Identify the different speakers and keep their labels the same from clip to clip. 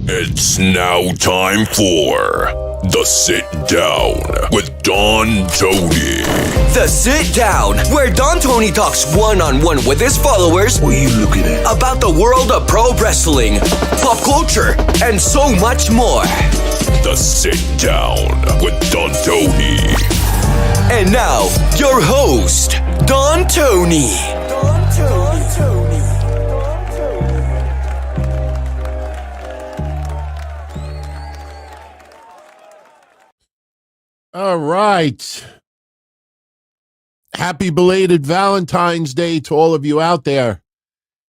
Speaker 1: It's now time for The Sit Down with Don Tony.
Speaker 2: The Sit Down, where Don Tony talks one-on-one with his followers.
Speaker 3: What are you looking at?
Speaker 2: About the world of pro wrestling, pop culture, and so much more.
Speaker 1: The Sit Down with Don Tony.
Speaker 2: And now, your host, Don Tony.
Speaker 4: All right. Happy belated Valentine's Day to all of you out there.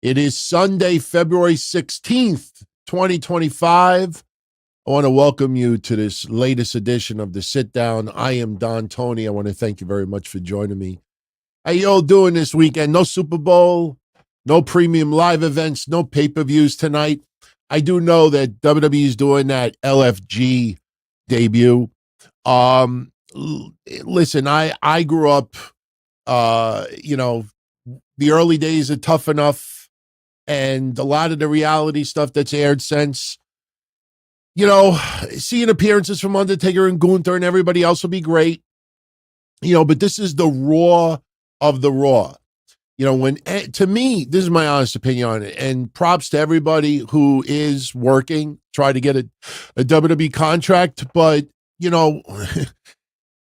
Speaker 4: It is Sunday, February 16th, 2025. I want to welcome you to this latest edition of The Sit Down. I am Don Tony. I want to thank you very much for joining me. How you all doing this weekend? No Super Bowl, no premium live events, no pay-per-views tonight. I do know that WWE is doing that LFG debut. Listen, I grew up, the early days are Tough Enough, and a lot of the reality stuff that's aired since, seeing appearances from Undertaker and Gunther and everybody else will be great, but this is the Raw of the Raw. To me, this is my honest opinion on it, and props to everybody who is working, try to get a WWE contract, but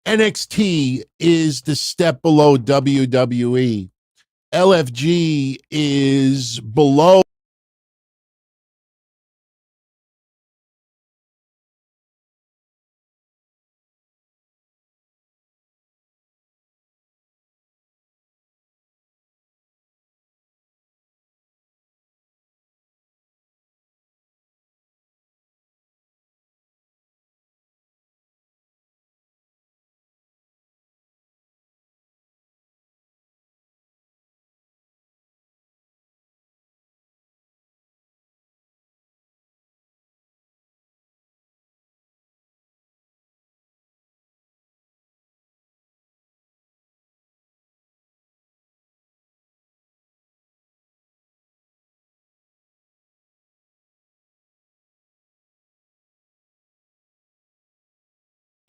Speaker 4: NXT is the step below WWE. LFG is below.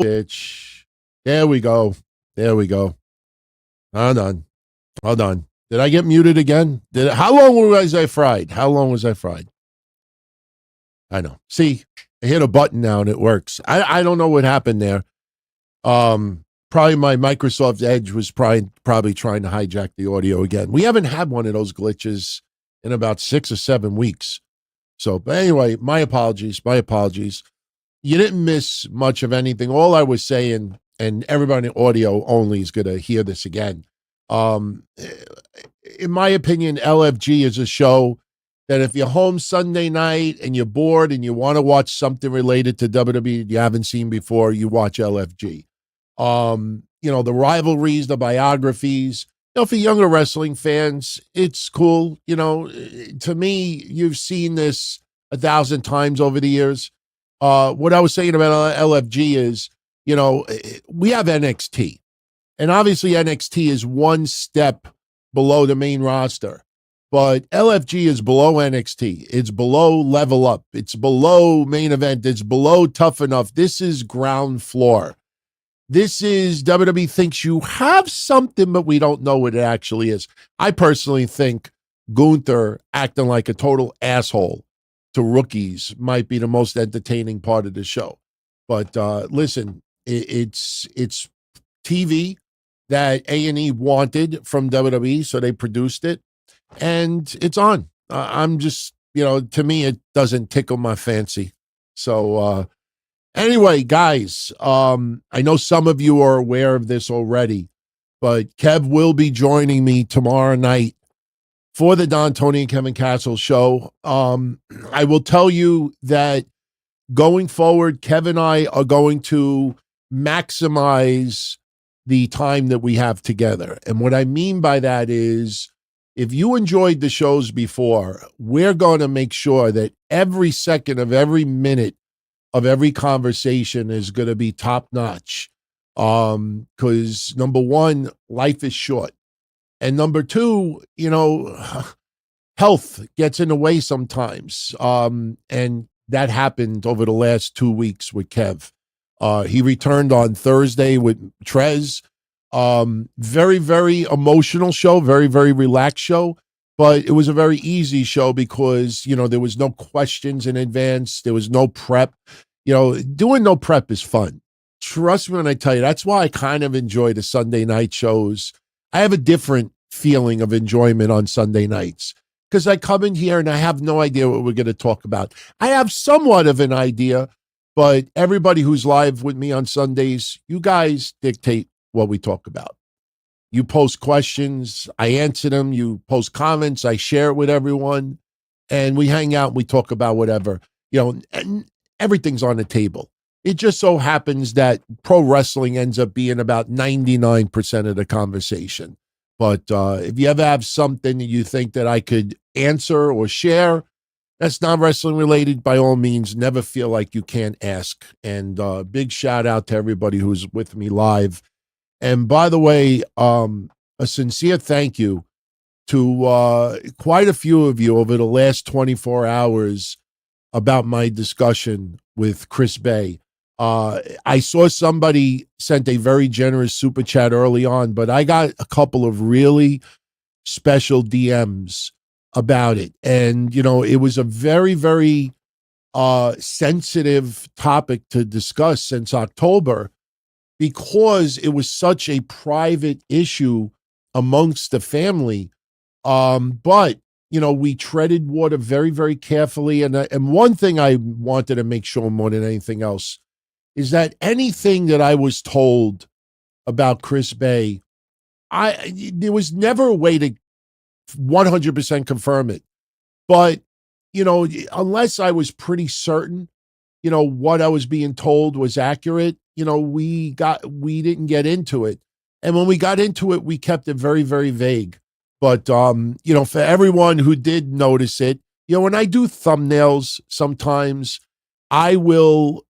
Speaker 4: Bitch. There we go. Hold on. Did I get muted again? How long was I fried? I know. See, I hit a button now and it works. I don't know what happened there. Probably my Microsoft Edge was probably trying to hijack the audio again. We haven't had one of those glitches in about 6 or 7 weeks. So, but anyway, my apologies. You didn't miss much of anything. All I was saying, and everybody in audio only is going to hear this again. In my opinion, LFG is a show that if you're home Sunday night and you're bored and you want to watch something related to WWE you haven't seen before, you watch LFG. The rivalries, the biographies, for younger wrestling fans, it's cool. To me, you've seen this 1,000 times over the years. What I was saying about LFG is, we have NXT, and obviously NXT is one step below the main roster, but LFG is below NXT. It's below Level Up. It's below Main Event. It's below Tough Enough. This is ground floor. This is WWE thinks you have something, but we don't know what it actually is. I personally think Gunther acting like a total asshole to rookies might be the most entertaining part of the show. But listen, it's TV that A&E wanted from WWE, so they produced it, and it's on. I'm just, to me, it doesn't tickle my fancy. So anyway, guys, I know some of you are aware of this already, but Kev will be joining me tomorrow night for the Don Tony and Kevin Castle show. I will tell you that going forward, Kev and I are going to maximize the time that we have together. And what I mean by that is if you enjoyed the shows before, we're going to make sure that every second of every minute of every conversation is going to be top notch. Because number one, life is short. And number two, health gets in the way sometimes. And that happened over the last 2 weeks with Kev. He returned on Thursday with Trez. Very, very emotional show, very, very relaxed show. But it was a very easy show because, there was no questions in advance. There was no prep. Doing no prep is fun. Trust me when I tell you, that's why I kind of enjoy the Sunday night shows. I have a different feeling of enjoyment on Sunday nights because I come in here and I have no idea what we're going to talk about. I have somewhat of an idea, but everybody who's live with me on Sundays, you guys dictate what we talk about. You post questions, I answer them. You post comments, I share it with everyone, and we hang out and we talk about whatever, and everything's on the table. It just so happens that pro wrestling ends up being about 99% of the conversation. But if you ever have something that you think that I could answer or share that's not wrestling related, by all means, never feel like you can't ask. And big shout out to everybody who's with me live. And by the way, a sincere thank you to quite a few of you over the last 24 hours about my discussion with Chris Bay. I saw somebody sent a very generous super chat early on, but I got a couple of really special DMs about it. And, it was a very, very sensitive topic to discuss since October because it was such a private issue amongst the family. But, we treaded water very, very carefully. And one thing I wanted to make sure more than anything else is that anything that I was told about Chris Bay, there was never a way to 100% confirm it. But, unless I was pretty certain, what I was being told was accurate, we didn't get into it. And when we got into it, we kept it very, very vague. But, for everyone who did notice it, when I do thumbnails, sometimes I will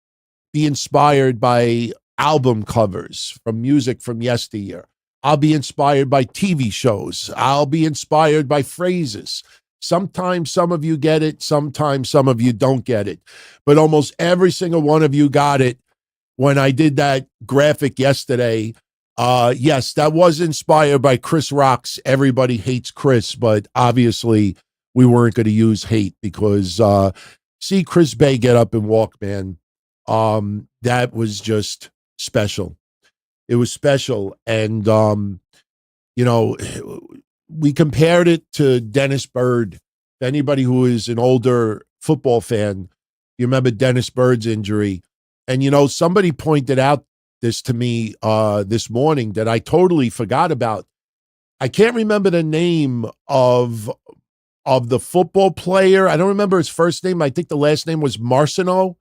Speaker 4: be inspired by album covers from music from yesteryear. I'll be inspired by TV shows. I'll be inspired by phrases. Sometimes some of you get it. Sometimes some of you don't get it. But almost every single one of you got it when I did that graphic yesterday. Yes, that was inspired by Chris Rock's Everybody Hates Chris, but obviously we weren't going to use hate because see Chris Bay get up and walk, man. That was just special. It was special. And, we compared it to Dennis Byrd. Anybody who is an older football fan, you remember Dennis Byrd's injury. And, somebody pointed out this to me this morning that I totally forgot about. I can't remember the name of the football player. I don't remember his first name. I think the last name was Marciano.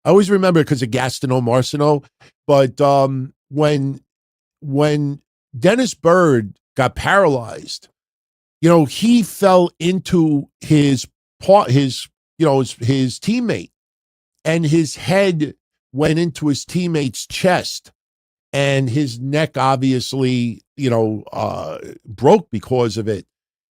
Speaker 4: I always remember because of Gastineau Marciano. But when Dennis Byrd got paralyzed, he fell into his teammate, and his head went into his teammate's chest, and his neck obviously, broke because of it.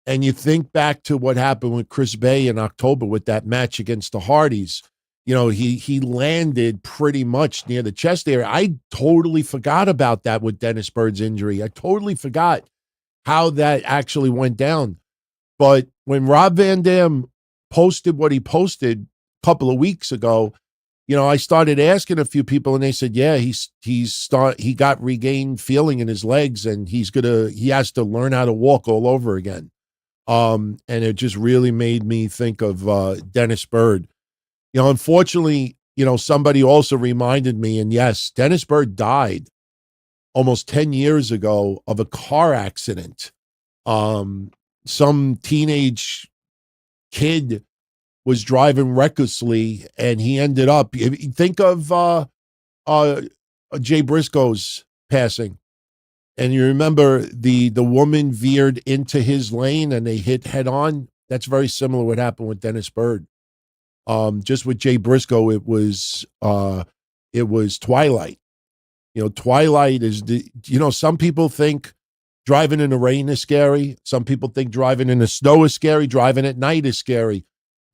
Speaker 4: And you think back to what happened with Chris Bay in October with that match against the Hardys. He landed pretty much near the chest area. I totally forgot about that with Dennis Byrd's injury. I totally forgot how that actually went down. But when Rob Van Dam posted what he posted a couple of weeks ago, I started asking a few people, and they said, yeah, he got regained feeling in his legs, and he has to learn how to walk all over again. And it just really made me think of Dennis Byrd. Unfortunately, somebody also reminded me, and yes, Dennis Byrd died almost 10 years ago of a car accident. Some teenage kid was driving recklessly, and he ended up, think of Jay Briscoe's passing. And you remember the woman veered into his lane and they hit head on. That's very similar to what happened with Dennis Byrd. Just with Jay Briscoe, it was Twilight. Twilight is some people think driving in the rain is scary. Some people think driving in the snow is scary. Driving at night is scary.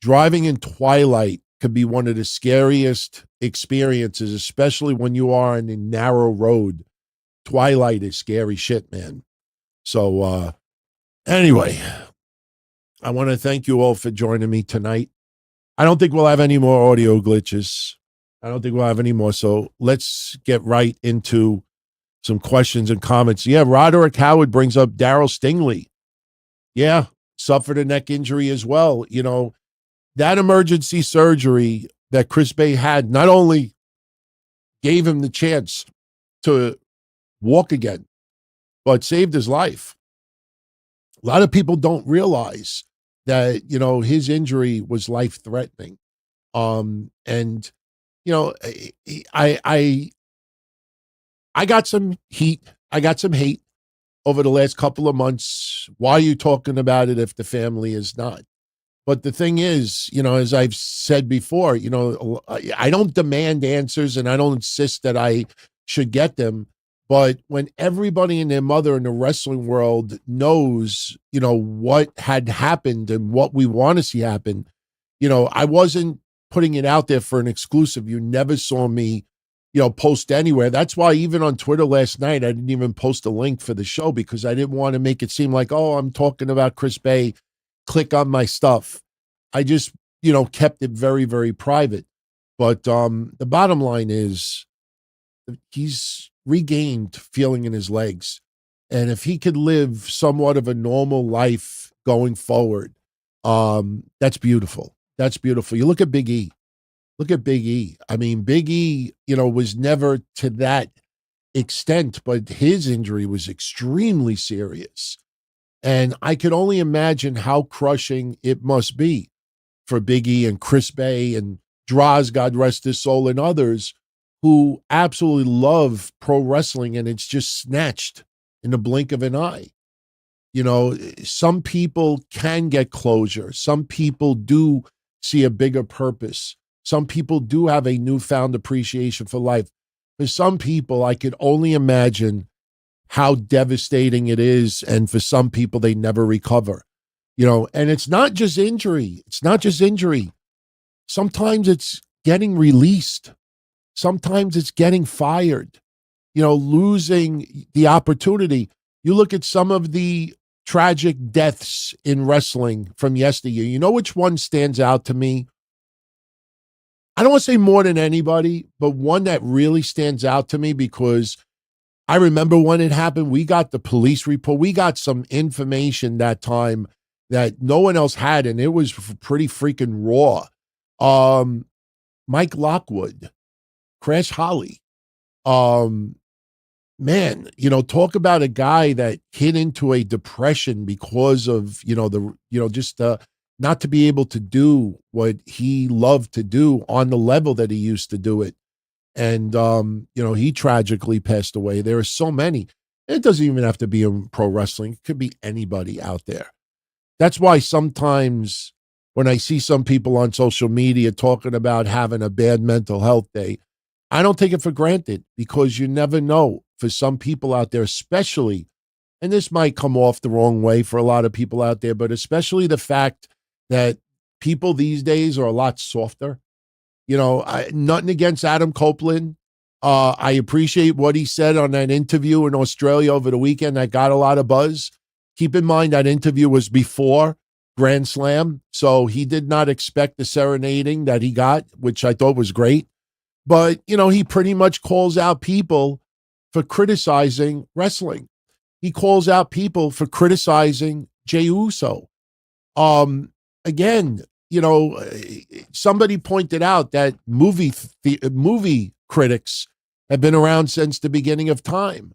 Speaker 4: Driving in twilight could be one of the scariest experiences, especially when you are on a narrow road. Twilight is scary shit, man. So anyway, I want to thank you all for joining me tonight. I don't think we'll have any more audio glitches. I don't think we'll have any more. So let's get right into some questions and comments. Yeah, Roderick Howard brings up Daryl Stingley. Yeah, suffered a neck injury as well. That emergency surgery that Chris Bay had not only gave him the chance to walk again, but saved his life. A lot of people don't realize that, his injury was life-threatening. And, I got some heat. I got some hate over the last couple of months. Why are you talking about it if the family is not? But the thing is, as I've said before, I don't demand answers and I don't insist that I should get them. But when everybody and their mother in the wrestling world knows, what had happened and what we want to see happen, I wasn't putting it out there for an exclusive. You never saw me, post anywhere. That's why even on Twitter last night, I didn't even post a link for the show because I didn't want to make it seem like, oh, I'm talking about Chris Bay. Click on my stuff. I just, kept it very, very private. But the bottom line is he's regained feeling in his legs. And if he could live somewhat of a normal life going forward, that's beautiful. That's beautiful. You look at Big E. Look at Big E. I mean, Big E, was never to that extent, but his injury was extremely serious. And I could only imagine how crushing it must be for Big E and Chris Bay and Droz, God rest his soul, and others who absolutely love pro wrestling, and it's just snatched in the blink of an eye. Some people can get closure. Some people do see a bigger purpose. Some people do have a newfound appreciation for life. For some people, I could only imagine how devastating it is. And for some people, they never recover, and it's not just injury. It's not just injury. Sometimes it's getting released. Sometimes it's getting fired, losing the opportunity. You look at some of the tragic deaths in wrestling from yesteryear. You know which one stands out to me? I don't want to say more than anybody, but one that really stands out to me because I remember when it happened, we got the police report. We got some information that time that no one else had, and it was pretty freaking raw. Mike Lockwood, Crash Holly. Man, talk about a guy that hit into a depression because of, not to be able to do what he loved to do on the level that he used to do it. And, he tragically passed away. There are so many. It doesn't even have to be in pro wrestling. It could be anybody out there. That's why sometimes when I see some people on social media talking about having a bad mental health day, I don't take it for granted because you never know. For some people out there, especially, and this might come off the wrong way for a lot of people out there, but especially the fact that people these days are a lot softer. Nothing against Adam Copeland. I appreciate what he said on that interview in Australia over the weekend that got a lot of buzz. Keep in mind that interview was before Grand Slam, so he did not expect the serenading that he got, which I thought was great. But, he pretty much calls out people for criticizing wrestling. He calls out people for criticizing Jey Uso. Again, somebody pointed out that movie critics have been around since the beginning of time.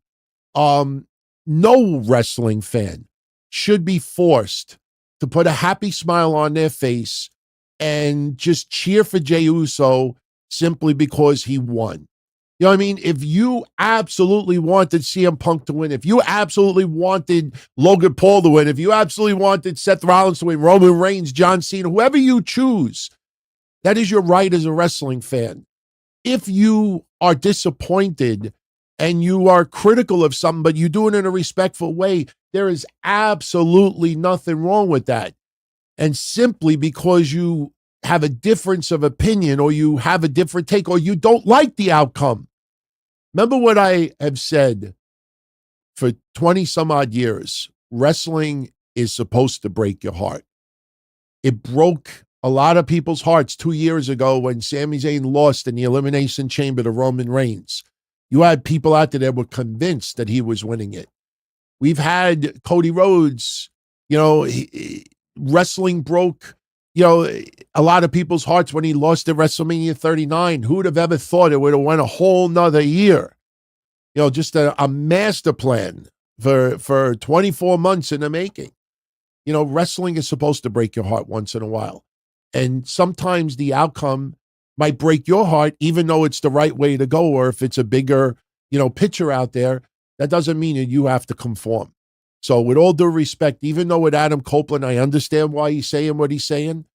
Speaker 4: No wrestling fan should be forced to put a happy smile on their face and just cheer for Jey Uso simply because he won. You know what I mean? If you absolutely wanted CM Punk to win, if you absolutely wanted Logan Paul to win, if you absolutely wanted Seth Rollins to win, Roman Reigns, John Cena, whoever you choose, that is your right as a wrestling fan. If you are disappointed and you are critical of something, but you do it in a respectful way, there is absolutely nothing wrong with that. And simply because you have a difference of opinion or you have a different take or you don't like the outcome. Remember what I have said for 20 some odd years, wrestling is supposed to break your heart. It broke a lot of people's hearts 2 years ago when Sami Zayn lost in the Elimination Chamber to Roman Reigns. You had people out there that were convinced that he was winning it. We've had Cody Rhodes, wrestling broke, a lot of people's hearts when he lost at WrestleMania 39. Who would have ever thought it would have went a whole nother year? Just a master plan for 24 months in the making. Wrestling is supposed to break your heart once in a while. And sometimes the outcome might break your heart, even though it's the right way to go, or if it's a bigger, picture out there, that doesn't mean that you have to conform. So with all due respect, even though with Adam Copeland, I understand why he's saying what he's saying,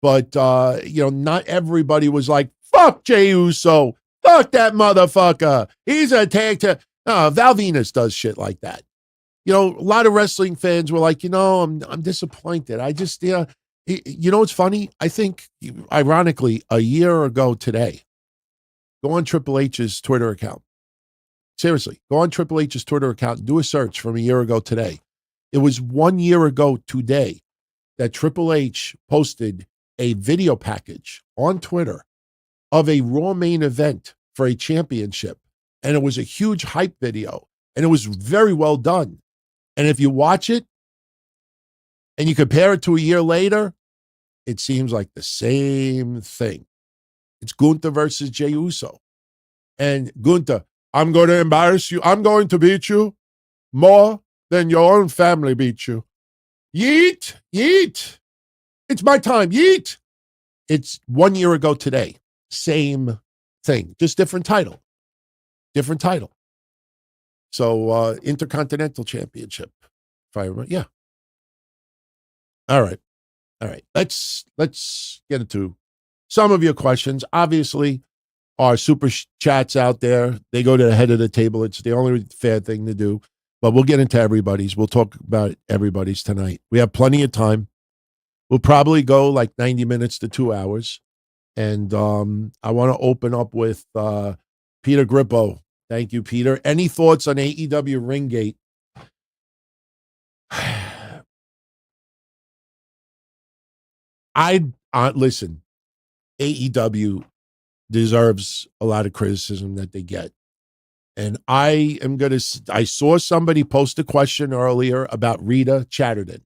Speaker 4: but, not everybody was like, fuck Jey Uso, fuck that motherfucker, he's a tag team. No, Val Venus does shit like that. A lot of wrestling fans were like, I'm disappointed. I just, it's funny? I think, ironically, a year ago today, go on Triple H's Twitter account. Seriously, go on Triple H's Twitter account and do a search from a year ago today. It was 1 year ago today that Triple H posted a video package on Twitter of a Raw main event for a championship. And it was a huge hype video. And it was very well done. And if you watch it and you compare it to a year later, it seems like the same thing. It's Gunther versus Jey Uso. And Gunther, I'm going to embarrass you. I'm going to beat you more than your own family beat you. Yeet, yeet. It's my time. Yeet. It's 1 year ago today. Same thing. Just different title. Different title. So, Intercontinental Championship. If I remember. Yeah. All right. Let's get into some of your questions. Obviously, our super chats out there, they go to the head of the table. It's the only fair thing to do. But we'll get into everybody's. We'll talk about everybody's tonight. We have plenty of time. We'll probably go like 90 minutes to 2 hours. And I want to open up with Peter Grippo. Thank you, Peter. Any thoughts on AEW Ringgate? Listen, AEW deserves a lot of criticism that they get. And I saw somebody post a question earlier about Rita Chatterton.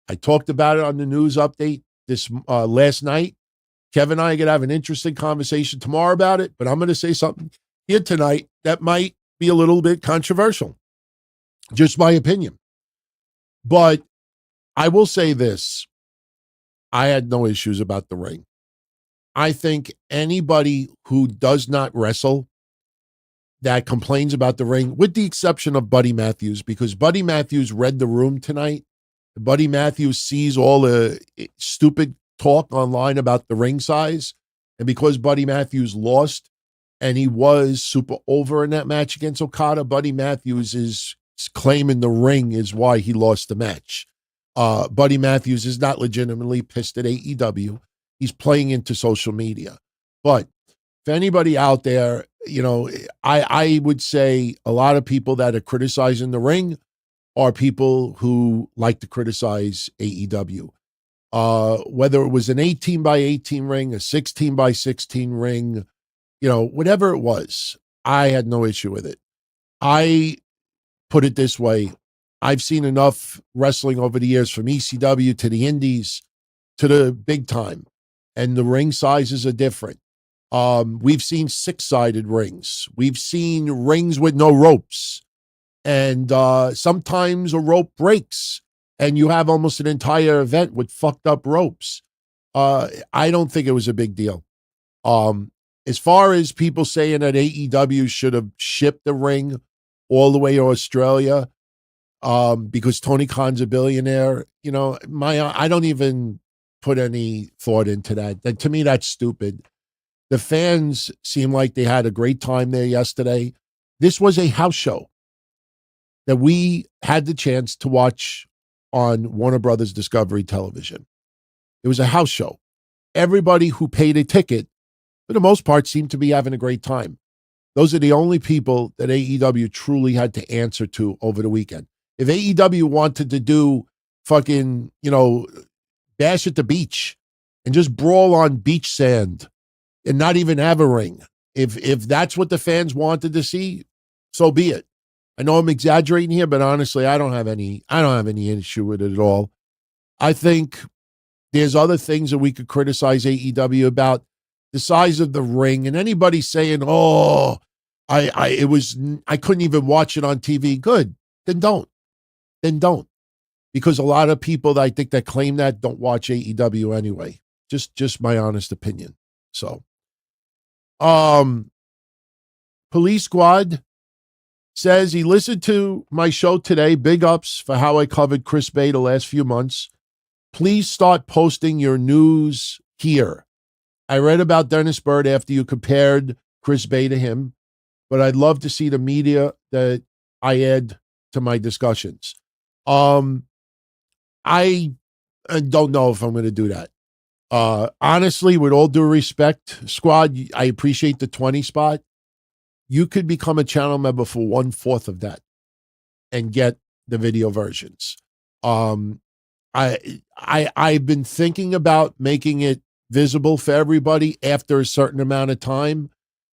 Speaker 4: I talked about it on the news update this last night. Kevin and I are going to have an interesting conversation tomorrow about it, but I'm going to say something here tonight that might be a little bit controversial. Just my opinion. But I will say this. I had no issues about the ring. I think anybody who does not wrestle that complains about the ring, with the exception of Buddy Matthews, because Buddy Matthews read the room tonight. Buddy Matthews sees all the stupid talk online about the ring size. And because Buddy Matthews lost and he was super over in that match against Okada, Buddy Matthews is claiming the ring is why he lost the match. Buddy Matthews is not legitimately pissed at AEW. He's playing into social media. But if anybody out there, I would say a lot of people that are criticizing the ring are people who like to criticize AEW. Whether it was an 18 by 18 ring, a 16 by 16 ring, whatever it was, I had no issue with it. I put it this way. I've seen enough wrestling over the years, from ECW to the indies to the big time, and the ring sizes are different. We've seen 6-sided rings. We've seen rings with no ropes. And sometimes a rope breaks and you have almost an entire event with fucked up ropes. I don't think it was a big deal. as far as people saying that AEW should have shipped the ring all the way to Australia, because Tony Khan's a billionaire, I don't even put any thought into that. To me, that's stupid. The fans seem like they had a great time there yesterday. This was a house show that we had the chance to watch on Warner Brothers Discovery Television. It was a house show. Everybody who paid a ticket, for the most part, seemed to be having a great time. Those are the only people that AEW truly had to answer to over the weekend. If AEW wanted to do fucking, bash at the beach and just brawl on beach sand and not even have a ring, if that's what the fans wanted to see, so be it. I know I'm exaggerating here, but honestly, I don't have any issue with it at all. I think there's other things that we could criticize AEW about, the size of the ring, and anybody saying, "Oh, I couldn't even watch it on TV." Good, then don't, because a lot of people that I think that claim that don't watch AEW anyway. Just my honest opinion. So, Police Squad says he listened to my show today. Big ups for how I covered Chris Bay the last few months. Please start posting your news here. I read about Dennis Bird after you compared Chris Bay to him, but I'd love to see the media that I add to my discussions. I don't know if I'm going to do that. Honestly, with all due respect, Squad, I appreciate the 20 spot. You could become a channel member for 1/4 of that and get the video versions. I've been thinking about making it visible for everybody after a certain amount of time.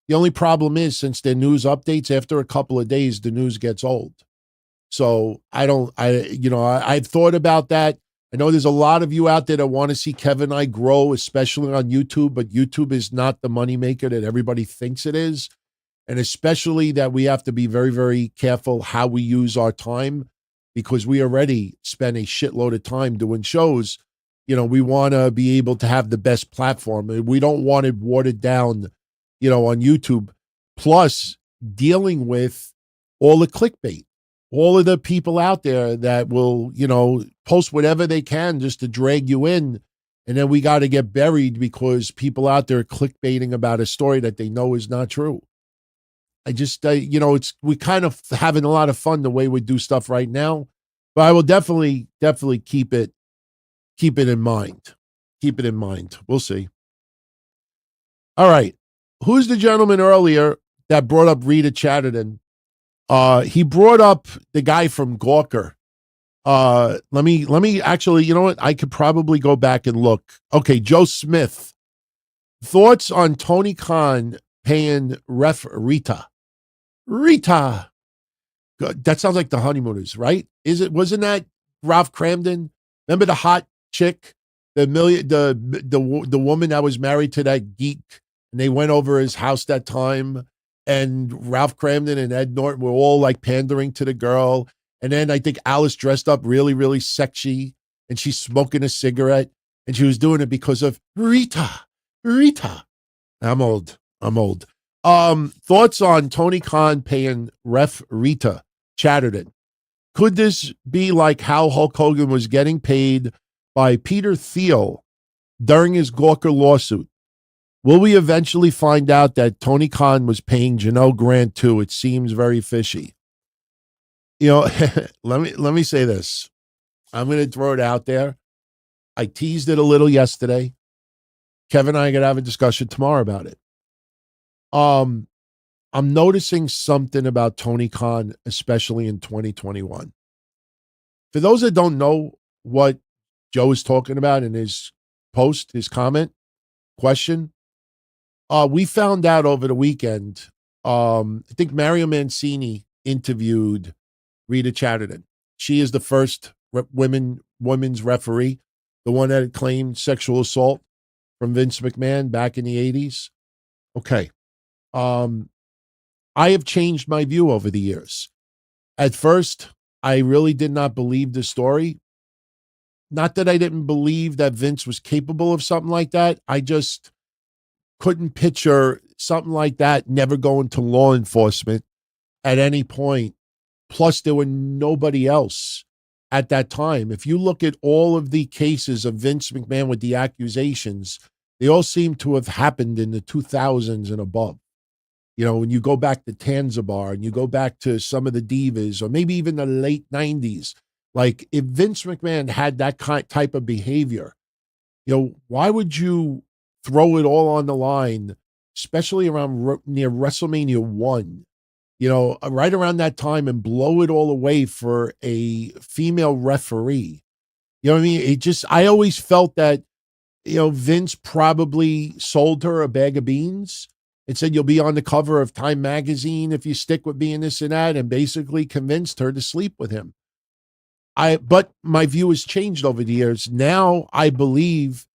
Speaker 4: The only problem is, since their news updates, after a couple of days, the news gets old. So I've thought about that. I know there's a lot of you out there that want to see Kevin and I grow, especially on YouTube, but YouTube is not the moneymaker that everybody thinks it is. And especially that we have to be very, very careful how we use our time, because we already spend a shitload of time doing shows. We want to be able to have the best platform. We don't want it watered down, on YouTube. Plus, dealing with all the clickbait, all of the people out there that will, post whatever they can just to drag you in. And then we got to get buried because people out there are clickbaiting about a story that they know is not true. I just, we kind of having a lot of fun the way we do stuff right now, but I will definitely keep it in mind. Keep it in mind. We'll see. All right. Who's the gentleman earlier that brought up Rita Chatterton? He brought up the guy from Gawker. Let me actually, you know what? I could probably go back and look. Okay. Joe Smith. Thoughts on Tony Khan paying ref Rita? Rita. That sounds like the Honeymooners, right? Wasn't that Ralph Cramden? Remember the hot chick, the woman that was married to that geek, and they went over his house that time, and Ralph Cramden and Ed Norton were all like pandering to the girl. And then I think Alice dressed up really, really sexy, and she's smoking a cigarette, and she was doing it because of Rita. I'm old. Thoughts on Tony Khan paying ref Rita Chatterton? Could this be like how Hulk Hogan was getting paid by Peter Thiel during his Gawker lawsuit? Will we eventually find out that Tony Khan was paying Janelle Grant too? It seems very fishy. Let me say this. I'm going to throw it out there. I teased it a little yesterday. Kevin and I are going to have a discussion tomorrow about it. I'm noticing something about Tony Khan, especially in 2021. For those that don't know what Joe is talking about in his post, his comment, question, we found out over the weekend, I think Mario Mancini interviewed Rita Chatterton. She is the first women's referee, the one that had claimed sexual assault from Vince McMahon back in the 80s. Okay. I have changed my view over the years. At first, I really did not believe the story. Not that I didn't believe that Vince was capable of something like that. I just couldn't picture something like that never go into law enforcement at any point. Plus, there were nobody else at that time. If you look at all of the cases of Vince McMahon with the accusations, they all seem to have happened in the 2000s and above. You know, when you go back to Tanzabar and you go back to some of the divas, or maybe even the late 90s, like if Vince McMahon had that type of behavior, you know, why would you throw it all on the line, especially around near WrestleMania 1, you know, right around that time, and blow it all away for a female referee? You know what I mean? I always felt that, you know, Vince probably sold her a bag of beans and said, you'll be on the cover of Time magazine if you stick with being this and that, and basically convinced her to sleep with him. But my view has changed over the years. Now I believe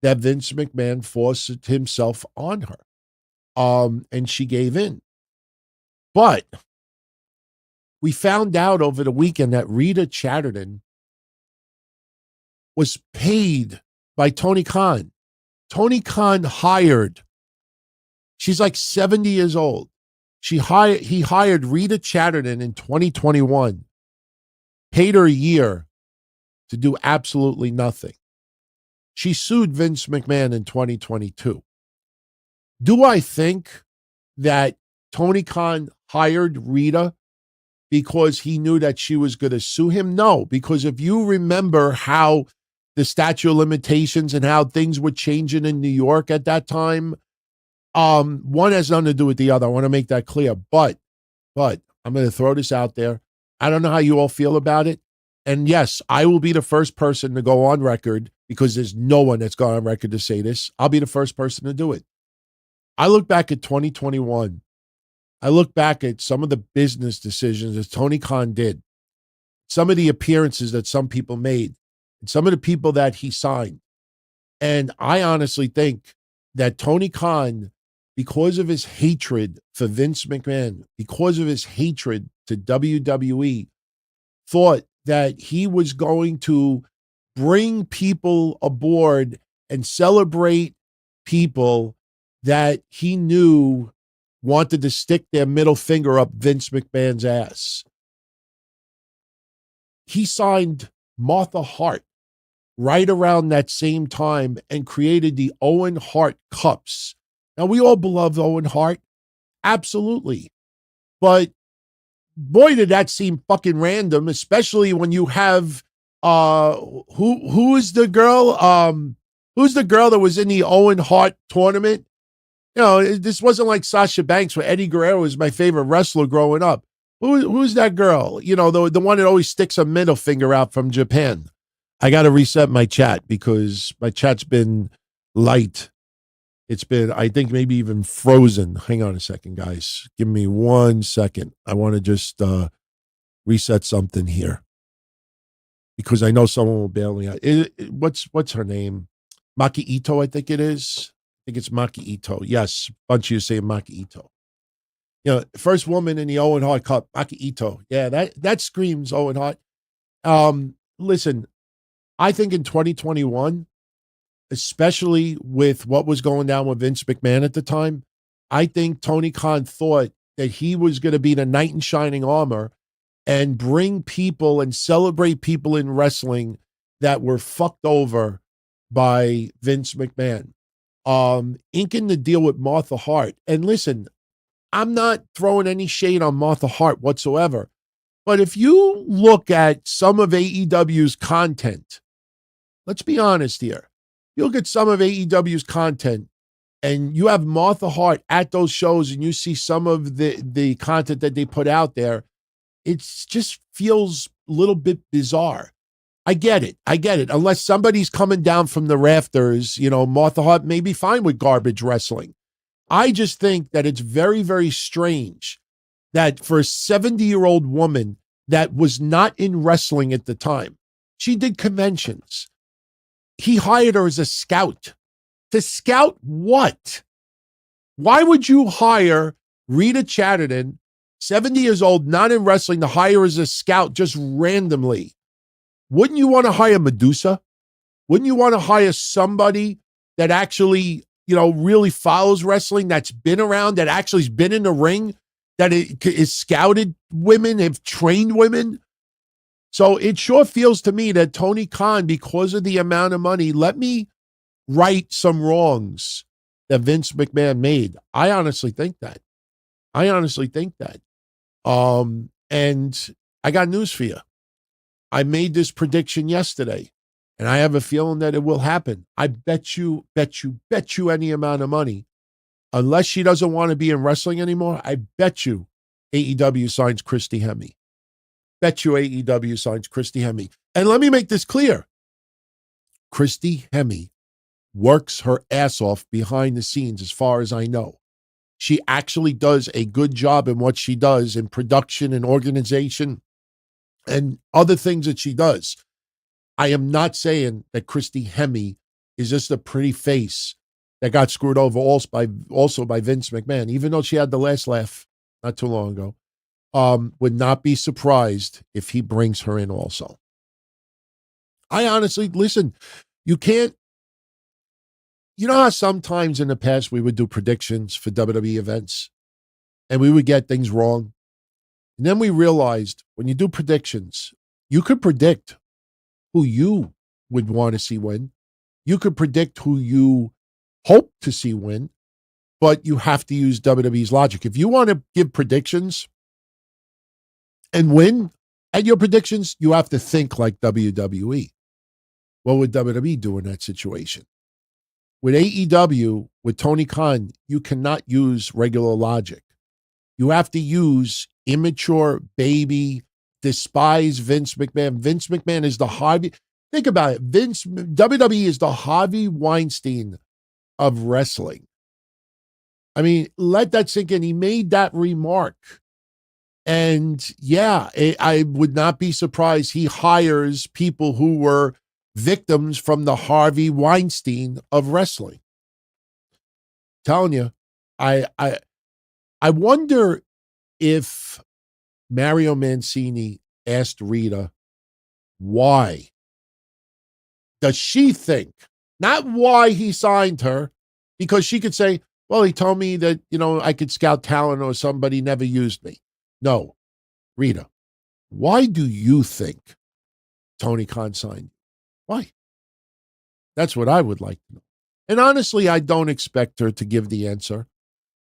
Speaker 4: that Vince McMahon forced himself on her. And she gave in. But we found out over the weekend that Rhea Chatterton was paid by Tony Khan. Tony Khan hired, she's like 70 years old. He hired Rhea Chatterton in 2021, paid her a year to do absolutely nothing. She sued Vince McMahon in 2022. Do I think that Tony Khan hired Rhea because he knew that she was going to sue him? No, because if you remember how the statute of limitations and how things were changing in New York at that time, one has nothing to do with the other. I want to make that clear. But I'm going to throw this out there. I don't know how you all feel about it. And yes, I will be the first person to go on record, because there's no one that's gone on record to say this. I'll be the first person to do it. I look back at 2021. I look back at some of the business decisions that Tony Khan did, some of the appearances that some people made, and some of the people that he signed. And I honestly think that Tony Khan, because of his hatred for Vince McMahon, because of his hatred to WWE, thought that he was going to bring people aboard and celebrate people that he knew wanted to stick their middle finger up Vince McMahon's ass. He signed Martha Hart right around that same time and created the Owen Hart Cups. Now, we all beloved Owen Hart. Absolutely. But boy, did that seem fucking random, especially when you have who is the girl? Who's the girl that was in the Owen Hart tournament? You know, this wasn't like Sasha Banks, where Eddie Guerrero was my favorite wrestler growing up. Who's that girl? You know, the one that always sticks a middle finger out from Japan. I got to reset my chat because my chat's been light. It's been, I think, maybe even frozen. Hang on a second, guys. Give me 1 second. I want to just reset something here because I know someone will bail me out. What's her name? Maki Ito, I think it is. I think it's Maki Ito. Yes, a bunch of you say Maki Ito. You know, first woman in the Owen Hart Cup, Maki Ito. Yeah, that screams Owen Hart. Listen, I think in 2021, especially with what was going down with Vince McMahon at the time, I think Tony Khan thought that he was going to be the knight in shining armor and bring people and celebrate people in wrestling that were fucked over by Vince McMahon. Inking the deal with Martha Hart. And listen, I'm not throwing any shade on Martha Hart whatsoever. But if you look at some of AEW's content, let's be honest here. You look at some of AEW's content and you have Martha Hart at those shows and you see some of the content that they put out there, it just feels a little bit bizarre. I get it. Unless somebody's coming down from the rafters, you know, Martha Hart may be fine with garbage wrestling. I just think that it's very, very strange that for a 70-year-old woman that was not in wrestling at the time, she did conventions. He hired her as a scout. To scout what? Why would you hire Rhea Chatterton, 70 years old, not in wrestling, to hire her as a scout just randomly? Wouldn't you want to hire Medusa? Wouldn't you want to hire somebody that actually really follows wrestling, that's been around, that actually has been in the ring, that is scouted women, have trained women. So it sure feels to me that Tony Khan, because of the amount of money, let me right some wrongs that Vince McMahon made. I honestly think that. And I got news for you. I made this prediction yesterday, and I have a feeling that it will happen. I bet you any amount of money. Unless she doesn't want to be in wrestling anymore, I bet you AEW signs Christy Hemme. Bet you AEW signs Christy Hemme. And let me make this clear. Christy Hemme works her ass off behind the scenes, as far as I know. She actually does a good job in what she does in production and organization and other things that she does. I am not saying that Christy Hemme is just a pretty face that got screwed over also by Vince McMahon, even though she had the last laugh not too long ago. Would not be surprised if he brings her in also. I honestly, listen, you can't, you know how sometimes in the past we would do predictions for WWE events and we would get things wrong? And then we realized when you do predictions, you could predict who you would want to see win. You could predict who you hope to see win, but you have to use WWE's logic. If you want to give predictions and win at your predictions, you have to think like WWE. What would WWE do in that situation? With AEW, with Tony Khan, you cannot use regular logic. You have to use immature, baby, despise Vince McMahon. Vince McMahon is the Harvey. Think about it. WWE is the Harvey Weinstein of wrestling. I mean, let that sink in. He made that remark. And yeah, I would not be surprised he hires people who were victims from the Harvey Weinstein of wrestling. Telling you, I wonder if Mario Mancini asked Rita why. Does she think, not why he signed her, because she could say, well, he told me that, I could scout talent or somebody never used me. No, Rita, why do you think Tony Khan signed you? Why? That's what I would like to know. And honestly, I don't expect her to give the answer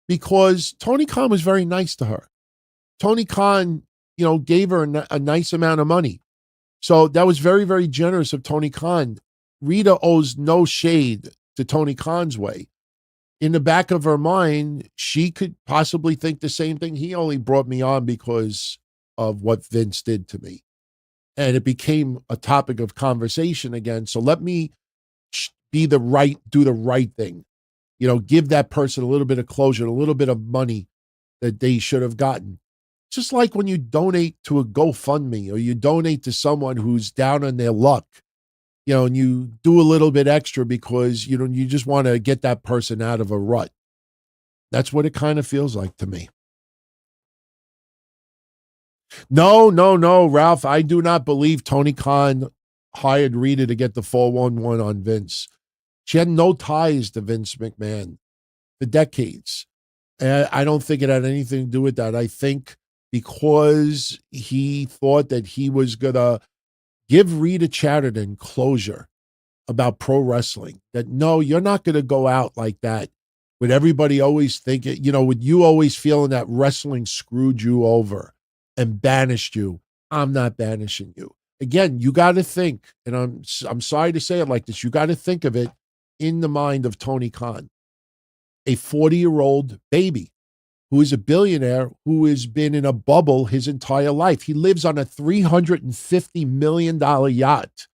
Speaker 4: because Tony Khan was very nice to her. Tony Khan, gave her a nice amount of money. So that was very, very generous of Tony Khan. Rita owes no shade to Tony Khan's way. In the back of her mind, she could possibly think the same thing. He only brought me on because of what Vince did to me. And it became a topic of conversation again. So let me do the right thing. Give that person a little bit of closure, a little bit of money that they should have gotten. Just like when you donate to a GoFundMe or you donate to someone who's down on their luck, and you do a little bit extra because, you just want to get that person out of a rut. That's what it kind of feels like to me. No, Ralph. I do not believe Tony Khan hired Rita to get the 411 on Vince. She had no ties to Vince McMahon for decades. And I don't think it had anything to do with that. I think because he thought that he was going to give Rita Chatterton closure about pro wrestling. That, no, you're not going to go out like that with everybody always thinking, with you always feeling that wrestling screwed you over and banished you. I'm not banishing you. Again, you got to think, and I'm sorry to say it like this, you got to think of it in the mind of Tony Khan, a 40-year-old baby who is a billionaire who has been in a bubble his entire life. He lives on a $350 million yacht.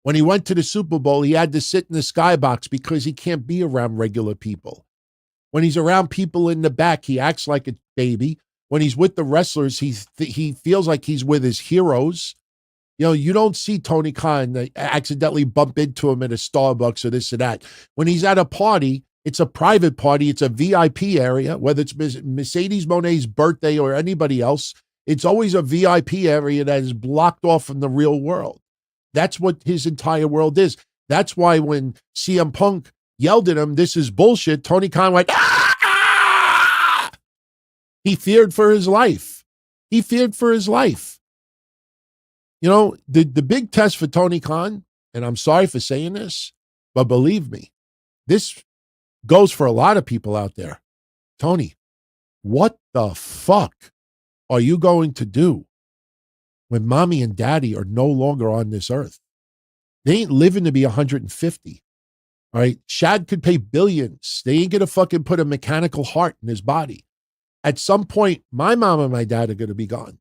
Speaker 4: When he went to the Super Bowl, he had to sit in the skybox because he can't be around regular people. When he's around people in the back, he acts like a baby. When he's with the wrestlers, he feels like he's with his heroes. You don't see Tony Khan accidentally bump into him at a Starbucks or this or that. When he's at a party, it's a private party. It's a VIP area, whether it's Mercedes Moné's birthday or anybody else. It's always a VIP area that is blocked off from the real world. That's what his entire world is. That's why when CM Punk yelled at him, "This is bullshit," Tony Khan went, "Ah!" He feared for his life. He feared for his life. You know, the big test for Tony Khan, and I'm sorry for saying this, but believe me, this goes for a lot of people out there. Tony, what the fuck are you going to do when mommy and daddy are no longer on this earth? They ain't living to be 150. All right. Shad could pay billions. They ain't going to fucking put a mechanical heart in his body. At some point, my mom and my dad are going to be gone.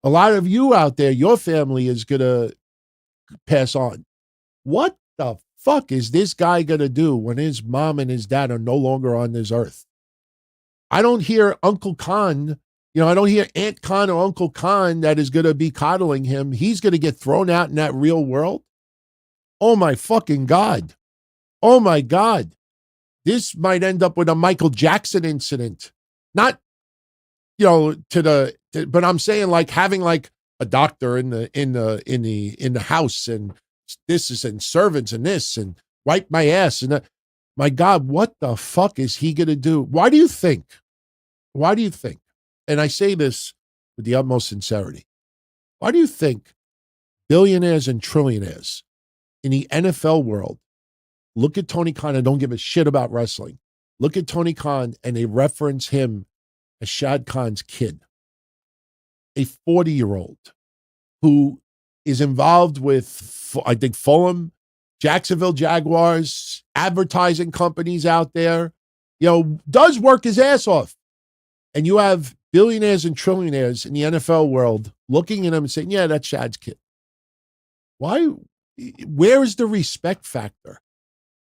Speaker 4: A lot of you out there, your family is going to pass on. What the fuck is this guy going to do when his mom and his dad are no longer on this earth? I don't hear Uncle Khan, I don't hear Aunt Khan or Uncle Khan that is going to be coddling him. He's going to get thrown out in that real world. Oh my fucking God. Oh my God. This might end up with a Michael Jackson incident. Not, but I'm saying like having like a doctor in the house and this is and servants and this and wipe my ass and that. My God, what the fuck is he going to do? Why do you think? And I say this with the utmost sincerity. Why do you think billionaires and trillionaires in the NFL world look at Tony Khan and don't give a shit about wrestling? Look at Tony Khan and they reference him as Shad Khan's kid, a 40-year-old who is involved with, I think, Fulham, Jacksonville Jaguars, advertising companies out there, does work his ass off. And you have billionaires and trillionaires in the NFL world looking at him and saying, yeah, that's Shad's kid. Why? Where is the respect factor?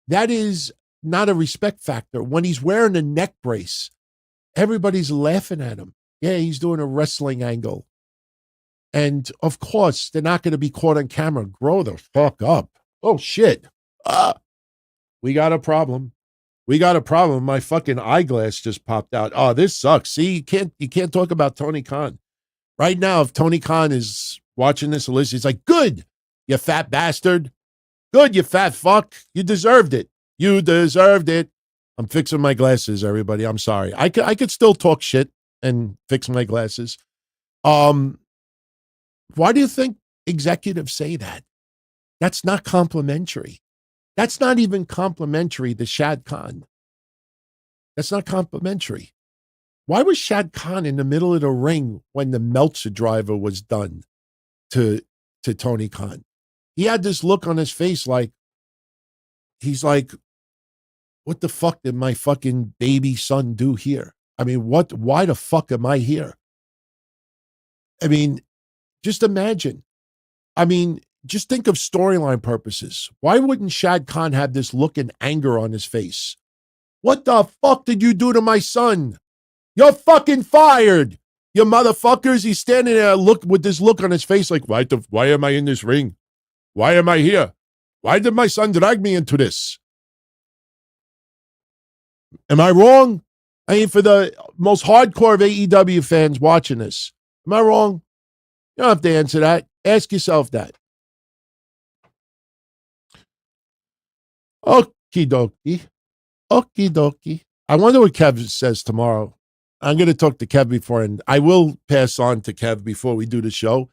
Speaker 4: That is not a respect factor. When he's wearing a neck brace, everybody's laughing at him. Yeah, he's doing a wrestling angle. And of course, they're not going to be caught on camera. Grow the fuck up. Oh, shit. We got a problem. My fucking eyeglass just popped out. Oh, this sucks. See, you can't talk about Tony Khan. Right now, if Tony Khan is watching this, he's like, good, you fat bastard. Good, you fat fuck. You deserved it. You deserved it. I'm fixing my glasses, everybody. I'm sorry. I could still talk shit and fix my glasses. Why do you think executives say that? That's not complimentary. That's not even complimentary to Shad Khan. That's not complimentary. Why was Shad Khan in the middle of the ring when the Meltzer driver was done to Tony Khan? He had this look on his face like, he's like, what the fuck did my fucking baby son do here? I mean, why the fuck am I here? I mean, just imagine. I mean, just think of storyline purposes. Why wouldn't Shad Khan have this look and anger on his face? What the fuck did you do to my son? You're fucking fired. You motherfuckers. He's standing there with this look on his face like, why am I in this ring? Why am I here? Why did my son drag me into this? Am I wrong? I mean, for the most hardcore of AEW fans watching this, am I wrong? You don't have to answer that. Ask yourself that. Okie dokie. I wonder what Kev says tomorrow. I'm going to talk to Kev before, and I will pass on to Kev before we do the show.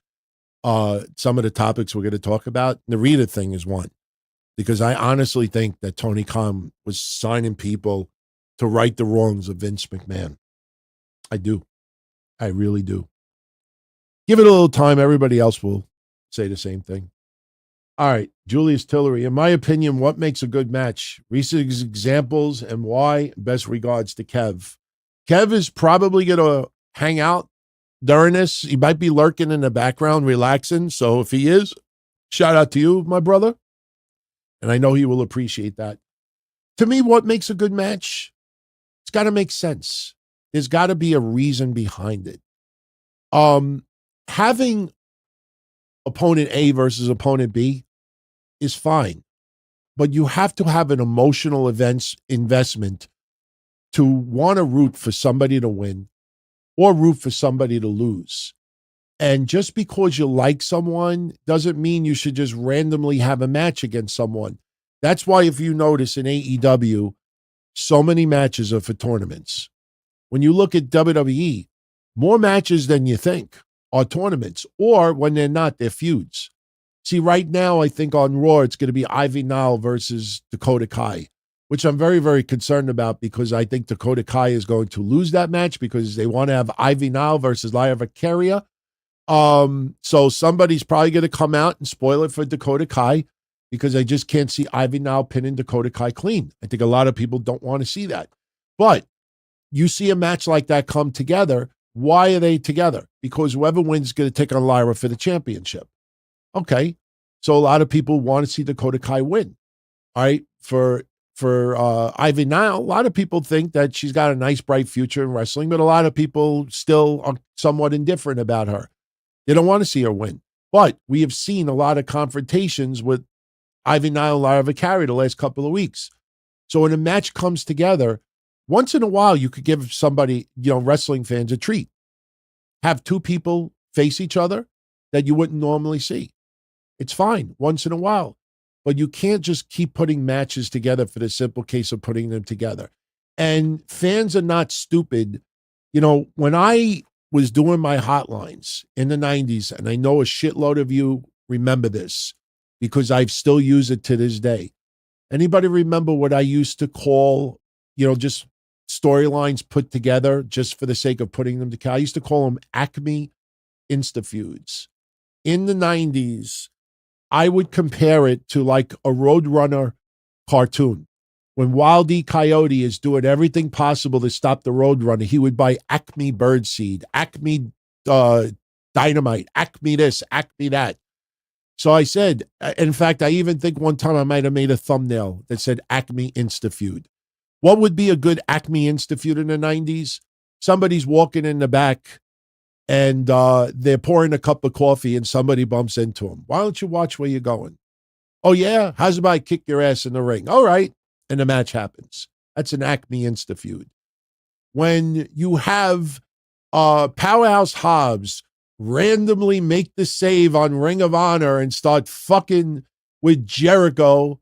Speaker 4: Some of the topics we're going to talk about. The Rita thing is one, because I honestly think that Tony Khan was signing people to right the wrongs of Vince McMahon. I do. I really do. Give it a little time. Everybody else will say the same thing. All right, Julius Tillery. In my opinion, what makes a good match? Recent examples and why? Best regards to Kev. Kev is probably going to hang out during this. He might be lurking in the background, relaxing. So if he is, shout out to you, my brother. And I know he will appreciate that. To me, what makes a good match? It's got to make sense. There's got to be a reason behind it. Having opponent A versus opponent B is fine, but you have to have an emotional investment to want to root for somebody to win or root for somebody to lose. And just because you like someone doesn't mean you should just randomly have a match against someone. That's why if you notice in AEW, so many matches are for tournaments. When you look at WWE, more matches than you think are tournaments, or when they're not, they're feuds. See, right now, I think on Raw, it's going to be Ivy Nile versus Dakota Kai, which I'm very, very concerned about because I think Dakota Kai is going to lose that match because they want to have Ivy Nile versus Lyra Valkyria. So somebody's probably going to come out and spoil it for Dakota Kai because I just can't see Ivy Nile pinning Dakota Kai clean. I think a lot of people don't want to see that. But you see a match like that come together. Why are they together? Because whoever wins is going to take on Lyra for the championship. Okay. So a lot of people want to see Dakota Kai win. All right. For Ivy Nile, a lot of people think that she's got a nice, bright future in wrestling, but a lot of people still are somewhat indifferent about her. They don't want to see her win. But we have seen a lot of confrontations with Ivy Nile and Lyra Valkyria the last couple of weeks. So when a match comes together, once in a while, you could give somebody, wrestling fans a treat. Have two people face each other that you wouldn't normally see. It's fine once in a while. But you can't just keep putting matches together for the simple case of putting them together. And fans are not stupid. When I was doing my hotlines in the 90s, and I know a shitload of you remember this because I still use it to this day. Anybody remember what I used to call, just storylines put together just for the sake of putting them together? I used to call them Acme Insta-feuds. In the 90s, I would compare it to like a Roadrunner cartoon. When Wild E. Coyote is doing everything possible to stop the Roadrunner, he would buy Acme Birdseed, Acme Dynamite, Acme this, Acme that. So I said, in fact, I even think one time I might have made a thumbnail that said Acme Insta-feud. What would be a good Acme Insta-feud in the 90s? Somebody's walking in the back and they're pouring a cup of coffee and somebody bumps into them. Why don't you watch where you're going? Oh, yeah? How's about I kick your ass in the ring? All right. And the match happens. That's an Acme Insta-feud. When you have Powerhouse Hobbs randomly make the save on Ring of Honor and start fucking with Jericho,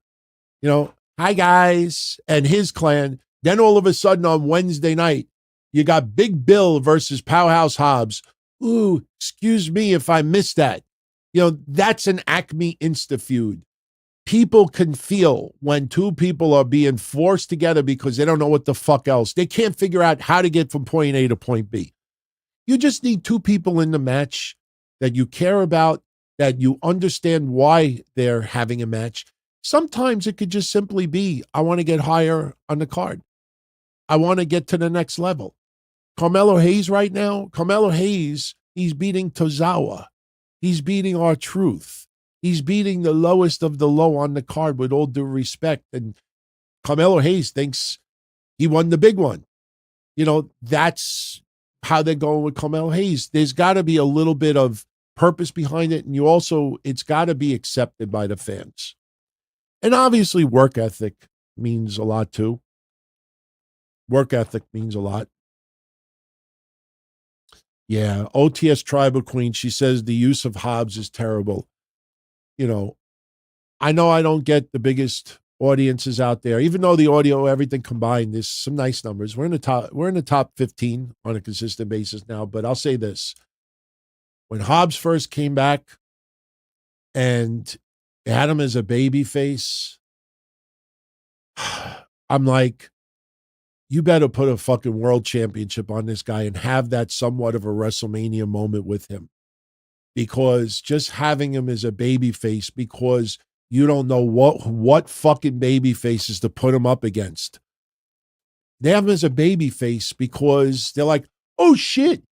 Speaker 4: hi guys, and his clan, then all of a sudden on Wednesday night, you got Big Bill versus Powerhouse Hobbs. Ooh, excuse me if I missed that. That's an Acme Insta-feud. People can feel when two people are being forced together because they don't know what the fuck else. They can't figure out how to get from point A to point B. You just need two people in the match that you care about, that you understand why they're having a match. Sometimes it could just simply be, I want to get higher on the card. I want to get to the next level. Carmelo Hayes right now, he's beating Tozawa. He's beating R-Truth. He's beating the lowest of the low on the card with all due respect. And Carmelo Hayes thinks he won the big one. That's how they're going with Carmelo Hayes. There's got to be a little bit of purpose behind it. And it's got to be accepted by the fans. And obviously work ethic means a lot too. Work ethic means a lot. Yeah, OTS Tribal Queen, she says the use of Hobbs is terrible. I know I don't get the biggest audiences out there, even though the audio, everything combined, there's some nice numbers. We're in the top 15 on a consistent basis now, but I'll say this. When Hobbs first came back and had him as a baby face, I'm like, you better put a fucking world championship on this guy and have that somewhat of a WrestleMania moment with him. Because just having him as a baby face, because you don't know what fucking baby faces to put him up against. They have him as a baby face because they're like, oh shit,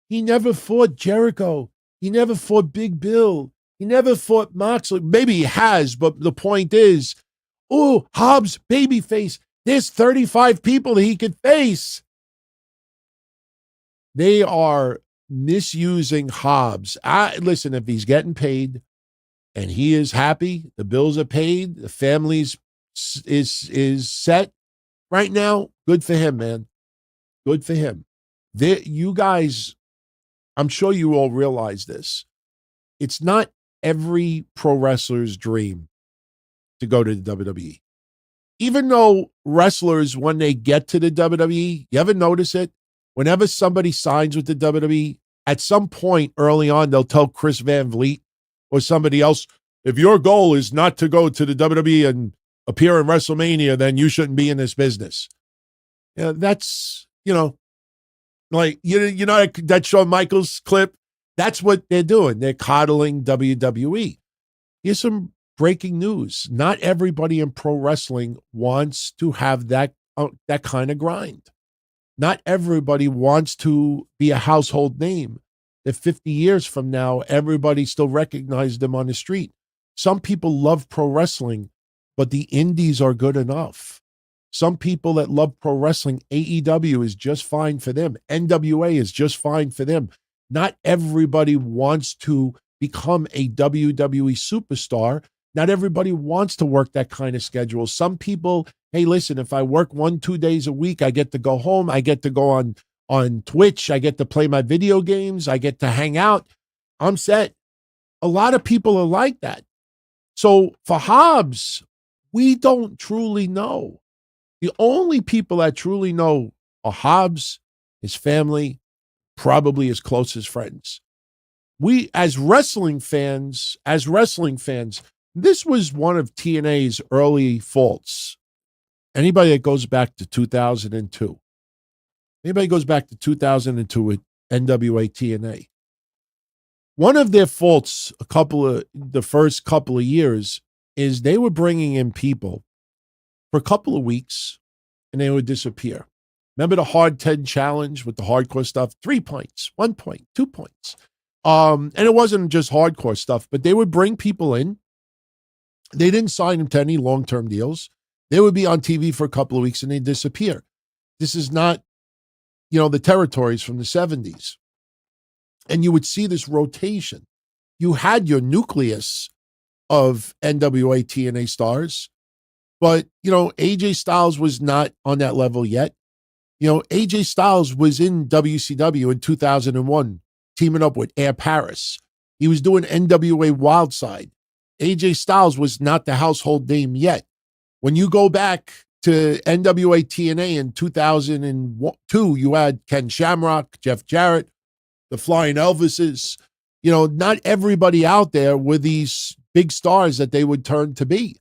Speaker 4: he never fought Jericho. He never fought Big Bill. He never fought Moxley. Maybe he has, but the point is, oh, Hobbs, baby face. There's 35 people that he could face. They are misusing Hobbs. Listen, if he's getting paid and he is happy, the bills are paid, the family's is set right now, good for him, man. Good for him. You guys, I'm sure you all realize this. It's not every pro wrestler's dream to go to the WWE. even though wrestlers, when they get to the WWE, you ever notice it? Whenever somebody signs with the WWE, at some point early on, they'll tell Chris Van Vliet or somebody else, if your goal is not to go to the WWE and appear in WrestleMania, then you shouldn't be in this business. Yeah, that's, like, that Shawn Michaels clip? That's what they're doing. They're coddling WWE. Here's some breaking news. Not everybody in pro wrestling wants to have that kind of grind. Not everybody wants to be a household name that 50 years from now, everybody still recognizes them on the street. Some people love pro wrestling, but the indies are good enough. Some people that love pro wrestling, AEW is just fine for them. NWA is just fine for them. Not everybody wants to become a WWE superstar. Not everybody wants to work that kind of schedule. Some people, hey, listen, if I work 1-2 days a week, I get to go home. I get to go on Twitch. I get to play my video games. I get to hang out. I'm set. A lot of people are like that. So for Hobbs, we don't truly know. The only people that truly know are Hobbs, his family, probably his closest friends. We, as wrestling fans, this was one of TNA's early faults. Anybody that goes back to 2002, anybody goes back to 2002 with NWA TNA, one of their faults the first couple of years is they were bringing in people for a couple of weeks and they would disappear. Remember the Hard 10 challenge with the hardcore stuff? 3 points, 1 point, 2 points. And it wasn't just hardcore stuff, but they would bring people in. They didn't sign them to any long-term deals. They would be on TV for a couple of weeks and they'd disappear. This is not, the territories from the 70s. And you would see this rotation. You had your nucleus of NWA TNA stars, but, AJ Styles was not on that level yet. AJ Styles was in WCW in 2001, teaming up with Air Paris. He was doing NWA Wildside. AJ Styles was not the household name yet. When you go back to NWA TNA in 2002, you had Ken Shamrock, Jeff Jarrett, the Flying Elvises. Not everybody out there were these big stars that they would turn to be.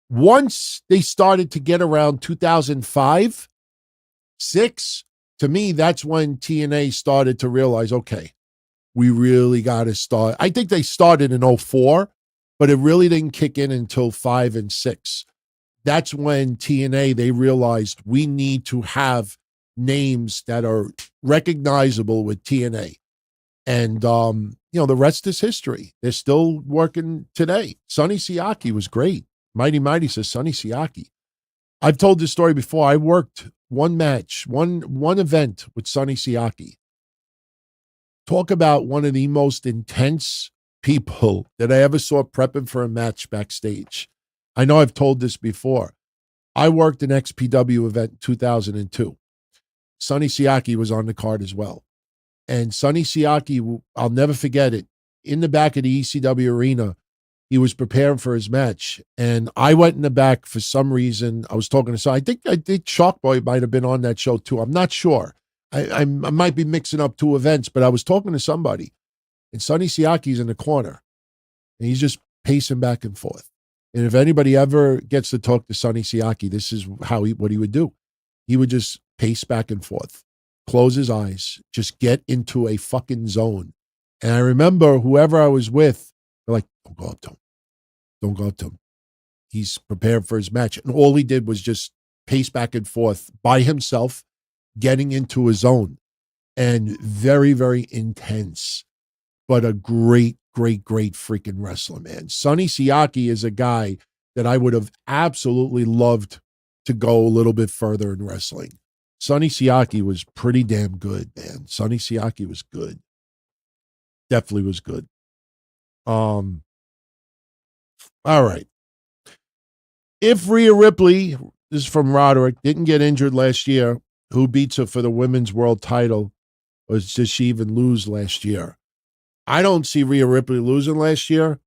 Speaker 4: Once they started to get around 2005, 6, to me, that's when TNA started to realize, okay, we really got to start. I think they started in 2004, but it really didn't kick in until 5 and 6. That's when TNA, they realized we need to have names that are recognizable with TNA. And, the rest is history. They're still working today. Sonny Siaki was great. Mighty Mighty says Sonny Siaki. I've told this story before. I worked one match, one event with Sonny Siaki. Talk about one of the most intense people that I ever saw prepping for a match backstage. I know I've told this before. I worked an XPW event in 2002. Sonny Siaki was on the card as well. And Sonny Siaki, I'll never forget it, in the back of the ECW arena, he was preparing for his match. And I went in the back for some reason. I was talking to Sonny. I think Sharkboy might have been on that show too. I'm not sure. I might be mixing up 2 events, but I was talking to somebody. And Sonny Siaki's in the corner. And he's just pacing back and forth. And if anybody ever gets to talk to Sonny Siaki, this is what he would do. He would just pace back and forth, close his eyes, just get into a fucking zone. And I remember whoever I was with, they're like, don't go up to him. Don't go up to him. He's prepared for his match. And all he did was just pace back and forth by himself, getting into a zone. And very, very intense, but a great, great, great freaking wrestler, man. Sonny Siaki is a guy that I would have absolutely loved to go a little bit further in wrestling. Sonny Siaki was pretty damn good, man. Sonny Siaki was good. Definitely was good. All right. If Rhea Ripley, this is from Roderick, didn't get injured last year, who beats her for the women's world title? Or did she even lose last year? I don't see Rhea Ripley losing last year.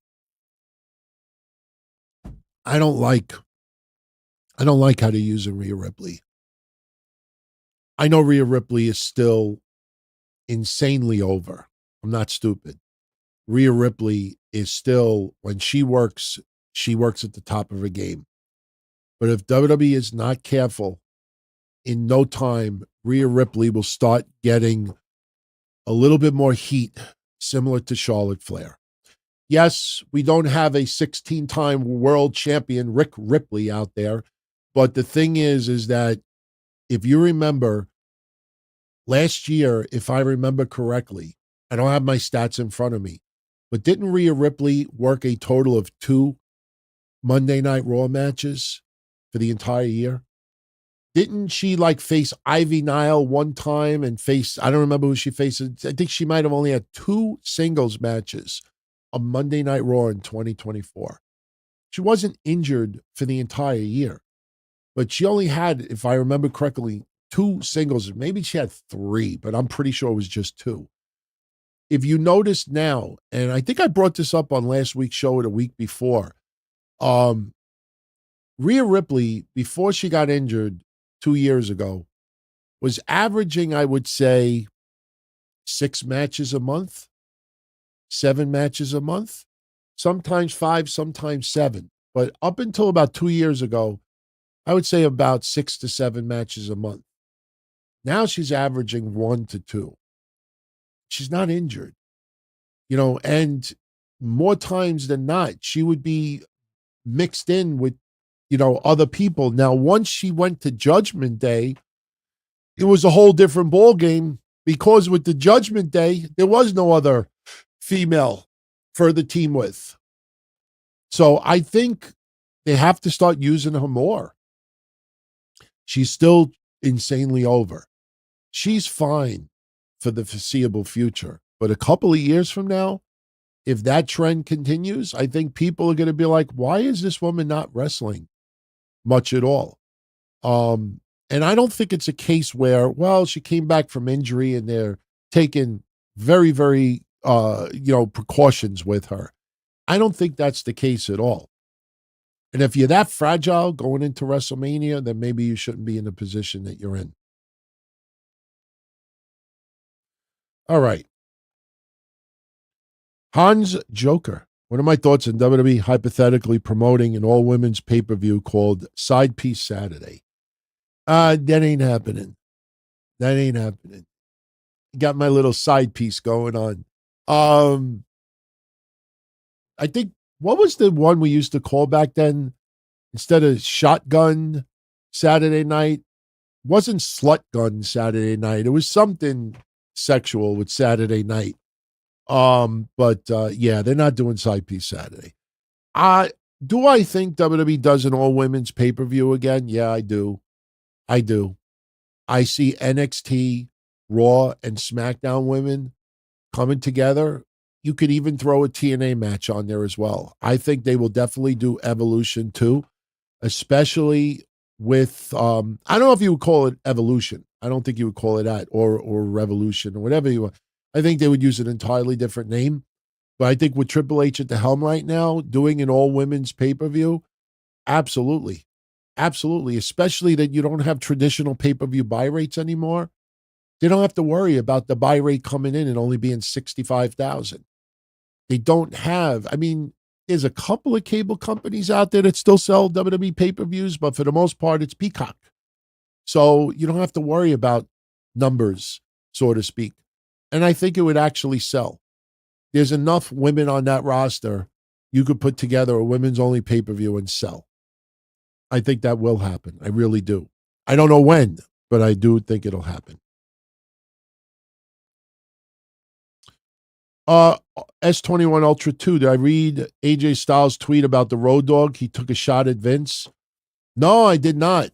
Speaker 4: I don't like I don't like how they're using Rhea Ripley. I know Rhea Ripley is still insanely over. I'm not stupid. Rhea Ripley is still, when she works at the top of her game. But if WWE is not careful, in no time, Rhea Ripley will start getting a little bit more heat, similar to Charlotte Flair. Yes, we don't have a 16-time world champion, Rick Ripley, out there. But the thing is that if you remember, last year, if I remember correctly, I don't have my stats in front of me, but didn't Rhea Ripley work a total of 2 Monday Night Raw matches for the entire year? Didn't she face Ivy Nile one time and I don't remember who she faced. I think she might have only had 2 singles matches on Monday Night Raw in 2024. She wasn't injured for the entire year, but she only had, if I remember correctly, 2 singles. Maybe she had 3, but I'm pretty sure it was just 2. If you notice now, and I think I brought this up on last week's show or the week before, Rhea Ripley, before she got injured 2 years ago, was averaging, I would say, 6 matches a month, 7 matches a month, sometimes 5, sometimes 7. But up until about 2 years ago, I would say about 6 to 7 matches a month. Now she's averaging 1 to 2. She's not injured, and more times than not, she would be mixed in with, other people. Now, once she went to Judgment Day, it was a whole different ballgame, because with the Judgment Day, there was no other female for the team with. So I think they have to start using her more. She's still insanely over. She's fine for the foreseeable future. But a couple of years from now, if that trend continues, I think people are going to be like, why is this woman not wrestling much at all? And I don't think it's a case where, well, she came back from injury and they're taking very, very, precautions with her. I don't think that's the case at all. And if you're that fragile going into WrestleMania, then maybe you shouldn't be in the position that you're in. All right. Hans Joker. What are my thoughts on WWE hypothetically promoting an all-women's pay-per-view called Side Piece Saturday? That ain't happening. That ain't happening. Got my little side piece going on. I think, what was the one we used to call back then? Instead of Shotgun Saturday night, wasn't Slut Gun Saturday night. It was something sexual with Saturday night. Yeah, they're not doing Side Piece Saturday. Do I think WWE does an all-women's pay-per-view again? Yeah, I do. I see NXT, Raw, and SmackDown women coming together. You could even throw a TNA match on there as well. I think they will definitely do Evolution too, especially with, I don't know if you would call it Evolution. I don't think you would call it that, or Revolution, or whatever you want. I think they would use an entirely different name. But I think with Triple H at the helm right now, doing an all-women's pay-per-view, absolutely. Absolutely. Especially that you don't have traditional pay-per-view buy rates anymore. They don't have to worry about the buy rate coming in and only being 65,000. They don't have, there's a couple of cable companies out there that still sell WWE pay-per-views, but for the most part, it's Peacock. So you don't have to worry about numbers, so to speak. And I think it would actually sell. There's enough women on that roster, you could put together a women's only pay-per-view and sell. I think that will happen. I really do. I don't know when, but I do think it'll happen. S21 Ultra 2, did I read AJ Styles' tweet about the Road Dogg? He took a shot at Vince. No, I did not.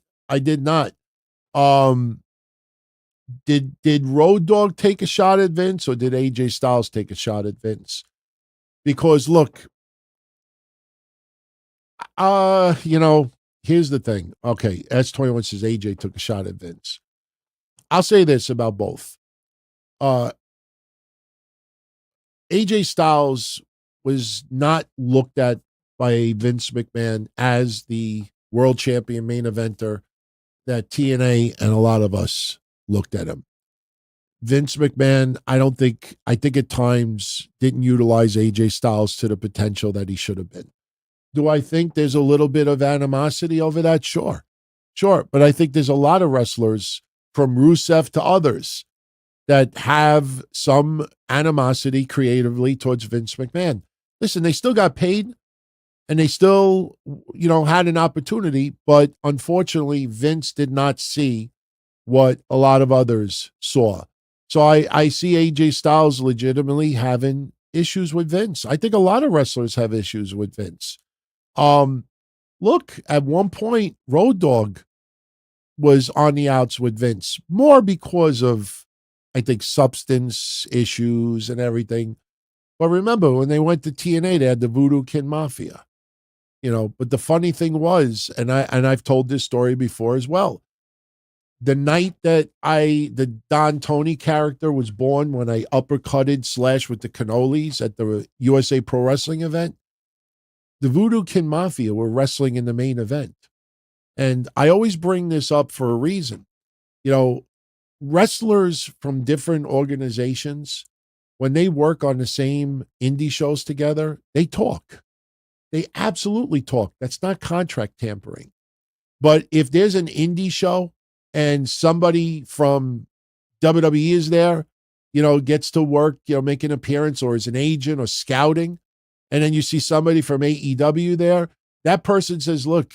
Speaker 4: Did Road Dogg take a shot at Vince, or did AJ Styles take a shot at Vince? Because look, here's the thing. Okay, S21 says AJ took a shot at Vince. I'll say this about both. AJ Styles was not looked at by Vince McMahon as the world champion main eventer, that TNA and a lot of us looked at him. Vince McMahon, I think at times didn't utilize AJ Styles to the potential that he should have been. Do I think there's a little bit of animosity over that? Sure. But I think there's a lot of wrestlers from Rusev to others that have some animosity creatively towards Vince McMahon. Listen, they still got paid and they still, had an opportunity, but unfortunately, Vince did not see what a lot of others saw. So I see AJ Styles legitimately having issues with Vince. I think a lot of wrestlers have issues with Vince. Look, at one point, Road Dogg was on the outs with Vince, more because of, I think, substance issues and everything. But remember, when they went to TNA, they had the Voodoo Kin Mafia. But the funny thing was, and I've told this story before as well, the night that the Don Tony character was born, when I uppercutted Slash with the cannolis at the USA Pro Wrestling event, the Voodoo Kin Mafia were wrestling in the main event. And I always bring this up for a reason. Wrestlers from different organizations, when they work on the same indie shows together, they talk. They absolutely talk. That's not contract tampering. But if there's an indie show and somebody from WWE is there, gets to work, make an appearance or is an agent or scouting, and then you see somebody from AEW there, that person says, look,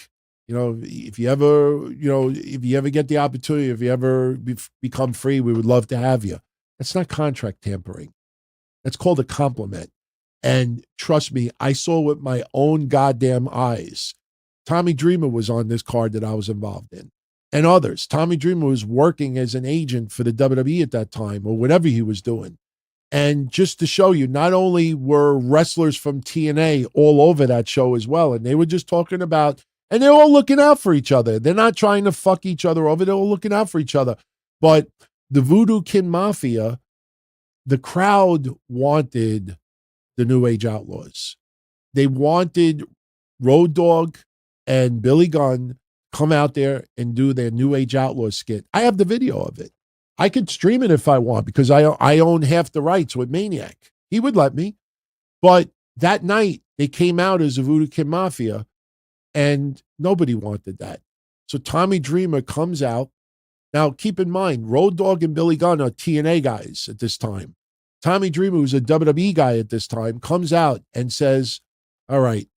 Speaker 4: if you ever get the opportunity, if you ever become free, we would love to have you. That's not contract tampering. That's called a compliment. And trust me, I saw with my own goddamn eyes. Tommy Dreamer was on this card that I was involved in, and others. Tommy Dreamer was working as an agent for the WWE at that time, or whatever he was doing. And just to show you, not only were wrestlers from TNA all over that show as well, and they were just talking about, and they're all looking out for each other. They're not trying to fuck each other over. They're all looking out for each other. But the Voodoo Kin Mafia, the crowd wanted the New Age Outlaws. They wanted Road Dogg and Billy Gunn come out there and do their New Age Outlaws skit. I have the video of it. I could stream it if I want because I own half the rights with Maniac. He would let me. But that night, they came out as the Voodoo Kin Mafia, and nobody wanted that. So Tommy Dreamer comes out. Now, keep in mind, Road Dogg and Billy Gunn are TNA guys at this time. Tommy Dreamer, who's a WWE guy at this time, comes out and says, all right,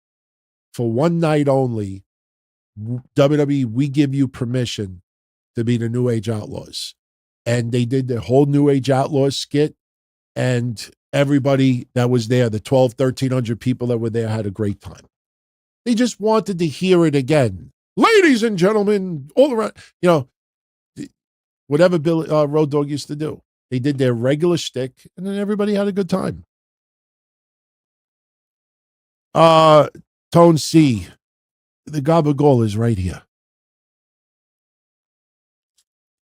Speaker 4: for one night only, WWE, we give you permission to be the New Age Outlaws. And they did the whole New Age Outlaws skit, and everybody that was there, the 1,300 people that were there, had a great time. They just wanted to hear it again. Ladies and gentlemen, all around, whatever Road Dogg used to do. They did their regular shtick, and then everybody had a good time. Tone C, the Gabagol is right here.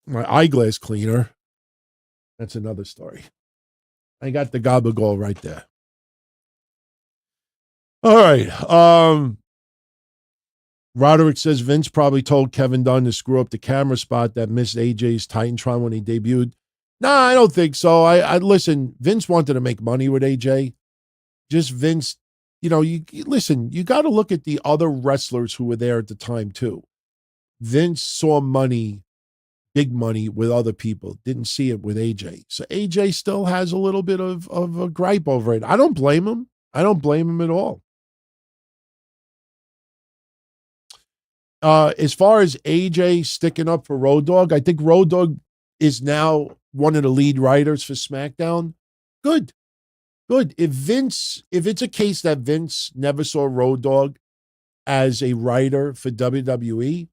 Speaker 4: My eyeglass cleaner, that's another story. I got the Gabagol right there. All right. Roderick says Vince probably told Kevin Dunn to screw up the camera spot that missed AJ's Titantron when he debuted. No, I don't think so. I listen, Vince wanted to make money with AJ. Just Vince, you listen, you got to look at the other wrestlers who were there at the time too. Vince saw money, big money with other people, didn't see it with AJ. So AJ still has a little bit of a gripe over it. I don't blame him. I don't blame him at all. As far as AJ sticking up for Road Dogg, I think Road Dogg is now one of the lead writers for SmackDown. Good. If it's a case that Vince never saw Road Dogg as a writer for WWE,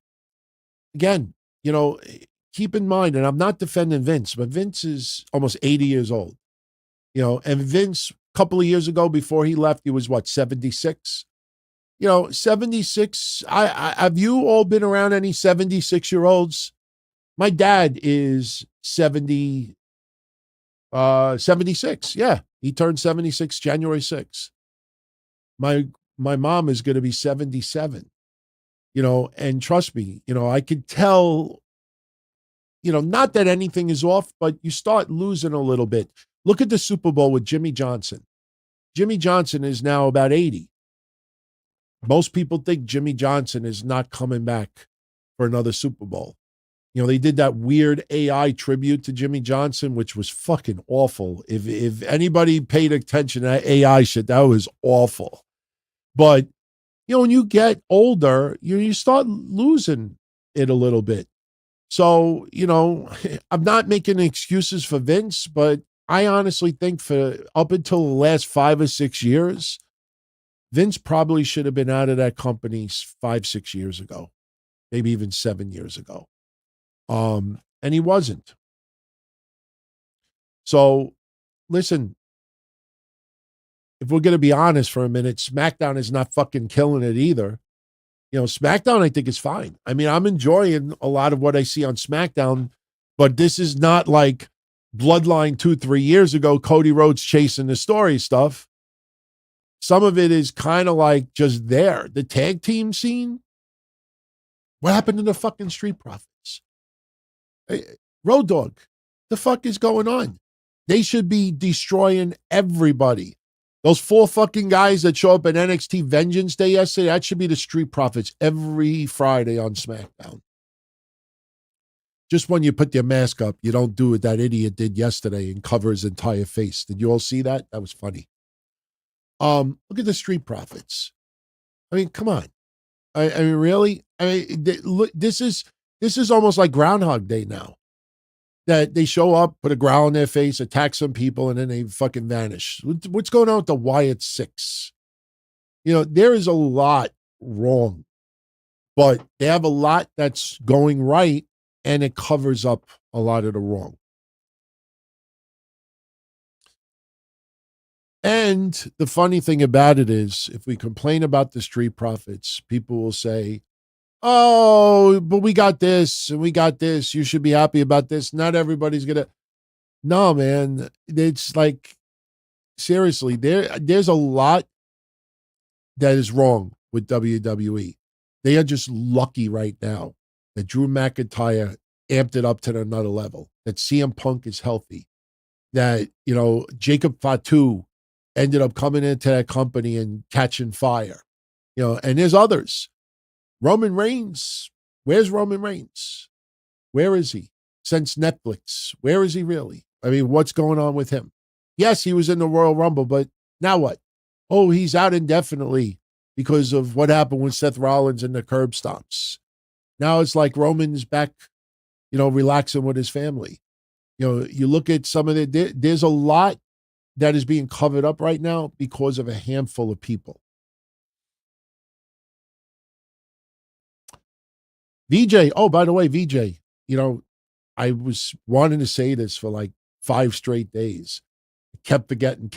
Speaker 4: again, keep in mind, and I'm not defending Vince, but Vince is almost 80 years old. And Vince, a couple of years ago before he left, he was 76? 76. Have you all been around any 76-year-olds? My dad is 76. Yeah, he turned 76 January 6th. My mom is going to be 77. And trust me, I could tell, not that anything is off, but you start losing a little bit. Look at the Super Bowl with Jimmy Johnson. Jimmy Johnson is now about 80. Most people think Jimmy Johnson is not coming back for another Super Bowl. They did that weird AI tribute to Jimmy Johnson, which was fucking awful. If anybody paid attention to that AI shit, that was awful. But, when you get older, you start losing it a little bit. So, I'm not making excuses for Vince, but I honestly think for up until the last 5 or 6 years, Vince probably should have been out of that company 5, 6 years ago, maybe even 7 years ago. And he wasn't. So, listen, if we're going to be honest for a minute, SmackDown is not fucking killing it either. SmackDown, I think, is fine. I mean, I'm enjoying a lot of what I see on SmackDown, but this is not like Bloodline 2-3 years ago, Cody Rhodes chasing the story stuff. Some of it is kind of like just there. The tag team scene. What happened to the fucking Street Profits? Hey, Road Dogg, the fuck is going on? They should be destroying everybody. Those 4 fucking guys that show up at NXT Vengeance Day yesterday, that should be the Street Profits every Friday on SmackDown. Just when you put your mask up, you don't do what that idiot did yesterday and cover his entire face. Did you all see that? That was funny. Look at the Street Profits. I mean, come on. I mean, really? I mean, look, this is almost like Groundhog Day now. That they show up, put a growl on their face, attack some people, and then they fucking vanish. What's going on with the Wyatt Six? There is a lot wrong, but they have a lot that's going right, and it covers up a lot of the wrong. And the funny thing about it is, if we complain about the Street Profits, people will say, oh, but we got this and we got this. You should be happy about this. Not everybody's going to. No, man. It's like, seriously, there's a lot that is wrong with WWE. They are just lucky right now that Drew McIntyre amped it up to another level, that CM Punk is healthy, that, Jacob Fatu ended up coming into that company and catching fire, and there's others. Roman Reigns, where's Roman Reigns? Where is he? Since Netflix, where is he really? I mean, what's going on with him? Yes, he was in the Royal Rumble, but now what? Oh, he's out indefinitely because of what happened with Seth Rollins and the curb stomps. Now it's like Roman's back, relaxing with his family. You look at some of there's a lot that is being covered up right now because of a handful of people. VJ, oh, by the way, VJ, I was wanting to say this for like 5 straight days. Kept forgetting.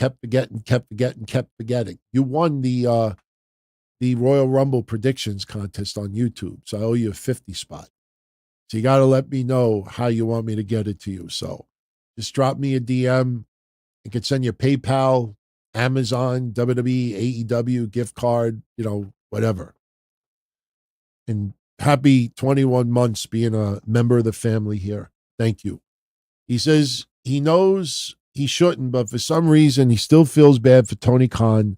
Speaker 4: You won the Royal Rumble predictions contest on YouTube, so I owe you a 50 spot. So you got to let me know how you want me to get it to you. So just drop me a DM. I can send you PayPal, Amazon, WWE, AEW, gift card, whatever. And happy 21 months being a member of the family here. Thank you. He says he knows he shouldn't, but for some reason he still feels bad for Tony Khan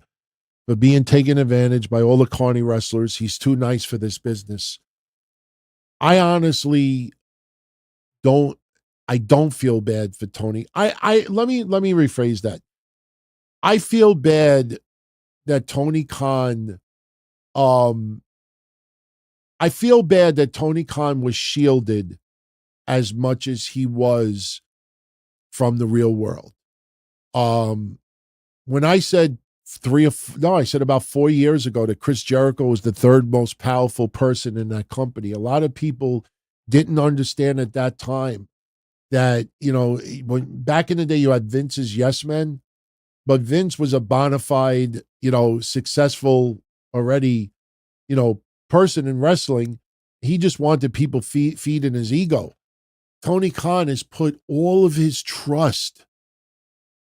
Speaker 4: for being taken advantage by all the corny wrestlers. He's too nice for this business. I honestly don't feel bad for Tony. Let me rephrase that. I feel bad that Tony Khan I feel bad that Tony Khan was shielded as much as he was from the real world. When I said I said about 4 years ago that Chris Jericho was the 3rd most powerful person in that company, a lot of people didn't understand at that time that, when back in the day you had Vince's yes men, but Vince was a bona fide, successful already, person in wrestling. He just wanted people feeding his ego. Tony Khan has put all of his trust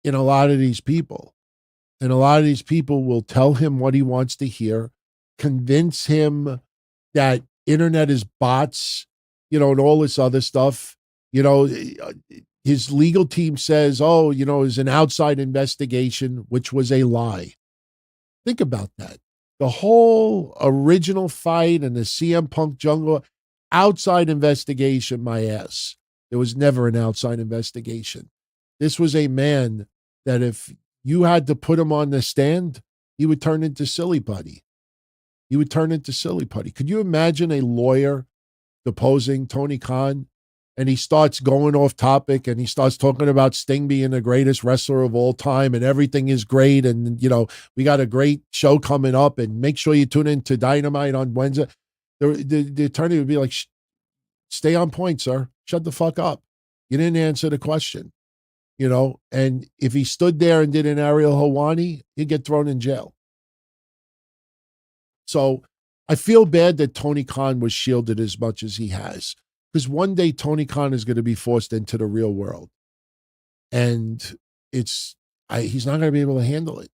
Speaker 4: in a lot of these people. And a lot of these people will tell him what he wants to hear, convince him that internet is bots, and all this other stuff. His legal team says, oh, it's an outside investigation, which was a lie. Think about that. The whole original fight and the CM Punk Jungle, outside investigation, my ass. There was never an outside investigation. This was a man that if you had to put him on the stand, he would turn into silly putty. Could you imagine a lawyer deposing Tony Khan and he starts going off topic and he starts talking about Sting being the greatest wrestler of all time and everything is great and, we got a great show coming up and make sure you tune in to Dynamite on Wednesday. The attorney would be like, stay on point, sir. Shut the fuck up. You didn't answer the question, and if he stood there and did an Ariel Helwani, he'd get thrown in jail. So I feel bad that Tony Khan was shielded as much as he has, because one day Tony Khan is going to be forced into the real world, and he's not going to be able to handle it.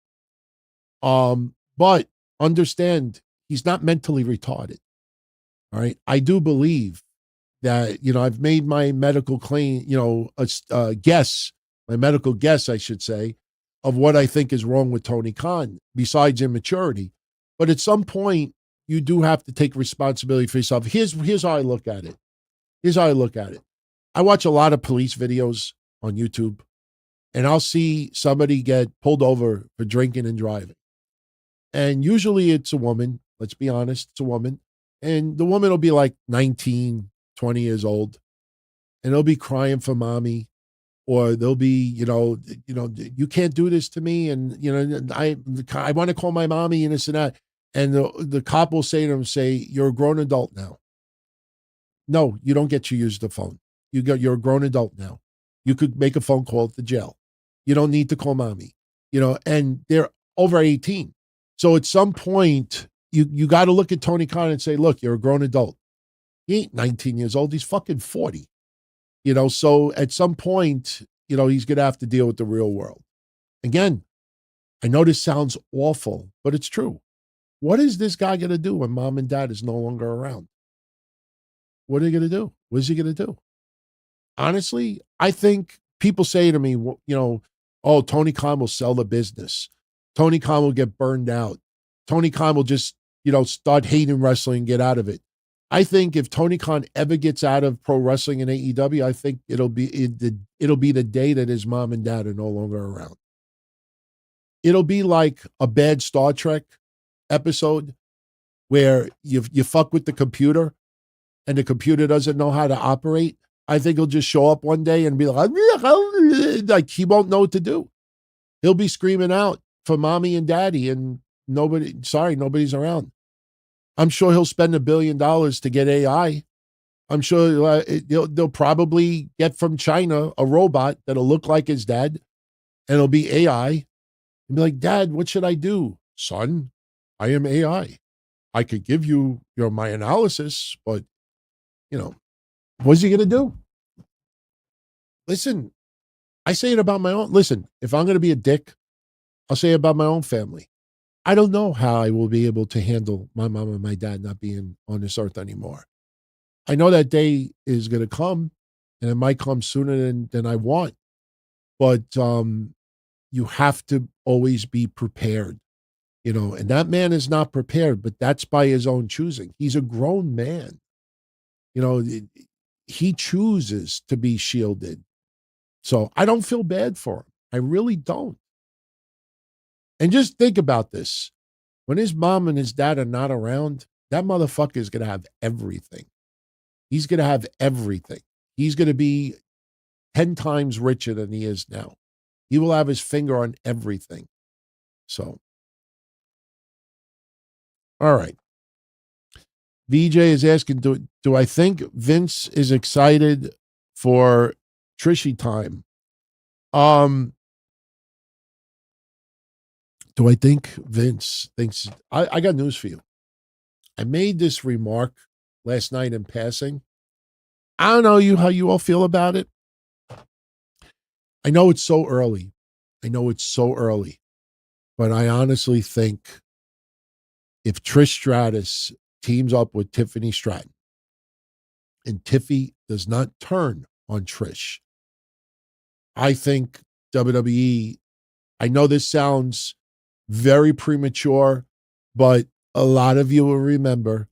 Speaker 4: But understand, he's not mentally retarded. All right, I do believe that I've made my medical claim, my medical guess, I should say, of what I think is wrong with Tony Khan, besides immaturity. But at some point, you do have to take responsibility for yourself. Here's how I look at it. I watch a lot of police videos on YouTube, and I'll see somebody get pulled over for drinking and driving. And usually it's a woman. Let's be honest, it's a woman. And the woman will be like 19, 20 years old, and they'll be crying for mommy, or they'll be, you can't do this to me, and I want to call my mommy and this and that. And the cop will say to them, you're a grown adult now. No, you don't get to use the phone. You're a grown adult now. You could make a phone call at the jail. You don't need to call mommy, and they're over 18. So at some point, you got to look at Tony Khan and say, look, you're a grown adult. He ain't 19 years old. He's fucking 40. So at some point, he's going to have to deal with the real world. Again, I know this sounds awful, but it's true. What is this guy going to do when mom and dad is no longer around? What are they going to do? What is he going to do? Honestly, I think people say to me, oh, Tony Khan will sell the business. Tony Khan will get burned out. Tony Khan will just, start hating wrestling and get out of it. I think if Tony Khan ever gets out of pro wrestling and AEW, I think it'll be the day that his mom and dad are no longer around. It'll be like a bad Star Trek episode where you fuck with the computer and the computer doesn't know how to operate. I think he'll just show up one day and be like he won't know what to do. He'll be screaming out for mommy and daddy, and nobody's around. I'm sure he'll spend $1 billion to get AI. I'm sure they'll probably get from China a robot that'll look like his dad, and it'll be AI. And be like, Dad, what should I do? Son, I am AI. I could give you, my analysis, but, what's he going to do? Listen, I say it about my own. Listen, if I'm going to be a dick, I'll say it about my own family. I don't know how I will be able to handle my mom and my dad not being on this earth anymore. I know that day is going to come, and it might come sooner than I want. But you have to always be prepared, and that man is not prepared, but that's by his own choosing. He's a grown man. He chooses to be shielded. So I don't feel bad for him. I really don't. And just think about this. When his mom and his dad are not around, that motherfucker is going to have everything. He's going to have everything. He's going to be 10 times richer than he is now. He will have his finger on everything. So, all right. VJ is asking, do I think Vince is excited for Trishy time? Do I think Vince thinks... I got news for you. I made this remark last night in passing. I don't know how you all feel about it. I know it's so early. But I honestly think if Trish Stratus teams up with Tiffany Stratton. And Tiffy does not turn on Trish. I think WWE, I know this sounds very premature, but a lot of you will remember,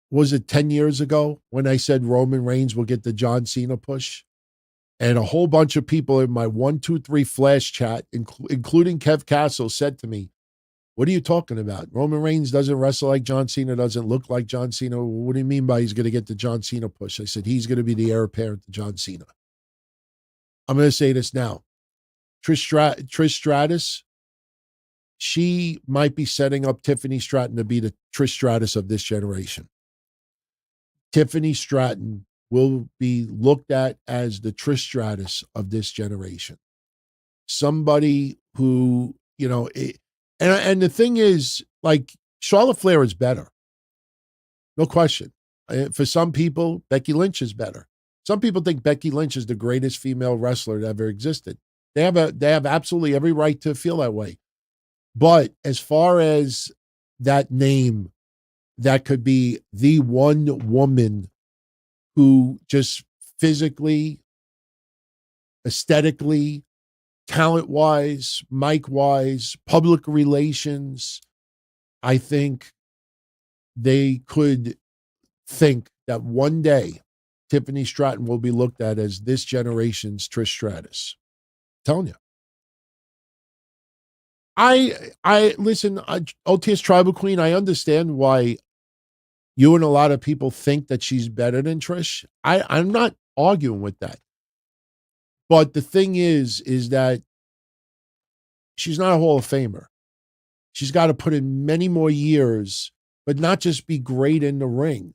Speaker 4: was it 10 years ago when I said Roman Reigns will get the John Cena push? And a whole bunch of people in my 123 flash chat, including Kev Castle, said to me, what are you talking about? Roman Reigns doesn't wrestle like John Cena, doesn't look like John Cena. What do you mean by he's going to get the John Cena push? I said, he's going to be the heir apparent to John Cena. I'm going to say this now. Trish Stratus, she might be setting up Tiffany Stratton to be the Trish Stratus of this generation. Tiffany Stratton will be looked at as the Trish Stratus of this generation. Somebody who, you know, and the thing is, like, Charlotte Flair is better. No question. For some people, Becky Lynch is better. Some people think Becky Lynch is the greatest female wrestler that ever existed. They have absolutely every right to feel that way. But as far as that name, that could be the one woman who just physically, aesthetically, talent-wise, mic-wise, public relations, I think they could think that one day Tiffany Stratton will be looked at as this generation's Trish Stratus. I'm telling you. I listen, OTS Tribal Queen, I understand why you and a lot of people think that she's better than Trish. I'm not arguing with that. But the thing is that she's not a Hall of Famer. She's got to put in many more years, but not just be great in the ring.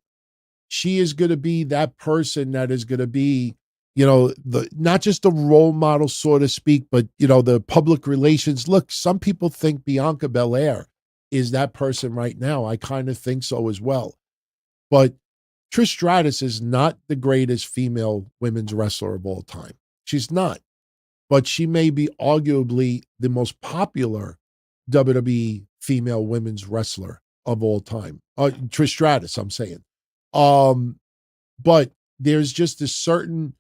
Speaker 4: She is going to be that person that is going to be, you know, not just the role model, so to speak, but, you know, the public relations. Look, some people think Bianca Belair is that person right now. I kind of think so as well. But Trish Stratus is not the greatest female women's wrestler of all time. She's not. But she may be arguably the most popular WWE female women's wrestler of all time. Trish Stratus, I'm saying. But there's just a certain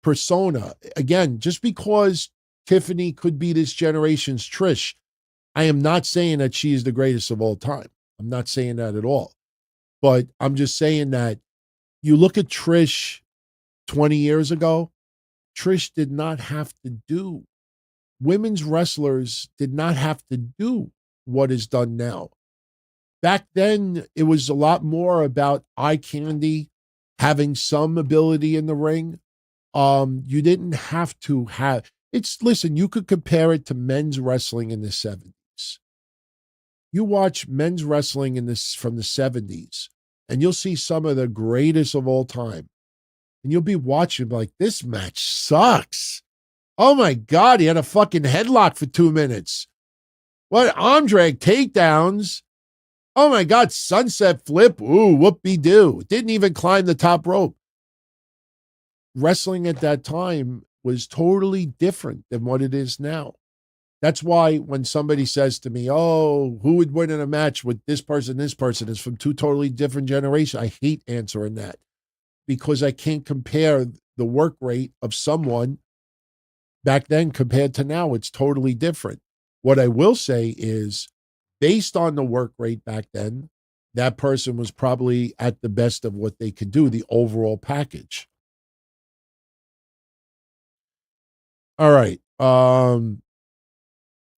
Speaker 4: persona. Again, just because Tiffany could be this generation's Trish, I am not saying that she is the greatest of all time. I'm not saying that at all. But I'm just saying that you look at Trish 20 years ago, Trish did not have to do. Women's wrestlers did not have to do what is done now. Back then, it was a lot more about eye candy, having some ability in the ring. You didn't have to have listen, you could compare it to men's wrestling in the 70s. You watch men's wrestling from the 70s, and you'll see some of the greatest of all time. And you'll be watching like, this match sucks. Oh my God, he had a fucking headlock for 2 minutes. What arm drag takedowns. Oh my God, sunset flip. Ooh, whoop-de-doo. Didn't even climb the top rope. Wrestling at that time was totally different than what it is now. That's why when somebody says to me, oh, who would win in a match with this person is from two totally different generations, I hate answering that because I can't compare the work rate of someone back then compared to now. It's totally different. What I will say is, based on the work rate back then, that person was probably at the best of what they could do, the overall package. All right.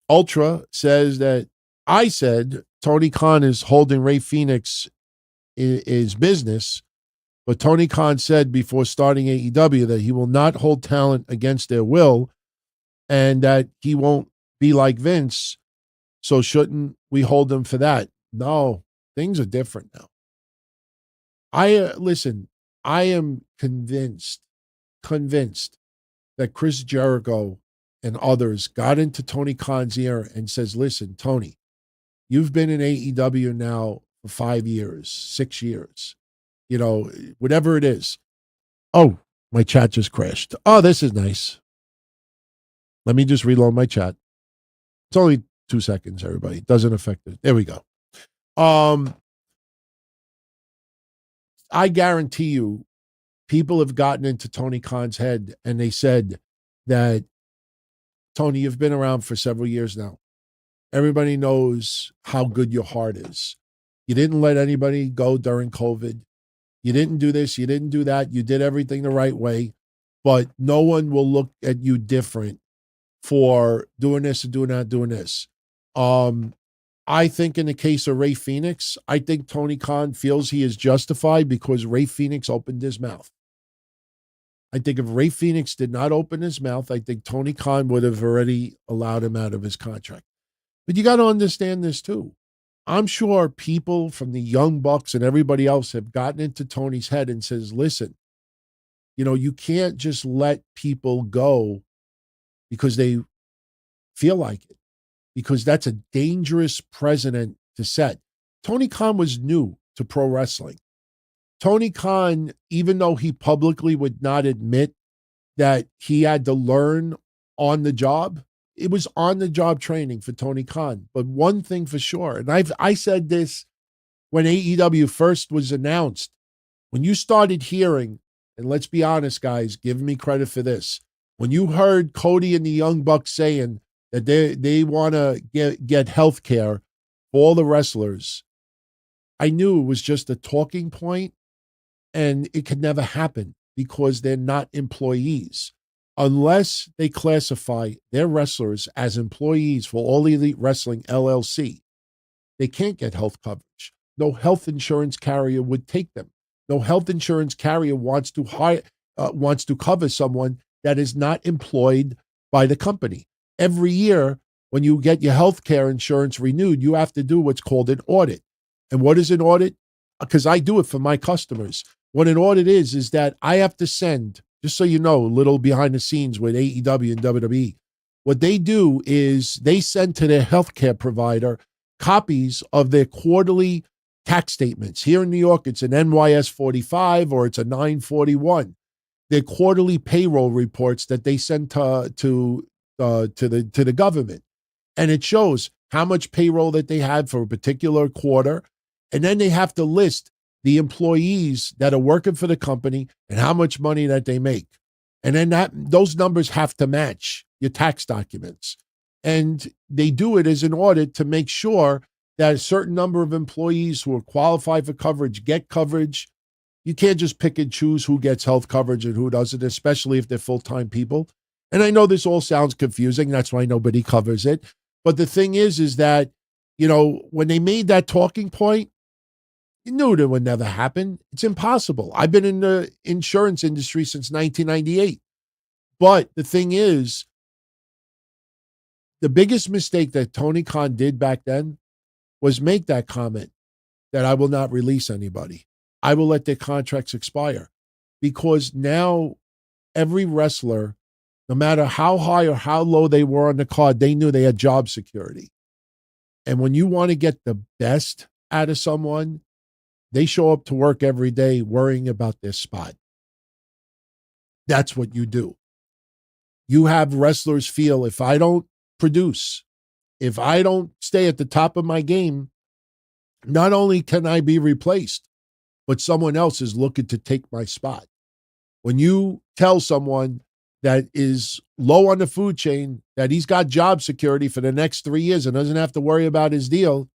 Speaker 4: Ultra says that I said Tony Khan is holding Ray Phoenix is business, but Tony Khan said before starting AEW that he will not hold talent against their will and that he won't be like Vince. So shouldn't we hold him for that? No, things are different now. Listen, I am convinced that Chris Jericho and others got into Tony Khan's ear and says, listen, Tony, you've been in AEW now for 5 years, 6 years, you know, whatever it is. Oh, my chat just crashed. Oh, this is nice. Let me just reload my chat. It's only 2 seconds, everybody. It doesn't affect it. There we go. I guarantee you, people have gotten into Tony Khan's head and they said that, Tony, you've been around for several years now. Everybody knows how good your heart is. You didn't let anybody go during COVID. You didn't do this. You didn't do that. You did everything the right way. But no one will look at you different for doing this and doing that, doing this. I think in the case of Ray Phoenix, I think Tony Khan feels he is justified because Ray Phoenix opened his mouth. I think if Ray Phoenix did not open his mouth, I think Tony Khan would have already allowed him out of his contract. But you got to understand this too. I'm sure people from the Young Bucks and everybody else have gotten into Tony's head and says, listen, you can't just let people go because they feel like it, because that's a dangerous precedent to set. Tony Khan was new to pro wrestling. Tony Khan, even though he publicly would not admit that he had to learn on the job, it was on the job training for Tony Khan. But one thing for sure, and I said this when AEW first was announced, when you started hearing, and let's be honest, guys, give me credit for this. When you heard Cody and the Young Bucks saying that they want to get health care for all the wrestlers, I knew it was just a talking point and it could never happen because they're not employees. Unless they classify their wrestlers as employees for All Elite Wrestling LLC, they can't get health coverage. No health insurance carrier would take them. No health insurance carrier wants to cover someone that is not employed by the company. Every year, when you get your health care insurance renewed, you have to do what's called an audit. And what is an audit? Because I do it for my customers. What an audit is that I have to send, just so you know, a little behind the scenes with AEW and WWE. What they do is they send to their healthcare provider copies of their quarterly tax statements. Here in New York, it's an NYS 45 or it's a 941. Their quarterly payroll reports that they send to the government, and it shows how much payroll that they had for a particular quarter, and then they have to list the employees that are working for the company and how much money that they make. And then those numbers have to match your tax documents. And they do it as an audit to make sure that a certain number of employees who are qualified for coverage get coverage. You can't just pick and choose who gets health coverage and who doesn't, especially if they're full-time people. And I know this all sounds confusing. That's why nobody covers it. But the thing is that, when they made that talking point, you knew it would never happen. It's impossible. I've been in the insurance industry since 1998. But the thing is, the biggest mistake that Tony Khan did back then was make that comment that I will not release anybody. I will let their contracts expire. Because now every wrestler, no matter how high or how low they were on the card, they knew they had job security. And when you want to get the best out of someone, they show up to work every day worrying about their spot. That's what you do. You have wrestlers feel, if I don't produce, if I don't stay at the top of my game, not only can I be replaced, but someone else is looking to take my spot. When you tell someone that is low on the food chain that he's got job security for the next 3 years and doesn't have to worry about his deal,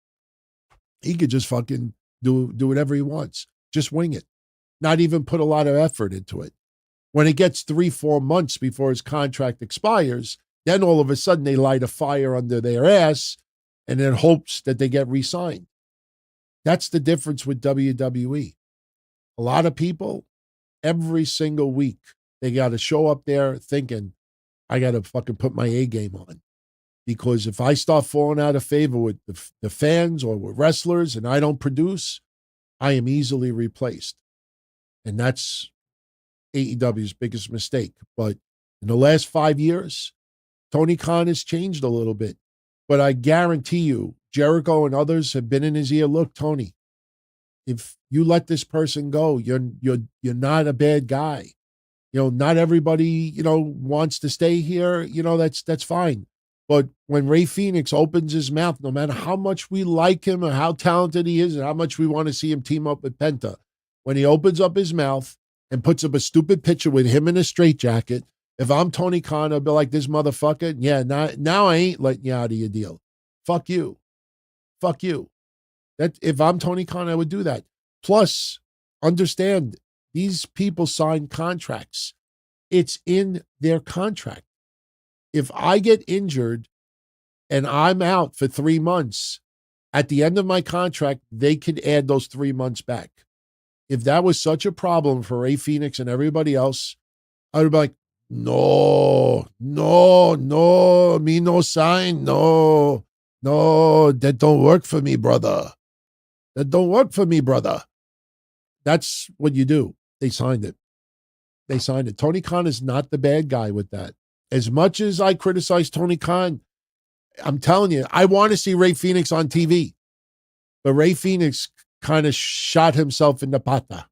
Speaker 4: he could just fucking do whatever he wants. Just wing it. Not even put a lot of effort into it. When it gets 3-4 months before his contract expires, then all of a sudden they light a fire under their ass and in hopes that they get re-signed. That's the difference with WWE. A lot of people, every single week, they got to show up there thinking, I got to fucking put my A game on. Because if I start falling out of favor with the fans or with wrestlers and I don't produce, I am easily replaced. And that's AEW's biggest mistake. But in the last 5 years, Tony Khan has changed a little bit. But I guarantee you, Jericho and others have been in his ear. Look, Tony, if you let this person go, you're not a bad guy. Not everybody, wants to stay here. That's fine. But when Ray Phoenix opens his mouth, no matter how much we like him or how talented he is and how much we want to see him team up with Penta, when he opens up his mouth and puts up a stupid picture with him in a straitjacket. If I'm Tony Khan, I'll be like, this motherfucker, yeah, now I ain't letting you out of your deal. Fuck you. Fuck you. That if I'm Tony Khan, I would do that. Plus, understand, these people sign contracts. It's in their contract. If I get injured and I'm out for 3 months, at the end of my contract, they could add those 3 months back. If that was such a problem for Ray Phoenix and everybody else, I would be like, no, me no sign, no, that don't work for me, brother. That don't work for me, brother. That's what you do. They signed it. Tony Khan is not the bad guy with that. As much as I criticize Tony Khan, I'm telling you, I want to see Ray Phoenix on TV. But Ray Phoenix kind of shot himself in the pata.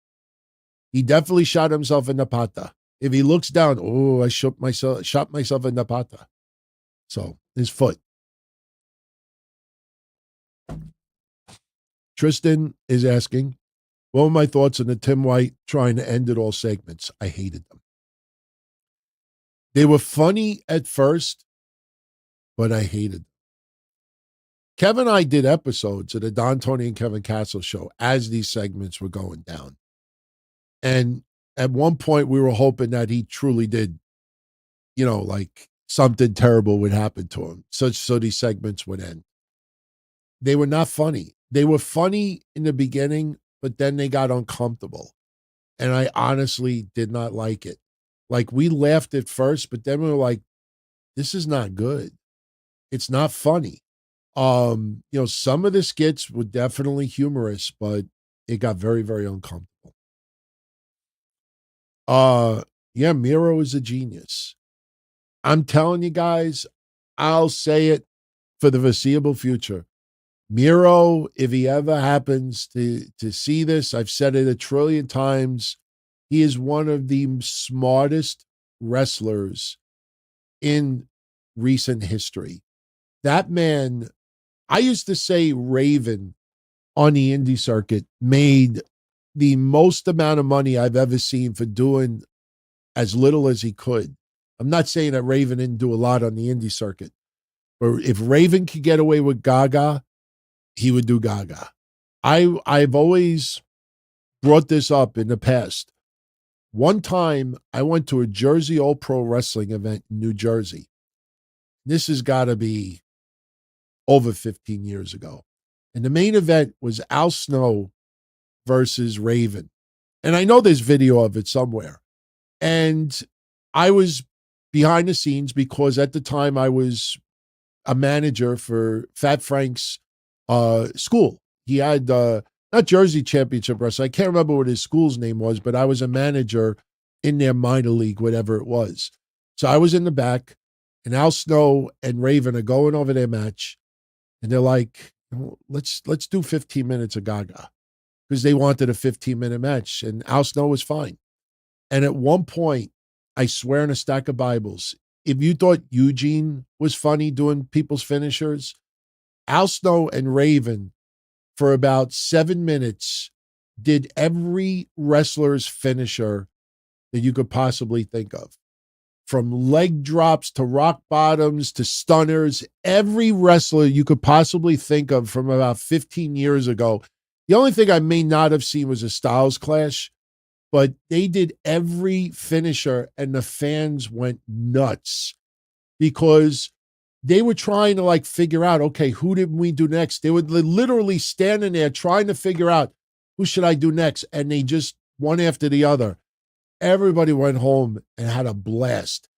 Speaker 4: He definitely shot himself in the pata. If he looks down, I shot myself in the pata. So, his foot. Tristan is asking, what were my thoughts on the Tim White trying to end it all segments? I hated them. They were funny at first, but I hated them. Kevin and I did episodes of the Don, Tony, and Kevin Castle show as these segments were going down. And at one point, we were hoping that he truly did, like something terrible would happen to him, so these segments would end. They were not funny. They were funny in the beginning, but then they got uncomfortable. And I honestly did not like it. Like, we laughed at first, but then we were like, this is not good. It's not funny. Some of the skits were definitely humorous, but it got very, very uncomfortable. Miro is a genius. I'm telling you guys, I'll say it for the foreseeable future. Miro, if he ever happens to see this, I've said it 1 trillion times, he is one of the smartest wrestlers in recent history. That man, I used to say Raven on the indie circuit made the most amount of money I've ever seen for doing as little as he could. I'm not saying that Raven didn't do a lot on the indie circuit, but if Raven could get away with Gaga, he would do Gaga. I've always brought this up in the past. One time, I went to a Jersey All Pro Wrestling event in New Jersey. This has got to be over 15 years ago. And the main event was Al Snow versus Raven. And I know there's video of it somewhere. And I was behind the scenes because at the time I was a manager for Fat Frank's school. He had not Jersey Championship Wrestling. I can't remember what his school's name was, but I was a manager in their minor league, whatever it was. So I was in the back, and Al Snow and Raven are going over their match, and they're like, let's do 15 minutes of Gaga, because they wanted a 15-minute match, and Al Snow was fine. And at one point, I swear on a stack of Bibles, if you thought Eugene was funny doing people's finishers, Al Snow and Raven, for about 7 minutes, did every wrestler's finisher that you could possibly think of. From leg drops to rock bottoms to stunners, every wrestler you could possibly think of from about 15 years ago. The only thing I may not have seen was a Styles Clash, but they did every finisher, and the fans went nuts because they were trying to figure out, okay, who did we do next? They were literally standing there trying to figure out, who should I do next? And they just, one after the other, everybody went home and had a blast.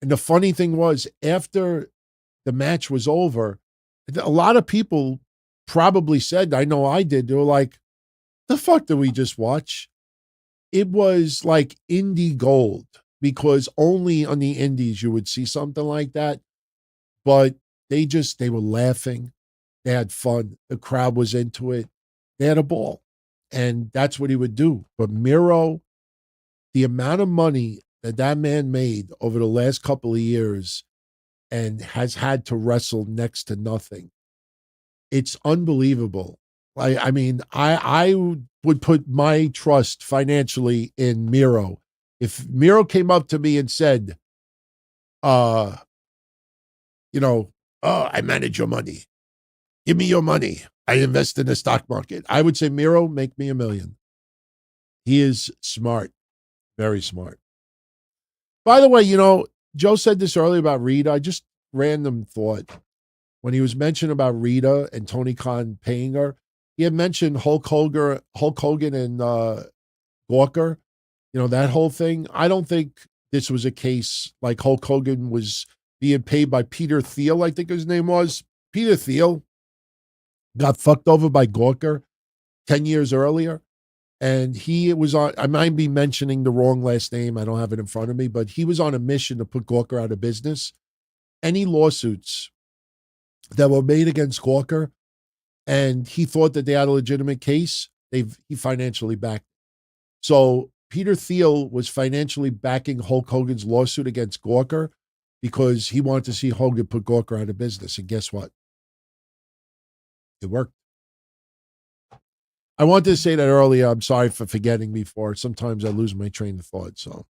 Speaker 4: And the funny thing was, after the match was over, a lot of people probably said, I know I did, they were like, the fuck did we just watch? It was like indie gold, because only on the indies you would see something like that. But they were laughing. They had fun. The crowd was into it. They had a ball. And that's what he would do. But Miro, the amount of money that man made over the last couple of years and has had to wrestle next to nothing, it's unbelievable. I would put my trust financially in Miro. If Miro came up to me and said, I manage your money. Give me your money. I invest in the stock market. I would say, Miro, make me $1 million. He is smart. Very smart. By the way, Joe said this earlier about Rita. I just random thought. When he was mentioning about Rita and Tony Khan paying her, he had mentioned Hulk Hogan and Gawker, that whole thing. I don't think this was a case like Hulk Hogan was being paid by Peter Thiel, I think his name was. Peter Thiel got fucked over by Gawker 10 years earlier. And he was on, I might be mentioning the wrong last name. I don't have it in front of me, but he was on a mission to put Gawker out of business. Any lawsuits that were made against Gawker, and he thought that they had a legitimate case, he financially backed. So Peter Thiel was financially backing Hulk Hogan's lawsuit against Gawker because he wanted to see Hogan put Gawker out of business. And guess what? It worked. I wanted to say that earlier. I'm sorry for forgetting before. Sometimes I lose my train of thought. So,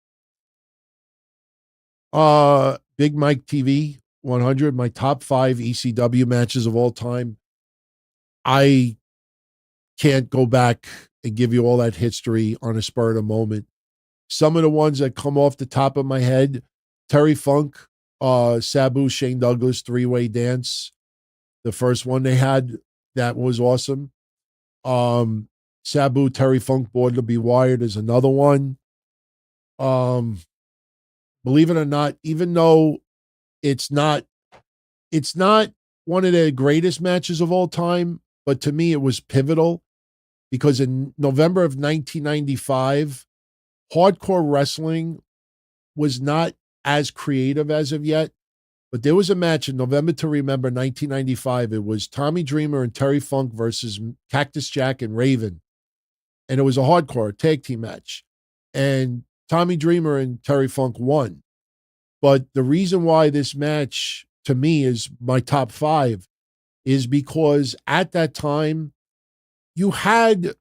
Speaker 4: Big Mike TV 100, my top 5 ECW matches of all time. I can't go back and give you all that history on a spur of the moment. Some of the ones that come off the top of my head, Terry Funk, Sabu, Shane Douglas, 3-way dance. The first one they had, that was awesome. Sabu, Terry Funk, Born to Be Wired is another one. Believe it or not, even though it's not one of the greatest matches of all time, but to me it was pivotal because in November of 1995, hardcore wrestling was not as creative as of yet. But there was a match in November to Remember 1995. It was Tommy Dreamer and Terry Funk versus Cactus Jack and Raven. And it was a hardcore tag team match. And Tommy Dreamer and Terry Funk won. But the reason why this match, to me, is my top 5 is because at that time, you had,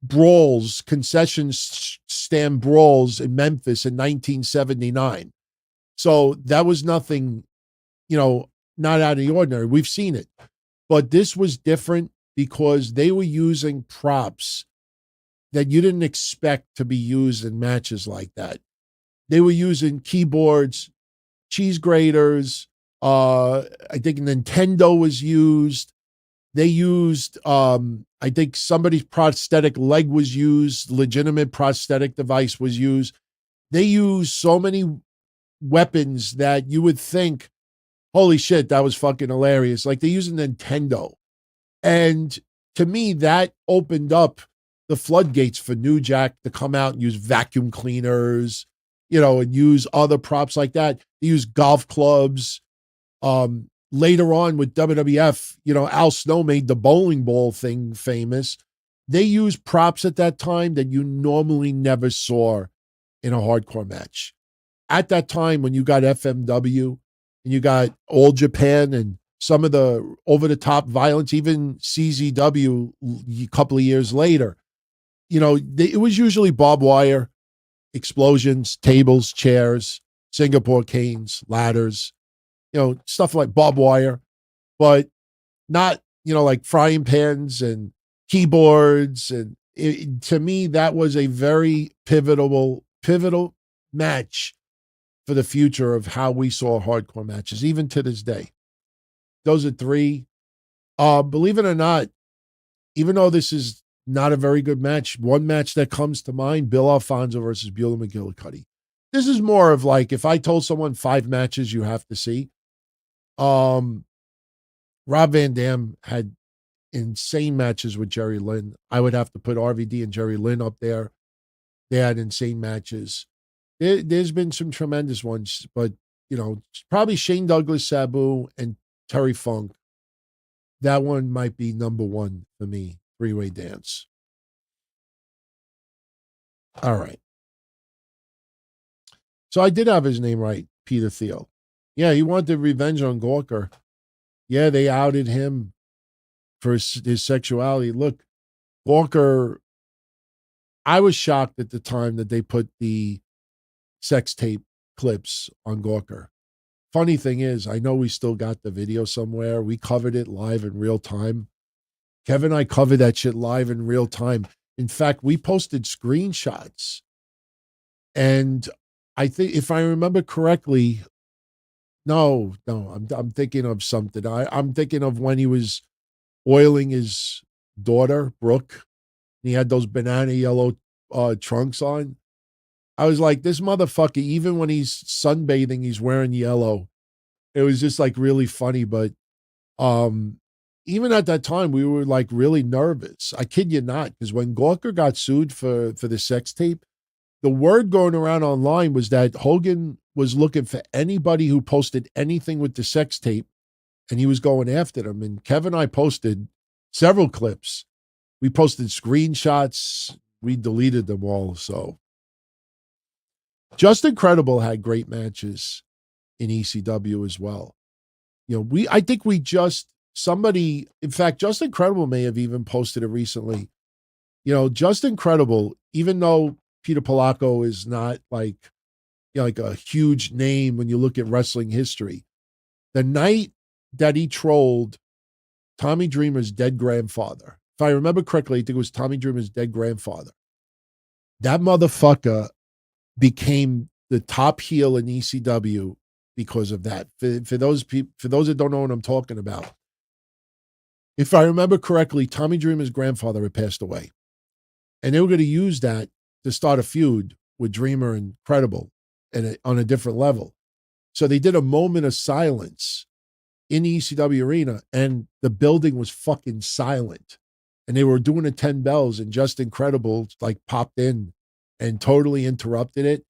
Speaker 4: brawls, concession stand brawls in Memphis in 1979. So that was nothing, not out of the ordinary. We've seen it. But this was different because they were using props that you didn't expect to be used in matches like that. They were using keyboards, cheese graters. I think Nintendo was used. They used, I think somebody's prosthetic leg was used. Legitimate prosthetic device was used. They used so many weapons that you would think, holy shit, that was fucking hilarious. Like they use a Nintendo. And to me, that opened up the floodgates for New Jack to come out and use vacuum cleaners, and use other props like that. They use golf clubs. Later on with WWF, Al Snow made the bowling ball thing famous. They used props at that time that you normally never saw in a hardcore match. At that time, when you got FMW and you got All Japan and some of the over-the-top violence, even CZW a couple of years later, it was usually barbed wire, explosions, tables, chairs, Singapore canes, ladders, stuff like barbed wire, but not, like frying pans and keyboards. And to me, that was a very pivotal match for the future of how we saw hardcore matches, even to this day. Those are 3. Believe it or not, even though this is not a very good match, one match that comes to mind, Bill Alfonso versus Beulah McGillicuddy. This is more of like, if I told someone 5 matches you have to see. Rob Van Dam had insane matches with Jerry Lynn. I would have to put RVD and Jerry Lynn up there. They had insane matches. There's been some tremendous ones, but, probably Shane Douglas, Sabu, and Terry Funk. That one might be number 1 for me, 3-way dance. All right. So I did have his name right, Peter Thiel. Yeah, he wanted revenge on Gawker. Yeah, they outed him for his sexuality. Look, Gawker, I was shocked at the time that they put the sex tape clips on Gawker. Funny thing is, I know we still got the video somewhere. We covered it live in real time. Kevin and I covered that shit live in real time. In fact, we posted screenshots. And I think, if I remember correctly, no, I'm thinking of something. I'm thinking of when he was oiling his daughter, Brooke. And he had those banana yellow trunks on. I was like, this motherfucker, even when he's sunbathing, he's wearing yellow. It was just like really funny. But even at that time, we were like really nervous. I kid you not, because when Gawker got sued for the sex tape, the word going around online was that Hogan was looking for anybody who posted anything with the sex tape, and he was going after them. And Kevin and I posted several clips. We posted screenshots. We deleted them all. So Just Incredible had great matches in ECW as well. You know, I think somebody, in fact, Just Incredible may have even posted it recently. You know, Just Incredible, even though Peter Polacco is not like, you know, like a huge name when you look at wrestling history, the night that he trolled Tommy Dreamer's dead grandfather, if I remember correctly, I think it was Tommy Dreamer's dead grandfather, that motherfucker became the top heel in ECW because of that. For those that don't know what I'm talking about, if I remember correctly, Tommy Dreamer's grandfather had passed away, and they were going to use that to start a feud with Dreamer and Credible and on a different level. So they did a moment of silence in the ECW arena, and the building was fucking silent. And they were doing the 10 bells, and Just Incredible like popped in and totally interrupted it.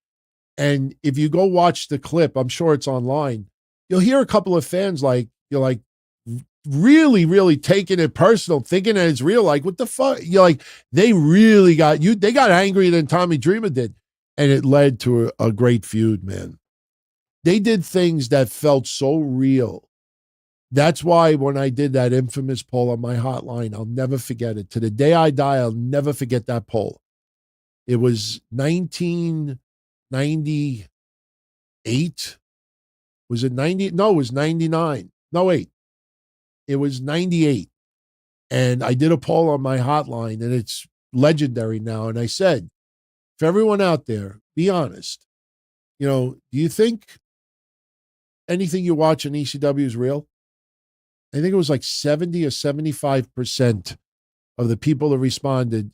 Speaker 4: And if you go watch the clip, I'm sure it's online, you'll hear a couple of fans like, you're like, really, really taking it personal, thinking that it's real. Like, what the fuck? You're like, they really got you. They got angrier than Tommy Dreamer did. And it led to a great feud, man. They did things that felt so real. That's why when I did that infamous poll on my hotline, I'll never forget it. To the day I die, I'll never forget that poll. It was 1998. Was it 90? No, it was 99. No, wait. It was 98. And I did a poll on my hotline, and it's legendary now. And I said, for everyone out there, be honest. You know, do you think anything you watch in ECW is real? I think it was like 70 or 75% of the people that responded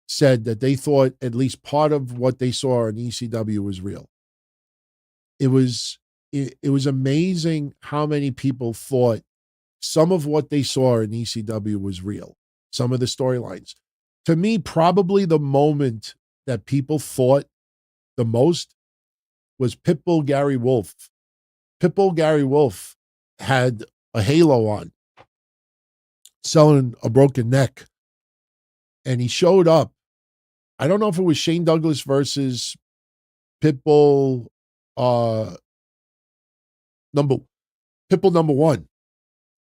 Speaker 4: said that they thought at least part of what they saw in ECW was real. It was amazing how many people thought some of what they saw in ECW was real. Some of the storylines. To me, probably the moment that people thought the most was Pitbull Gary Wolf. Pitbull Gary Wolf had a halo on, selling a broken neck. And he showed up. I don't know if it was Shane Douglas versus Pitbull number one.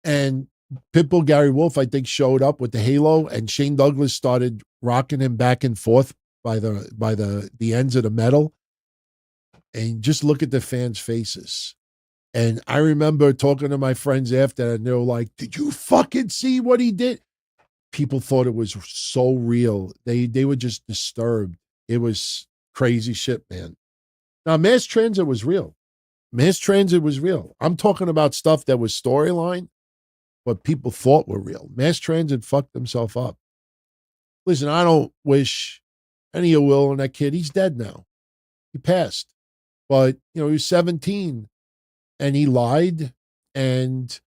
Speaker 4: And Pitbull Gary Wolf, I think, showed up with the halo, and Shane Douglas started rocking him back and forth by the ends of the metal. And just look at the fans' faces. And I remember talking to my friends after, and they were like, did you fucking see what he did? People thought it was so real. They were just disturbed. It was crazy shit, man. Now, Mass Transit was real. Mass Transit was real. I'm talking about stuff that was storyline, what people thought were real. Mass Transit fucked himself up. Listen, I don't wish any ill will on that kid. He's dead now. He passed. But, you know, he was 17 and he lied. And,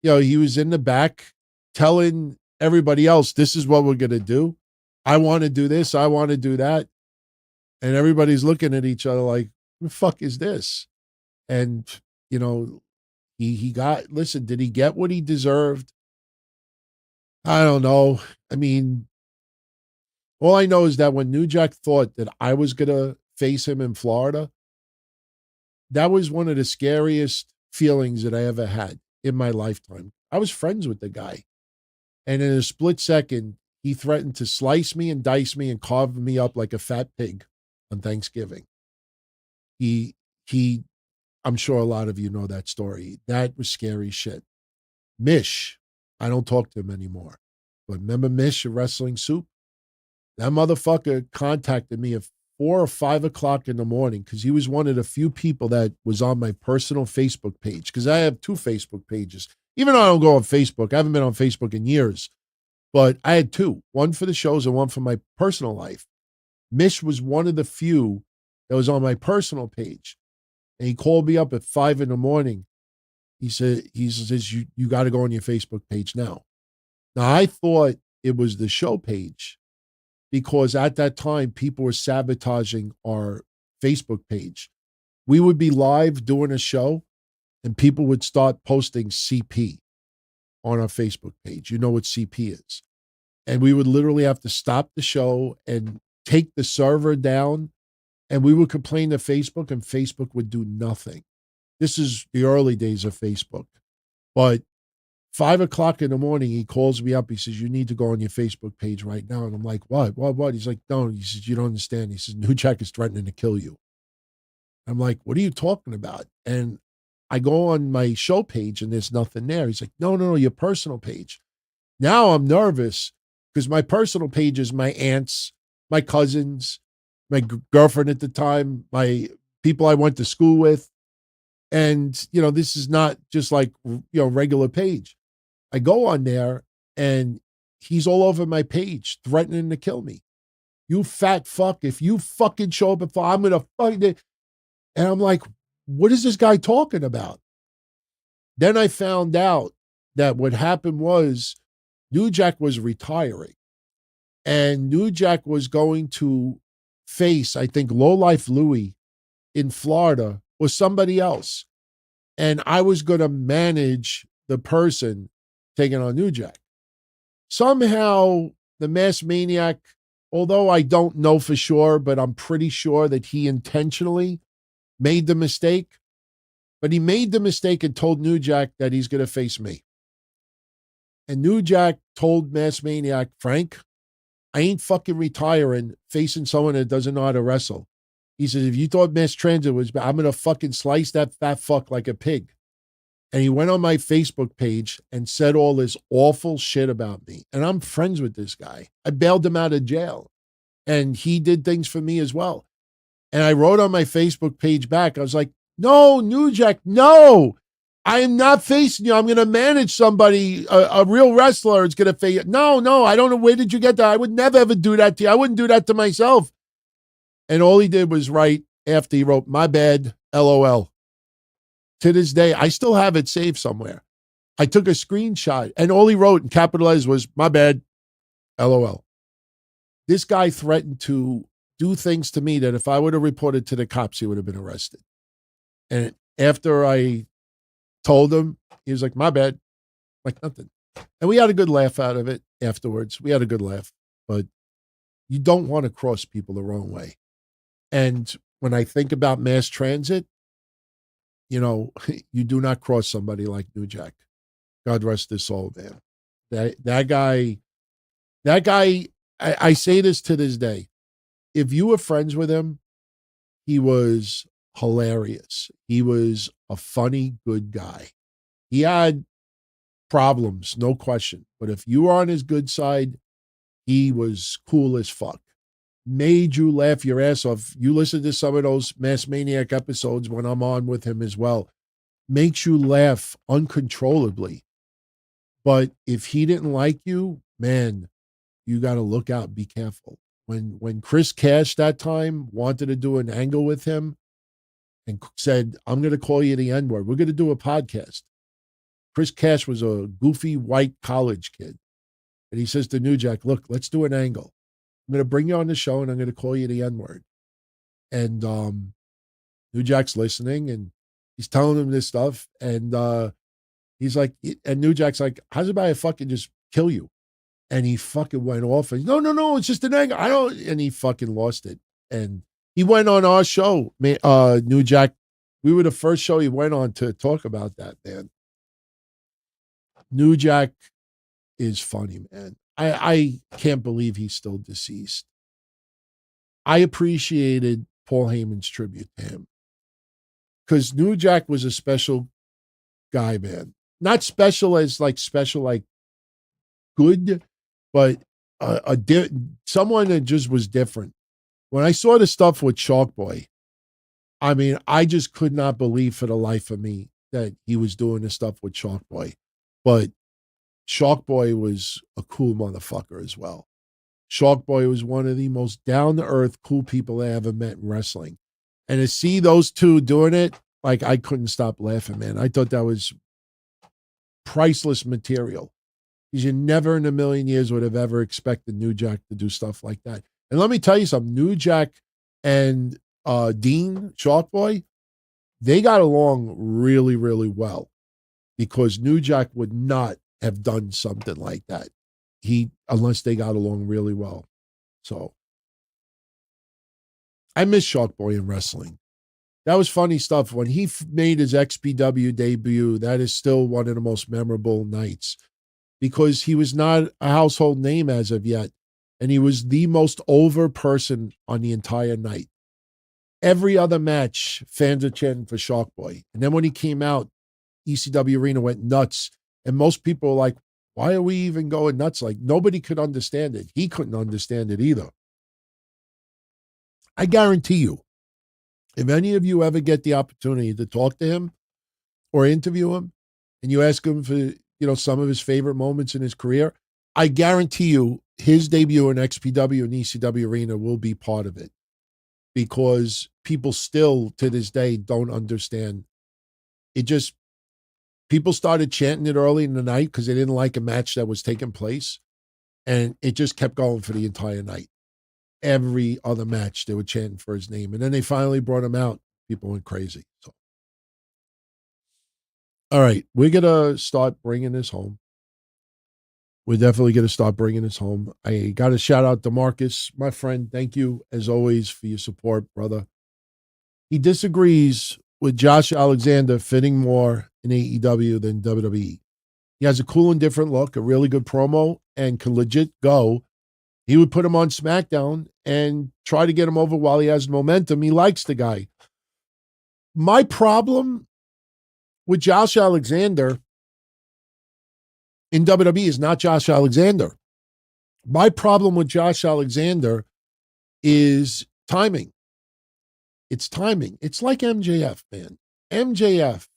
Speaker 4: you know, he was in the back telling everybody else, this is what we're going to do. I want to do this. I want to do that. And everybody's looking at each other like, what the fuck is this? And, you know, he got, listen, did he get what he deserved? I don't know. I mean, all I know is that when New Jack thought that I was going to face him in Florida, that was one of the scariest feelings that I ever had in my lifetime. I was friends with the guy. And in a split second, He threatened to slice me and dice me and carve me up like a fat pig on Thanksgiving. He I'm sure a lot of you know that story. That was scary shit. Mish, I don't talk to him anymore. But remember Mish at Wrestling Soup? That motherfucker contacted me at 4 or 5 o'clock in the morning because he was one of the few people that was on my personal Facebook page, because I have 2 Facebook pages. Even though I don't go on Facebook, I haven't been on Facebook in years, but I had 2, one for the shows and one for my personal life. Mish was one of the few that was on my personal page. And he called me up at 5 in the morning. He says, you got to go on your Facebook page now. Now, I thought it was the show page because at that time, people were sabotaging our Facebook page. We would be live doing a show, and people would start posting CP on our Facebook page. You know what CP is. And we would literally have to stop the show and take the server down, and we would complain to Facebook, and Facebook would do nothing. This is the early days of Facebook. But 5 o'clock in the morning, he calls me up. He says, you need to go on your Facebook page right now. And I'm like, what? He's like, no. He says, you don't understand. He says, New Jack is threatening to kill you. I'm like, what are you talking about? And I go on my show page and there's nothing there. He's like, no, your personal page. Now I'm nervous because my personal page is my aunts, my cousins, my girlfriend at the time, my people I went to school with. And, this is not just like, regular page. I go on there and he's all over my page threatening to kill me. You fat fuck. If you fucking show up at 5, I'm going to fucking. And I'm like, what is this guy talking about? Then I found out that what happened was New Jack was retiring. And New Jack was going to face, I think, Lowlife Louie in Florida or somebody else. And I was going to manage the person taking on New Jack. Somehow, the Mass Maniac, although I don't know for sure, but I'm pretty sure that he intentionally made the mistake. But he made the mistake and told New Jack that he's going to face me. And New Jack told Mass Maniac, Frank, I ain't fucking retiring facing someone that doesn't know how to wrestle. He says, if you thought Mass Transit was bad, I'm going to fucking slice that fat fuck like a pig. And he went on my Facebook page and said all this awful shit about me. And I'm friends with this guy. I bailed him out of jail. And he did things for me as well. And I wrote on my Facebook page back, I was like, no, New Jack, no. I am not facing you. I'm going to manage somebody, a real wrestler is going to face you. No, I don't know. Where did you get that? I would never ever do that to you. I wouldn't do that to myself. And all he did was write after he wrote, my bad, LOL. To this day, I still have it saved somewhere. I took a screenshot and all he wrote in capital letters was, my bad, LOL. This guy threatened to do things to me that if I would have reported to the cops, he would have been arrested. And after I told him, he was like, my bad, like nothing. And we had a good laugh out of it afterwards. We had a good laugh, but you don't want to cross people the wrong way. And when I think about mass transit, you do not cross somebody like New Jack. God rest his soul, man. That guy, I say this to this day. If you were friends with him, he was hilarious. He was a funny, good guy. He had problems, no question. But if you were on his good side, he was cool as fuck. Made you laugh your ass off. You listen to some of those Mass Maniac episodes when I'm on with him as well. Makes you laugh uncontrollably. But if he didn't like you, man, you got to look out, be careful. When Chris Cash that time wanted to do an angle with him and said, I'm going to call you the N-word. We're going to do a podcast. Chris Cash was a goofy white college kid. And he says to New Jack, look, let's do an angle. I'm going to bring you on the show and I'm going to call you the N-word. And New Jack's listening and he's telling him this stuff. And he's like, and New Jack's like, how's it about I fucking just kill you? And he fucking went off and no, it's just an angle. And he fucking lost it. And he went on our show, New Jack. We were the first show he went on to talk about that, man. New Jack is funny, man. I can't believe he's still deceased. I appreciated Paul Heyman's tribute to him because New Jack was a special guy, man. Not special as like good, but someone that just was different. When I saw the stuff with Shark Boy, I mean, I just could not believe for the life of me that he was doing the stuff with Shark Boy. But Shark Boy was a cool motherfucker as well. Shark Boy was one of the most down-to-earth, cool people I ever met in wrestling. And to see those two doing it, like, I couldn't stop laughing, man. I thought that was priceless material. Because you never in a million years would have ever expected New Jack to do stuff like that. And let me tell you something, New Jack and Dean, Shark Boy, they got along really, really well. Because New Jack would not have done something like that. Unless they got along really well. So I miss Shark Boy in wrestling. That was funny stuff. When he made his XPW debut, that is still one of the most memorable nights because he was not a household name as of yet. And he was the most over person on the entire night. Every other match, fans are chanting for Shark Boy. And then when he came out, ECW Arena went nuts. And most people were like, why are we even going nuts? Like, nobody could understand it. He couldn't understand it either. I guarantee you, if any of you ever get the opportunity to talk to him or interview him, and you ask him for, some of his favorite moments in his career, I guarantee you his debut in XPW and ECW Arena will be part of it. Because people still, to this day, don't understand. People started chanting it early in the night because they didn't like a match that was taking place. And it just kept going for the entire night. Every other match, they were chanting for his name. And then they finally brought him out. People went crazy. So, all right, we're going to start bringing this home. We're definitely going to start bringing this home. I got to shout out to Marcus, my friend. Thank you, as always, for your support, brother. He disagrees with Josh Alexander fitting more in AEW than WWE. He has a cool and different look, a really good promo, and can legit go. He would put him on SmackDown and try to get him over while he has momentum. He likes the guy. My problem with Josh Alexander in WWE is not Josh Alexander. My problem with Josh Alexander is timing. It's timing. It's like MJF, man. MJF,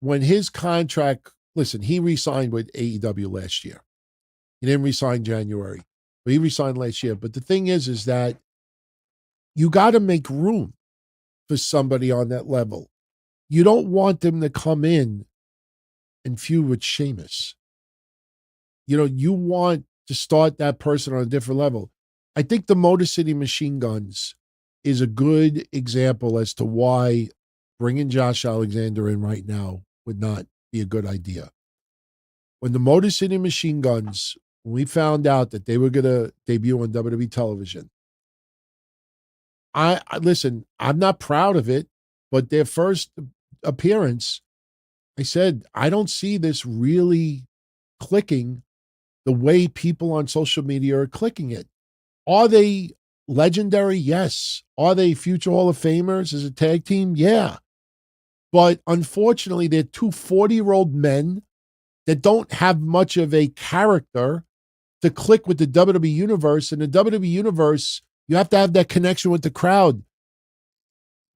Speaker 4: when his contract, listen, he re-signed with AEW last year. He didn't re-sign January, but he re-signed last year. But the thing is that you got to make room for somebody on that level. You don't want them to come in and feud with Sheamus. You want to start that person on a different level. I think the Motor City Machine Guns is a good example as to why bringing Josh Alexander in right now would not be a good idea. When the Motor City Machine Guns, when we found out that they were going to debut on WWE television, I listen, I'm not proud of it, but their first appearance, I said, I don't see this really clicking the way people on social media are clicking it. Are they legendary? Yes. Are they future Hall of Famers as a tag team? Yeah. But unfortunately, they're two 40-year-old men that don't have much of a character to click with the WWE Universe. And the WWE Universe, you have to have that connection with the crowd.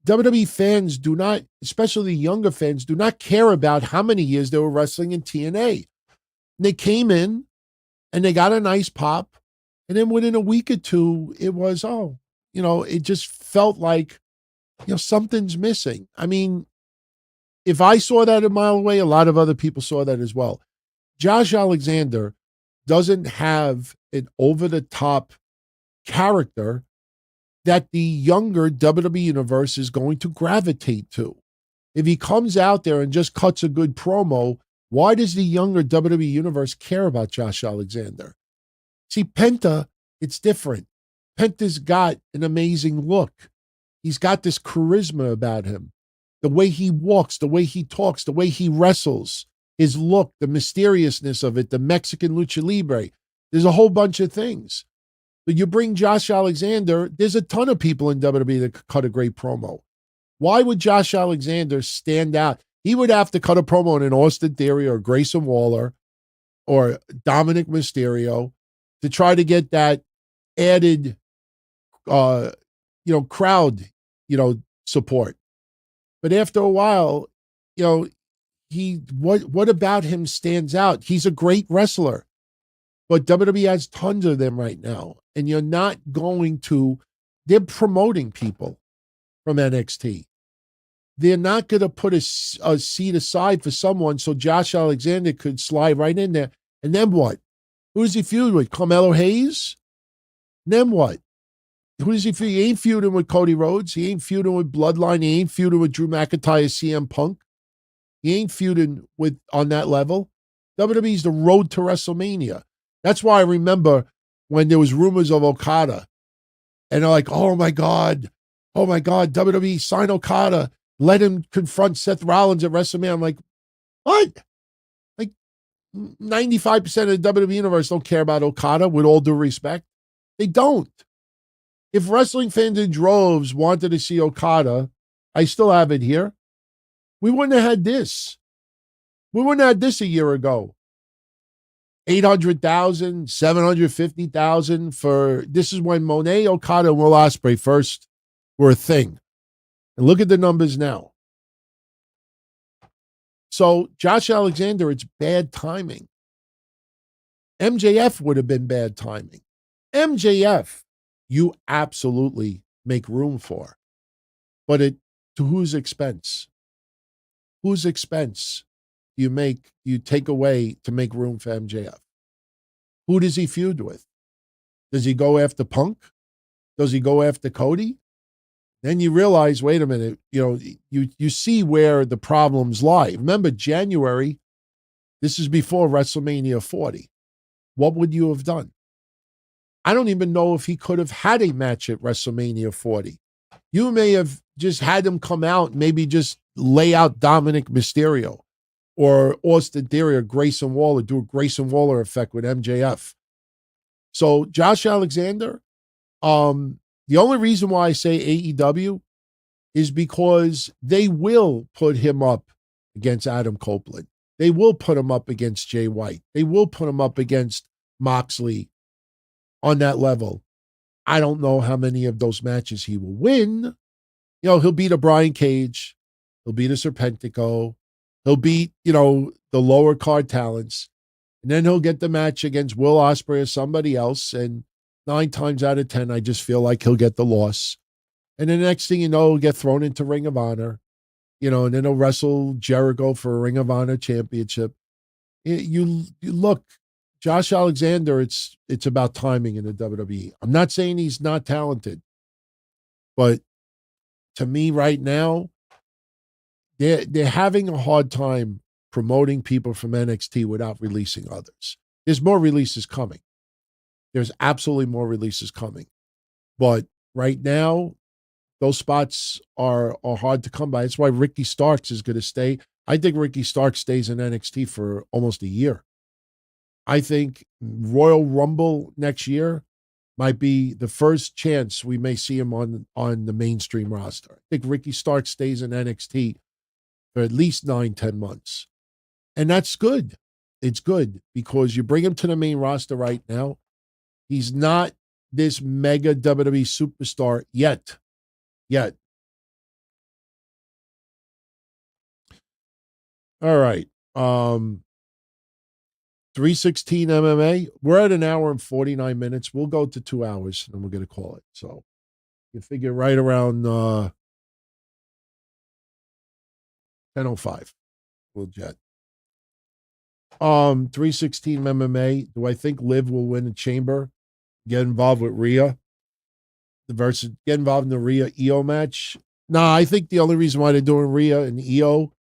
Speaker 4: WWE fans do not, especially younger fans, do not care about how many years they were wrestling in TNA. They came in and they got a nice pop. And then within a week or two, it was, it just felt like, something's missing. I mean, if I saw that a mile away, a lot of other people saw that as well. Josh Alexander doesn't have an over-the-top character that the younger WWE Universe is going to gravitate to. If he comes out there and just cuts a good promo, why does the younger WWE Universe care about Josh Alexander? See, Penta, it's different. Penta's got an amazing look. He's got this charisma about him. The way he walks, the way he talks, the way he wrestles, his look, the mysteriousness of it, the Mexican lucha libre. There's a whole bunch of things. But you bring Josh Alexander, there's a ton of people in WWE that could cut a great promo. Why would Josh Alexander stand out? He would have to cut a promo in an Austin Theory or Grayson Waller or Dominic Mysterio to try to get that added, crowd, support. But after a while, what about him stands out? He's a great wrestler, but WWE has tons of them right now. And you're not going to, they're promoting people from NXT. They're not going to put a seat aside for someone so Josh Alexander could slide right in there. And then what? Who does he feud with? Carmelo Hayes? And then what? Who does he feud? He ain't feuding with Cody Rhodes. He ain't feuding with Bloodline. He ain't feuding with Drew McIntyre, CM Punk. He ain't feuding with on that level. WWE's the road to WrestleMania. That's why I remember when there was rumors of Okada. And they're like, oh my God, WWE sign Okada. Let him confront Seth Rollins at WrestleMania. I'm like, what? Like 95% of the WWE universe don't care about Okada, with all due respect. They don't. If wrestling fans in droves wanted to see Okada, I still have it here. We wouldn't have had this. We wouldn't have had this a year ago. 800,000, 750,000 for, this is when Monet, Okada, and Will Ospreay first were a thing. And look at the numbers now. So Josh Alexander, it's bad timing. MJF would have been bad timing. MJF, you absolutely make room for. But to whose expense? Whose expense do you take away to make room for MJF? Who does he feud with? Does he go after Punk? Does he go after Cody? Then you realize, wait a minute, you see where the problems lie. Remember, January, this is before WrestleMania 40. What would you have done? I don't even know if he could have had a match at WrestleMania 40. You may have just had him come out, maybe just lay out Dominic Mysterio or Austin Theory or Grayson Waller, do a Grayson Waller effect with MJF. So Josh Alexander, the only reason why I say AEW is because they will put him up against Adam Copeland. They will put him up against Jay White. They will put him up against Moxley on that level. I don't know how many of those matches he will win. He'll beat a Brian Cage. He'll beat a Serpentico. He'll beat, the lower card talents. And then he'll get the match against Will Ospreay or somebody else. And 9 times out of 10, I just feel like he'll get the loss. And the next thing you know, he'll get thrown into Ring of Honor, and then he'll wrestle Jericho for a Ring of Honor championship. You look, Josh Alexander, it's about timing in the WWE. I'm not saying he's not talented, but to me right now, they're having a hard time promoting people from NXT without releasing others. There's more releases coming. There's absolutely more releases coming. But right now, those spots are hard to come by. That's why Ricky Starks is going to stay. I think Ricky Starks stays in NXT for almost a year. I think Royal Rumble next year might be the first chance we may see him on the mainstream roster. I think Ricky Starks stays in NXT for at least 9-10 months. And that's good. It's good because you bring him to the main roster right now. He's not this mega WWE superstar yet. All right. 316 MMA. We're at an hour and 49 minutes. We'll go to 2 hours and we're going to call it. So you figure right around 10:05. We'll jet. 316 MMA. Do I think Liv will win the chamber? Get involved with Rhea versus get involved in the Rhea EO match? Nah, I think the only reason why they're doing Rhea and EO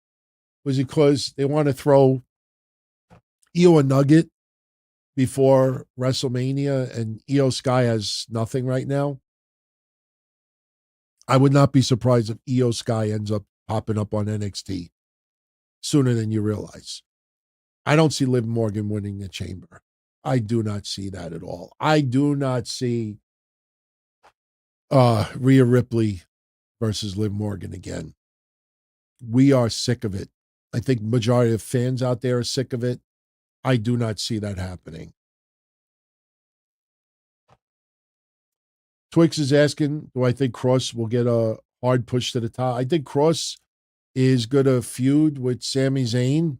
Speaker 4: was because they want to throw EO a nugget before WrestleMania, and EO Sky has nothing right now. I would not be surprised if EO Sky ends up popping up on NXT sooner than you realize. I don't see Liv Morgan winning the chamber. I do not see that at all. I do not see Rhea Ripley versus Liv Morgan again. We are sick of it. I think majority of fans out there are sick of it. I do not see that happening. Twix is asking, do I think Cross will get a hard push to the top? I think Cross is going to feud with Sami Zayn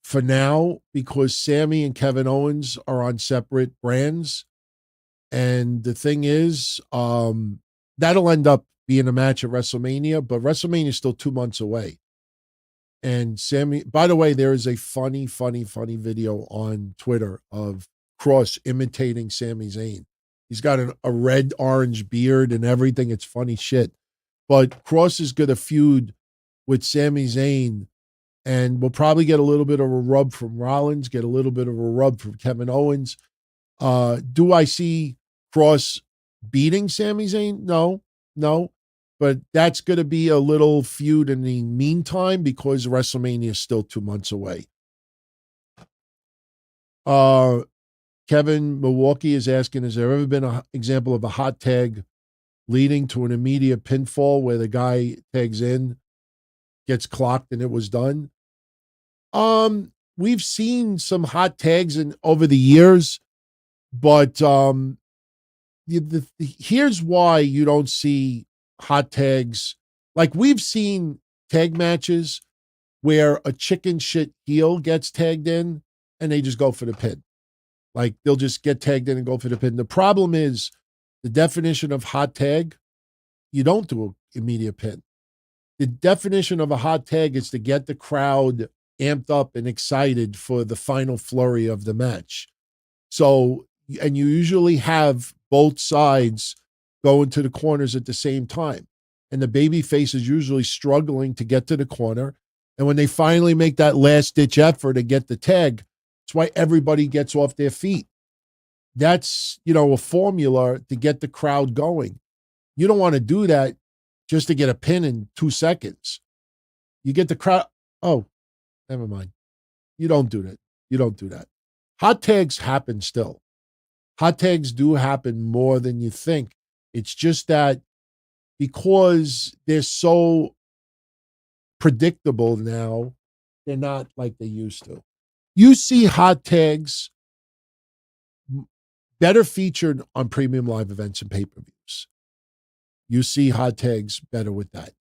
Speaker 4: for now because Sami and Kevin Owens are on separate brands. And the thing is, that'll end up being a match at WrestleMania, but WrestleMania is still 2 months away. And Sami, by the way, there is a funny video on Twitter of Cross imitating Sami Zayn. He's got a red-orange beard and everything. It's funny shit. But Cross is going to feud with Sami Zayn, and we'll probably get a little bit of a rub from Rollins, get a little bit of a rub from Kevin Owens. Do I see Cross beating Sami Zayn? No. But that's going to be a little feud in the meantime because WrestleMania is still 2 months away. Kevin Milwaukee is asking, has there ever been an example of a hot tag leading to an immediate pinfall where the guy tags in, gets clocked, and it was done? We've seen some hot tags over the years, but here's why you don't see hot tags. Like, we've seen tag matches where a chicken shit heel gets tagged in and they just go for the pin. Like, they'll just get tagged in and go for the pin. The problem is the definition of hot tag, you don't do an immediate pin. The definition of a hot tag is to get the crowd amped up and excited for the final flurry of the match. So, and you usually have both sides going to the corners at the same time. And the baby face is usually struggling to get to the corner. And when they finally make that last-ditch effort to get the tag, that's why everybody gets off their feet. That's, a formula to get the crowd going. You don't want to do that just to get a pin in 2 seconds. You get the crowd. Oh, never mind. You don't do that. You don't do that. Hot tags happen still. Hot tags do happen more than you think. It's just that because they're so predictable now, they're not like they used to. You see hot tags better featured on premium live events and pay-per-views. You see hot tags better with that.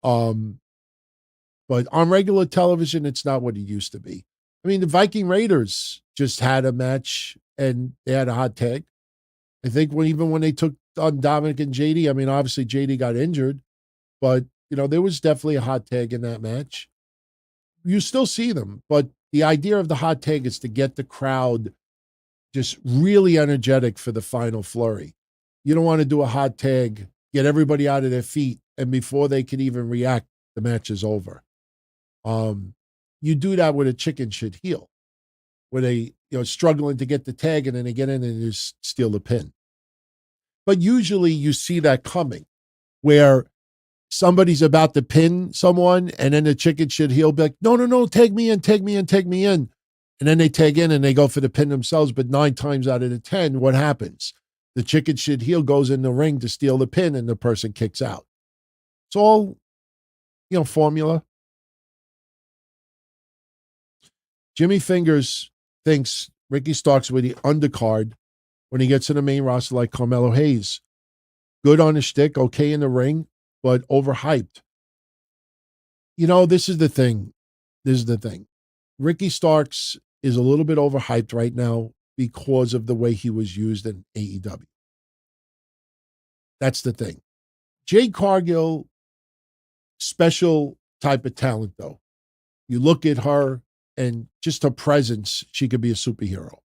Speaker 4: But on regular television, it's not what it used to be. I mean, the Viking Raiders just had a match and they had a hot tag. I think even when they took on Dominic and JD, I mean, obviously JD got injured, but, there was definitely a hot tag in that match. You still see them, but the idea of the hot tag is to get the crowd just really energetic for the final flurry. You don't want to do a hot tag, get everybody out of their feet, and before they can even react, the match is over. You do that with a chicken shit heel, where they, struggling to get the tag, and then they get in and just steal the pin. But usually you see that coming, where somebody's about to pin someone, and then the chicken shit heel be like, no, tag me in. And then they tag in and they go for the pin themselves. But 9 times out of the 10, what happens? The chicken shit heel goes in the ring to steal the pin and the person kicks out. It's all, formula. Jimmy Fingers thinks Ricky Starks with the undercard when he gets to the main roster like Carmelo Hayes. Good on the shtick, okay in the ring, but overhyped. This is the thing. Ricky Starks is a little bit overhyped right now because of the way he was used in AEW. That's the thing. Jade Cargill, special type of talent, though. You look at her and just her presence, she could be a superhero.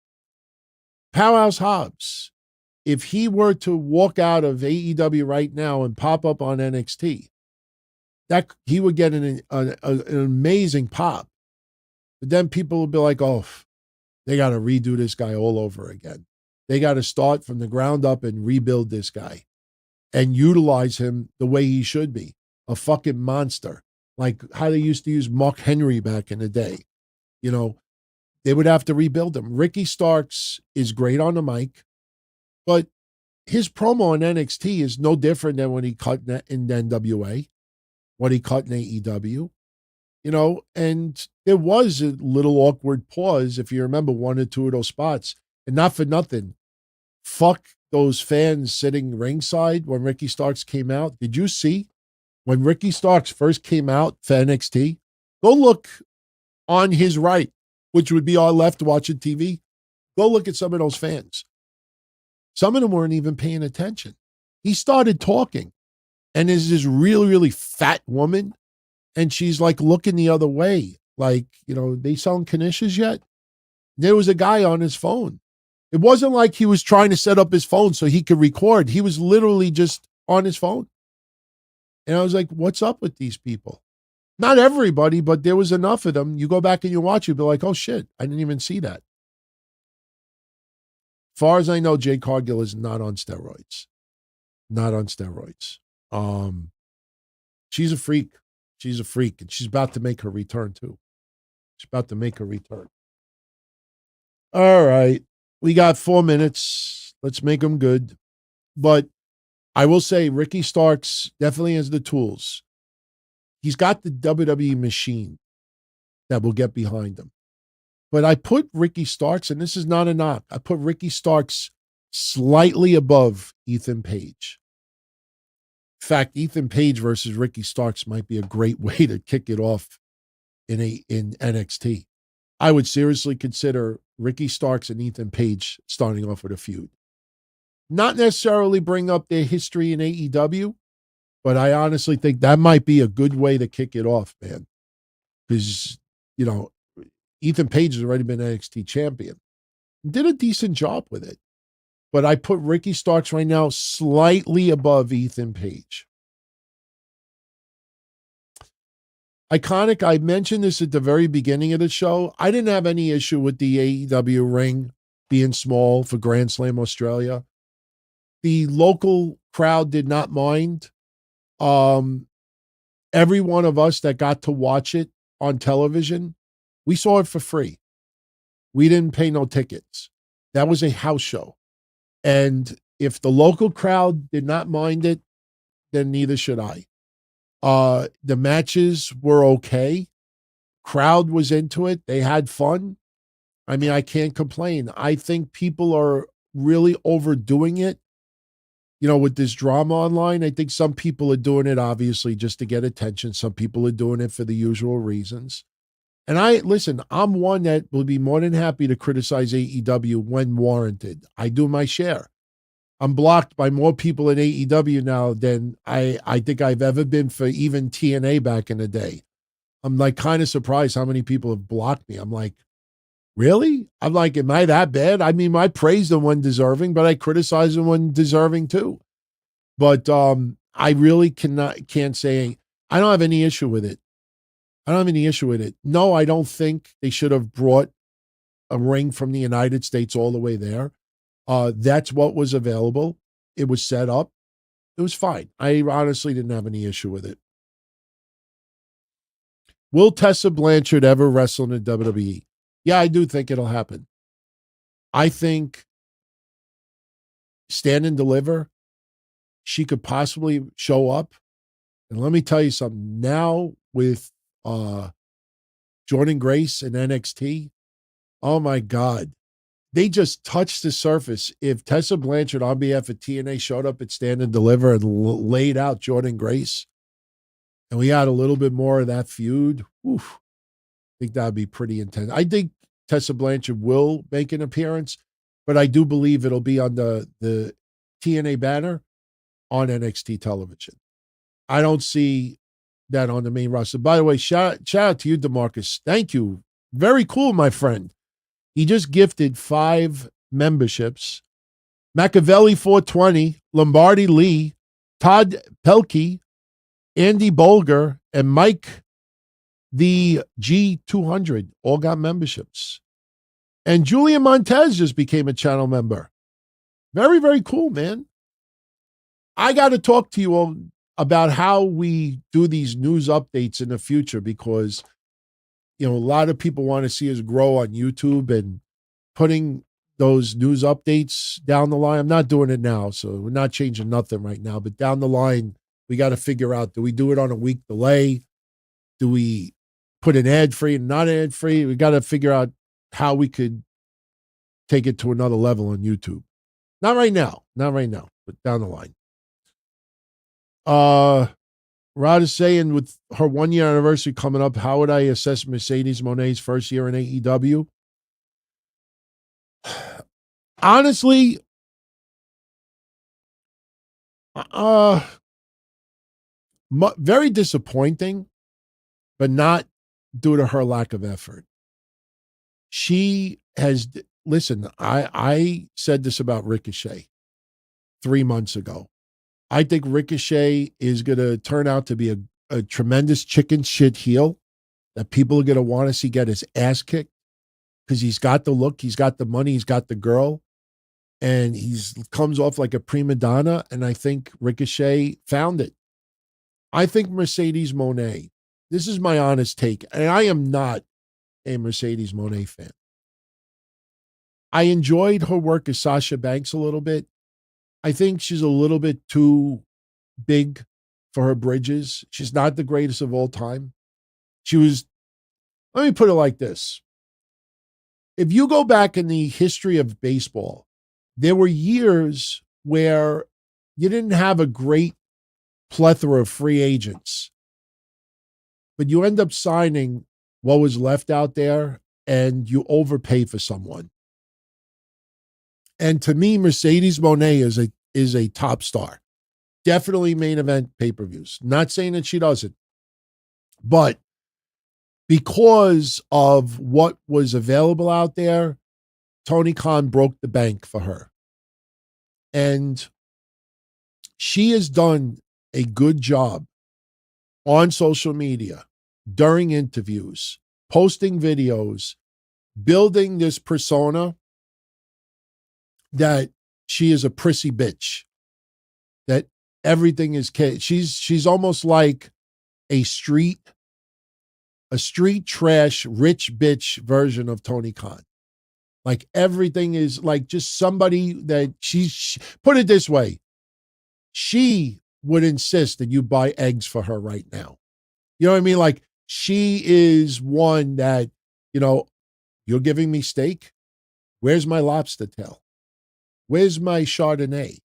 Speaker 4: Powerhouse Hobbs, if he were to walk out of AEW right now and pop up on NXT, that he would get an amazing pop. But then people would be like, oh, they got to redo this guy all over again. They got to start from the ground up and rebuild this guy and utilize him the way he should be, a fucking monster, like how they used to use Mark Henry back in the day. They would have to rebuild him. Ricky Starks is great on the mic, but his promo in NXT is no different than when he cut in NWA, what he cut in AEW, and there was a little awkward pause, if you remember one or two of those spots, and not for nothing. Fuck those fans sitting ringside when Ricky Starks came out. Did you see when Ricky Starks first came out for NXT? Go look on his right, which would be our left watching TV. Go look at some of those fans. Some of them weren't even paying attention. He started talking, and there's this really, really fat woman, and she's like looking the other way. Like, they selling Knishes yet? There was a guy on his phone. It wasn't like he was trying to set up his phone so he could record. He was literally just on his phone. And I was like, what's up with these people? Not everybody, but there was enough of them. You go back and you watch, you'll be like, oh shit, I didn't even see that. As far as I know, Jade Cargill is not on steroids. Not on steroids. She's a freak. She's a freak. And she's about to make her return too. She's about to make her return. All right. We got 4 minutes. Let's make them good. But I will say Ricky Starks definitely has the tools. He's got the WWE machine that will get behind him. But I put Ricky Starks, and this is not a knock, I put Ricky Starks slightly above Ethan Page. In fact, Ethan Page versus Ricky Starks might be a great way to kick it off in NXT. I would seriously consider Ricky Starks and Ethan Page starting off with a feud. Not necessarily bring up their history in AEW, but I honestly think that might be a good way to kick it off, man. Because, Ethan Page has already been NXT champion. Did a decent job with it. But I put Ricky Starks right now slightly above Ethan Page. Iconic, I mentioned this at the very beginning of the show. I didn't have any issue with the AEW ring being small for Grand Slam Australia. The local crowd did not mind. Every one of us that got to watch it on television, we saw it for free. We didn't pay no tickets. That was a house show. And if the local crowd did not mind it, then neither should I. The matches were okay. Crowd was into it. They had fun. I mean, I can't complain. I think people are really overdoing it. With this drama online, I think some people are doing it obviously just to get attention. Some people are doing it for the usual reasons. And I'm one that will be more than happy to criticize AEW when warranted. I do my share. I'm blocked by more people in AEW now than I think I've ever been for even TNA back in the day. I'm like kind of surprised how many people have blocked me. I'm like, really? I'm like, am I that bad? I mean, I praise them when deserving, but I criticize them when deserving too. But I really can't say, I don't have any issue with it. I don't have any issue with it. No, I don't think they should have brought a ring from the United States all the way there. That's what was available. It was set up. It was fine. I honestly didn't have any issue with it. Will Tessa Blanchard ever wrestle in the WWE? Yeah, I do think it'll happen. I think Stand and Deliver, she could possibly show up. And let me tell you something. Now with Jordan Grace and NXT, oh my God. They just touched the surface. If Tessa Blanchard on behalf of TNA showed up at Stand and Deliver and laid out Jordan Grace, and we had a little bit more of that feud, oof, I think that would be pretty intense. I think Tessa Blanchard will make an appearance, but I do believe it'll be on the TNA banner on NXT television. I don't see that on the main roster. By the way, shout out to you, DeMarcus. Thank you. Very cool, my friend. He just gifted 5 memberships. Machiavelli 420, Lombardi Lee, Todd Pelkey, Andy Bolger, and Mike the G200 all got memberships. And Julian Montez just became a channel member. Very, very cool, man. I got to talk to you all about how we do these news updates in the future, because a lot of people want to see us grow on YouTube and putting those news updates down the line. I'm not doing it now, so we're not changing nothing right now. But down the line, we got to figure out, do we do it on a week delay? Do we put an ad-free and not ad-free? We got to figure out how we could take it to another level on YouTube. Not right now, but down the line. Rod is saying, with her 1-year anniversary coming up, how would I assess Mercedes Moné's first year in AEW? Honestly, very disappointing, but not due to her lack of effort. She has, listen, I said this about Ricochet 3 months ago. I think Ricochet is going to turn out to be a tremendous chicken shit heel that people are going to want to see get his ass kicked because he's got the look, he's got the money, he's got the girl, and he's comes off like a prima donna, and I think Ricochet found it. I think Mercedes Moné, this is my honest take, and I am not a Mercedes Moné fan. I enjoyed her work as Sasha Banks a little bit. I think she's a little bit too big for her bridges. She's not the greatest of all time. Let me put it like this. If you go back in the history of baseball, there were years where you didn't have a great plethora of free agents, but you end up signing what was left out there and you overpay for someone. And to me, Mercedes Moné is a top star. Definitely main event pay-per-views. Not saying that she doesn't. But because of what was available out there, Tony Khan broke the bank for her. And she has done a good job on social media, during interviews, posting videos, building this persona that she is a prissy bitch, that everything is she's almost like a street trash rich bitch version of Tony Khan. Like everything is like just somebody that she's put it this way, she would insist that you buy eggs for her right now. You know what I mean? Like she is one that, you're giving me steak. Where's my lobster tail? Where's my Chardonnay?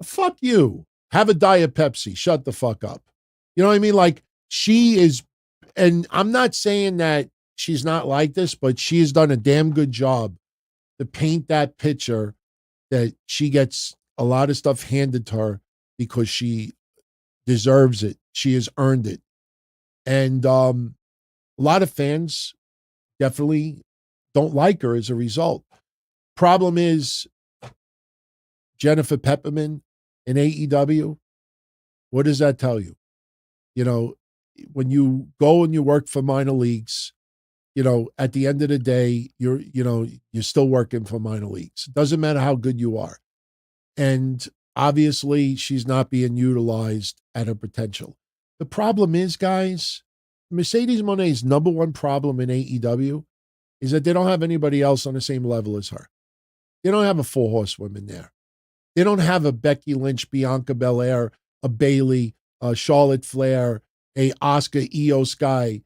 Speaker 4: Fuck you. Have a Diet Pepsi. Shut the fuck up. You know what I mean? Like she is, and I'm not saying that she's not like this, but she has done a damn good job to paint that picture that she gets a lot of stuff handed to her because she deserves it. She has earned it. And a lot of fans definitely don't like her as a result. Problem is, Jennifer Pepperman in AEW, what does that tell you? When you go and you work for minor leagues, at the end of the day, you're still working for minor leagues. It doesn't matter how good you are. And obviously, she's not being utilized at her potential. The problem is, guys, Mercedes Moné's number one problem in AEW is that they don't have anybody else on the same level as her. They don't have a 4 horsewoman there. They don't have a Becky Lynch, Bianca Belair, a Bayley, a Charlotte Flair, a Asuka, Io Sky,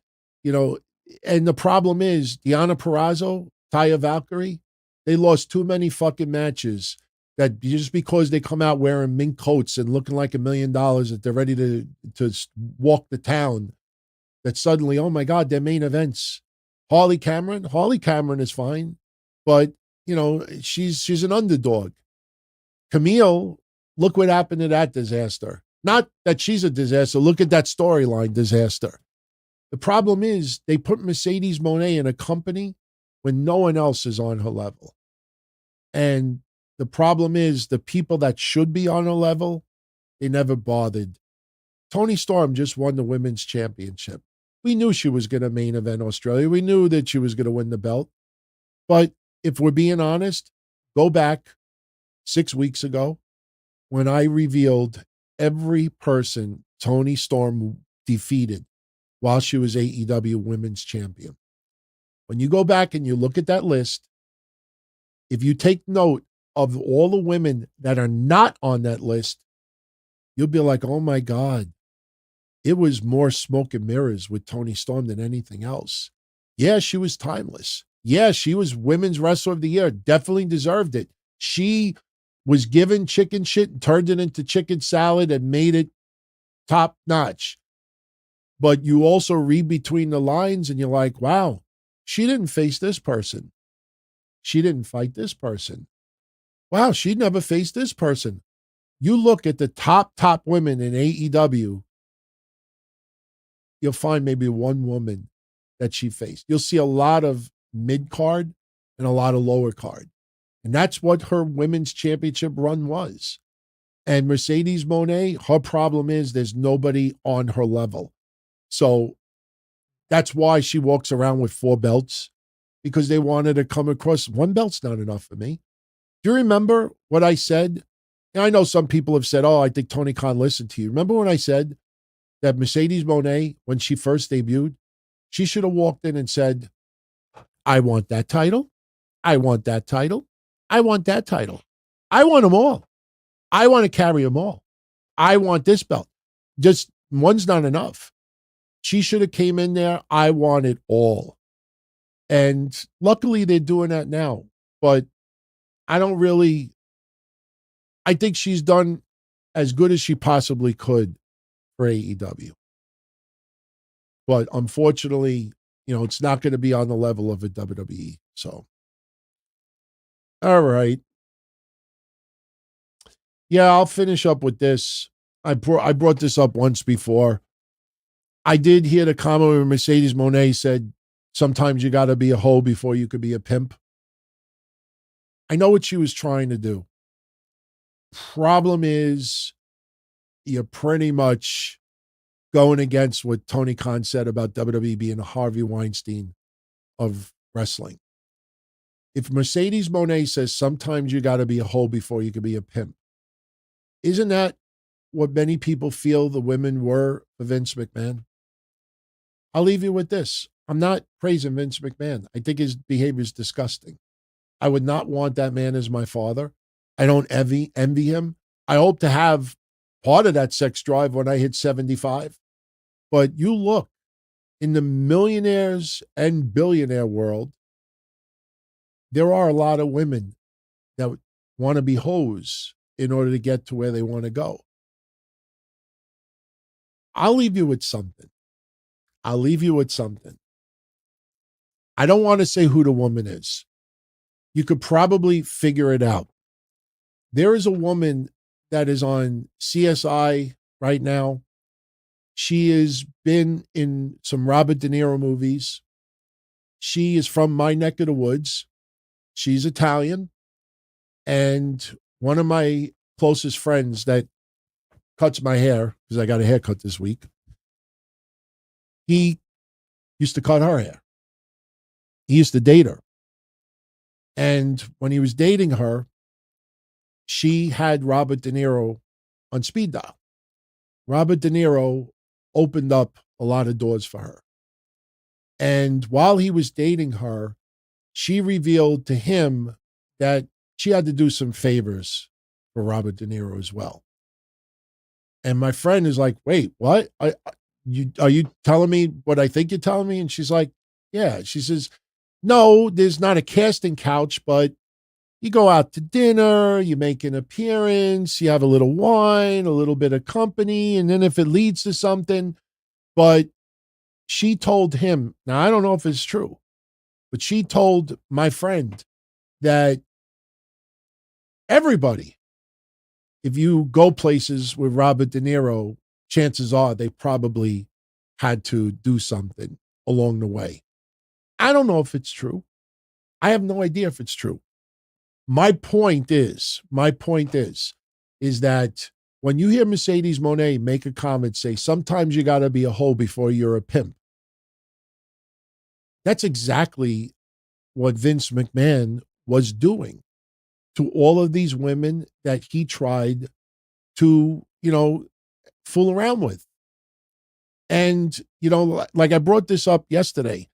Speaker 4: and the problem is Deonna Purrazzo, Taya Valkyrie, they lost too many fucking matches that just because they come out wearing mink coats and looking like $1 million that they're ready to walk the town, that suddenly, oh my God, they're main events. Harley Cameron is fine, but she's an underdog. Camille, look what happened to that disaster. Not that she's a disaster. Look at that storyline disaster. The problem is they put Mercedes Moné in a company when no one else is on her level. And the problem is the people that should be on her level, they never bothered. Toni Storm just won the women's championship. We knew she was going to main event Australia. We knew that she was going to win the belt. But if we're being honest, go back 6 weeks ago when I revealed every person Toni Storm defeated while she was AEW Women's Champion. When you go back and you look at that list, if you take note of all the women that are not on that list, you'll be like, oh my God, it was more smoke and mirrors with Toni Storm than anything else. Yeah, she was timeless. Yeah, she was Women's Wrestler of the Year. Definitely deserved it. She was given chicken shit and turned it into chicken salad and made it top notch. But you also read between the lines and you're like, wow, she didn't face this person. She didn't fight this person. Wow, she never faced this person. You look at the top women in AEW, you'll find maybe one woman that she faced. You'll see a lot of mid-card and a lot of lower card. And that's what her women's championship run was. And Mercedes Moné, her problem is there's nobody on her level. So that's why she walks around with 4 belts, because they wanted to come across. 1 belt's not enough for me. Do you remember what I said? And I know some people have said, oh, I think Tony Khan listened to you. Remember when I said that Mercedes Moné, when she first debuted, she should have walked in and said, I want that title. I want that title. I want that title. I want them all. I want to carry them all. I want this belt. Just one's not enough. She should have came in there. I want it all. And luckily they're doing that now. But I think she's done as good as she possibly could for AEW. But unfortunately, it's not going to be on the level of a WWE. So, all right. Yeah, I'll finish up with this. I brought this up once before. I did hear the comment where Mercedes Moné said, sometimes you got to be a hoe before you could be a pimp. I know what she was trying to do. Problem is, you're pretty much going against what Tony Khan said about WWE being a Harvey Weinstein of wrestling. If Mercedes Moné says sometimes you got to be a hoe before you can be a pimp, isn't that what many people feel the women were for Vince McMahon? I'll leave you with this. I'm not praising Vince McMahon. I think his behavior is disgusting. I would not want that man as my father. I don't envy him. I hope to have part of that sex drive when I hit 75. But you look, in the millionaires and billionaire world, there are a lot of women that want to be hoes in order to get to where they want to go. I'll leave you with something. I don't want to say who the woman is. You could probably figure it out. There is a woman that is on CSI right now. She has been in some Robert De Niro movies. She is from my neck of the woods. She's Italian. And one of my closest friends that cuts my hair, because I got a haircut this week, he used to cut her hair. He used to date her. And when he was dating her, she had Robert De Niro on speed dial. Robert De Niro opened up a lot of doors for her. And while he was dating her, she revealed to him that she had to do some favors for Robert De Niro as well. And my friend is like, wait, what? Are you telling me what I think you're telling me? And she's like, yeah. She says, no, there's not a casting couch, but you go out to dinner, you make an appearance, you have a little wine, a little bit of company, and then if it leads to something. But she told him, now I don't know if it's true, but she told my friend that everybody, if you go places with Robert De Niro, chances are they probably had to do something along the way. I don't know if it's true. I have no idea if it's true. My point is that when you hear Mercedes Moné make a comment, say, sometimes you got to be a hoe before you're a pimp. That's exactly what Vince McMahon was doing to all of these women that he tried to, fool around with. And, like I brought this up yesterday,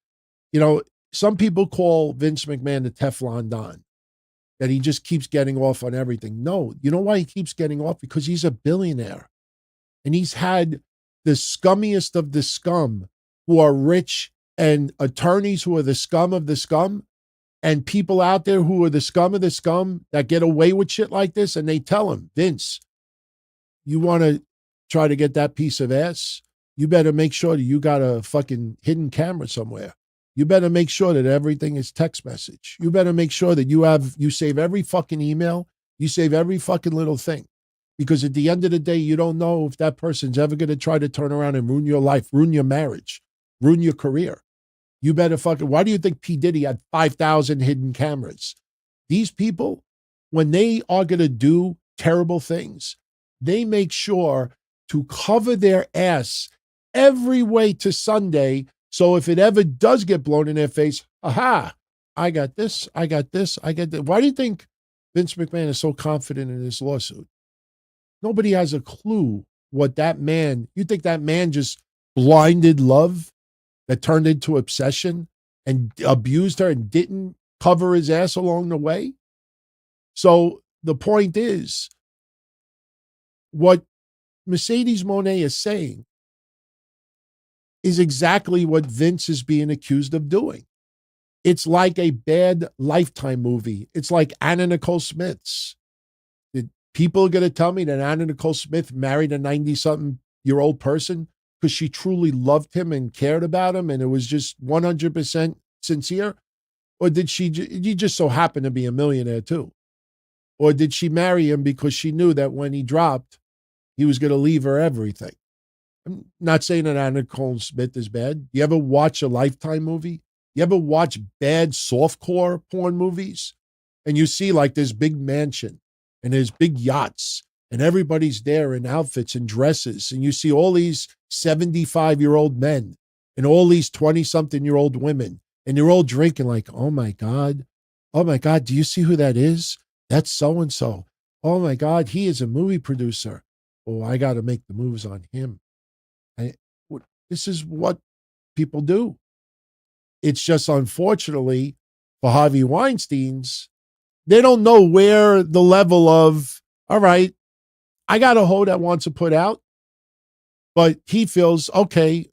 Speaker 4: some people call Vince McMahon the Teflon Don, that he just keeps getting off on everything. No, you know why he keeps getting off? Because he's a billionaire. And he's had the scummiest of the scum who are rich, and attorneys who are the scum of the scum, and people out there who are the scum of the scum that get away with shit like this. And they tell him, Vince, you want to try to get that piece of ass? You better make sure that you got a fucking hidden camera somewhere. You better make sure that everything is text message. You better make sure that you save every fucking email. You save every fucking little thing. Because at the end of the day, you don't know if that person's ever going to try to turn around and ruin your life, ruin your marriage, ruin your career. You better fucking, why do you think P. Diddy had 5,000 hidden cameras? These people, when they are going to do terrible things, they make sure to cover their ass every way to Sunday. So if it ever does get blown in their face, aha, I got this, I got this, I got that. Why do you think Vince McMahon is so confident in this lawsuit? Nobody has a clue what that man, you think that man just blinded love that turned into obsession and abused her and didn't cover his ass along the way? So the point is, what Mercedes Moné is saying is exactly what Vince is being accused of doing. It's like a bad Lifetime movie. It's like Anna Nicole Smith's. People are going to tell me that Anna Nicole Smith married a 90-something-year-old person because she truly loved him and cared about him and it was just 100% sincere? Or did he just so happen to be a millionaire too? Or did she marry him because she knew that when he dropped, he was going to leave her everything? I'm not saying that Anna Nicole Smith is bad. You ever watch a Lifetime movie? You ever watch bad softcore porn movies? And you see like this big mansion and there's big yachts and everybody's there in outfits and dresses. And you see all these 75-year-old men and all these 20-something-year-old women. And they're all drinking like, oh my God, do you see who that is? That's so-and-so. Oh my God, he is a movie producer. Oh, I got to make the moves on him. This is what people do. It's just unfortunately for Harvey Weinstein's, they don't know where the level of, all right, I got a hoe that wants to put out, but he feels, okay,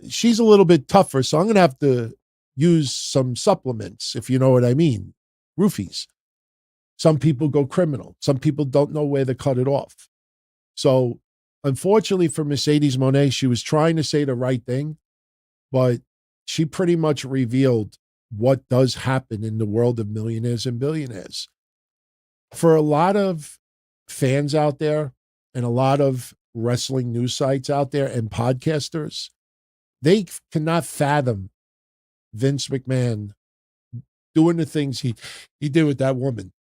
Speaker 4: she's a little bit tougher, so I'm going to have to use some supplements, if you know what I mean, roofies. Some people go criminal. Some people don't know where to cut it off. So unfortunately for Mercedes Moné, she was trying to say the right thing, but she pretty much revealed what does happen in the world of millionaires and billionaires. For a lot of fans out there and a lot of wrestling news sites out there and podcasters, they cannot fathom Vince McMahon doing the things he did with that woman.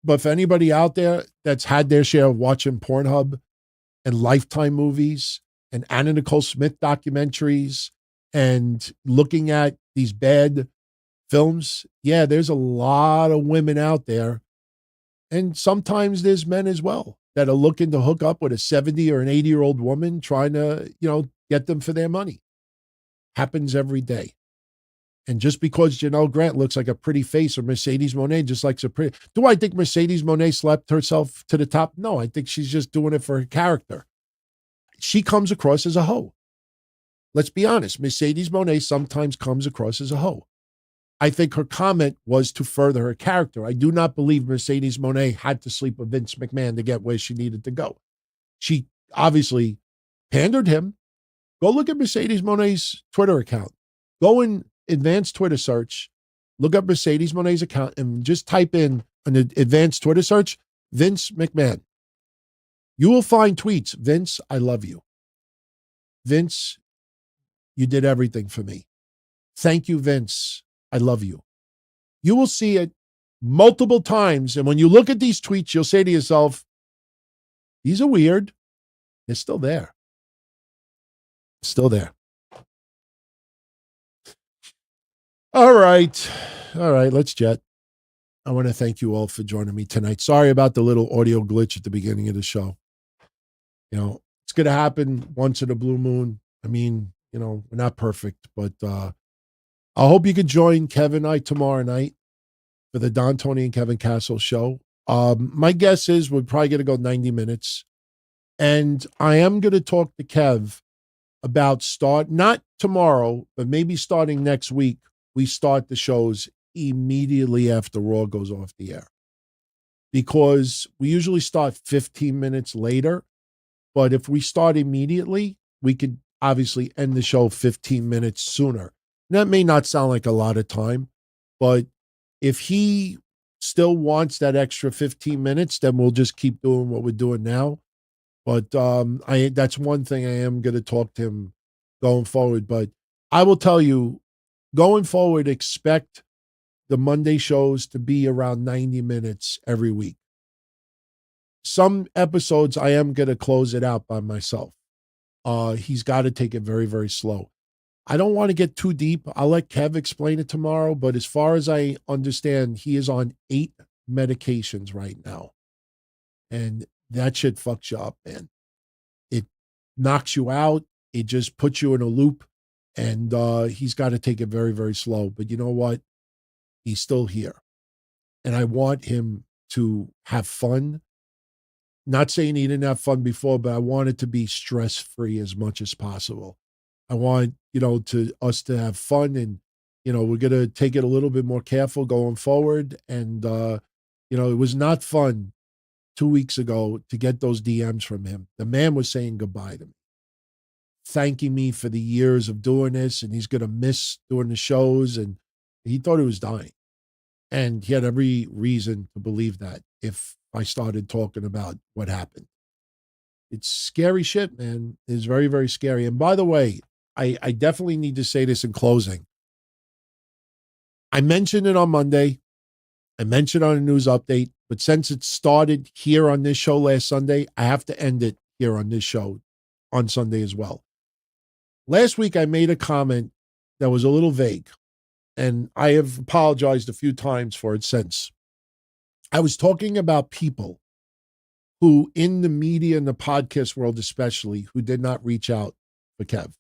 Speaker 4: But for anybody out there that's had their share of watching Pornhub and Lifetime movies and Anna Nicole Smith documentaries and looking at these bad films, yeah, there's a lot of women out there. And sometimes there's men as well that are looking to hook up with a 70 or an 80-year-old woman trying to, get them for their money. Happens every day. And just because Janelle Grant looks like a pretty face or Mercedes Moné just likes a pretty... Do I think Mercedes Moné slept herself to the top? No, I think she's just doing it for her character. She comes across as a hoe. Let's be honest. Mercedes Moné sometimes comes across as a hoe. I think her comment was to further her character. I do not believe Mercedes Moné had to sleep with Vince McMahon to get where she needed to go. She obviously pandered him. Go look at Mercedes Moné's Twitter account. Go in advanced Twitter search, look up Mercedes Moné's account, and just type in an advanced Twitter search, Vince McMahon. You will find tweets. Vince, I love you. Vince, you did everything for me. Thank you, Vince. I love you. You will see it multiple times. And when you look at these tweets, you'll say to yourself, these are weird. They're still there. Still there. All right. Let's jet. I want to thank you all for joining me tonight. Sorry about the little audio glitch at the beginning of the show. It's going to happen once in a blue moon. I mean, we're not perfect, but I hope you could join Kevin and I tomorrow night for the Don, Tony, and Kevin Castle show. My guess is we're probably going to go 90 minutes. And I am going to talk to Kev about not tomorrow, but maybe starting next week, we start the shows immediately after Raw goes off the air. Because we usually start 15 minutes later. But if we start immediately, we could obviously end the show 15 minutes sooner. That may not sound like a lot of time, but if he still wants that extra 15 minutes, then we'll just keep doing what we're doing now. But that's one thing I am going to talk to him going forward. But I will tell you, going forward, expect the Monday shows to be around 90 minutes every week. Some episodes, I am going to close it out by myself. He's got to take it very, very slow. I don't want to get too deep. I'll let Kev explain it tomorrow. But as far as I understand, he is on 8 medications right now. And that shit fucks you up, man. It knocks you out. It just puts you in a loop. And he's got to take it very, very slow. But you know what? He's still here. And I want him to have fun. Not saying he didn't have fun before, but I want it to be stress-free as much as possible. I want, us to have fun, and, we're going to take it a little bit more careful going forward. And, it was not fun 2 weeks ago to get those DMs from him. The man was saying goodbye to me, thanking me for the years of doing this, and he's going to miss doing the shows, and he thought he was dying. And he had every reason to believe that if I started talking about what happened. It's scary shit, man. It's very, very scary. And by the way, I definitely need to say this in closing. I mentioned it on Monday. I mentioned it on a news update. But since it started here on this show last Sunday, I have to end it here on this show on Sunday as well. Last week, I made a comment that was a little vague. And I have apologized a few times for it since. I was talking about people who, in the media and the podcast world especially, who did not reach out for Kev.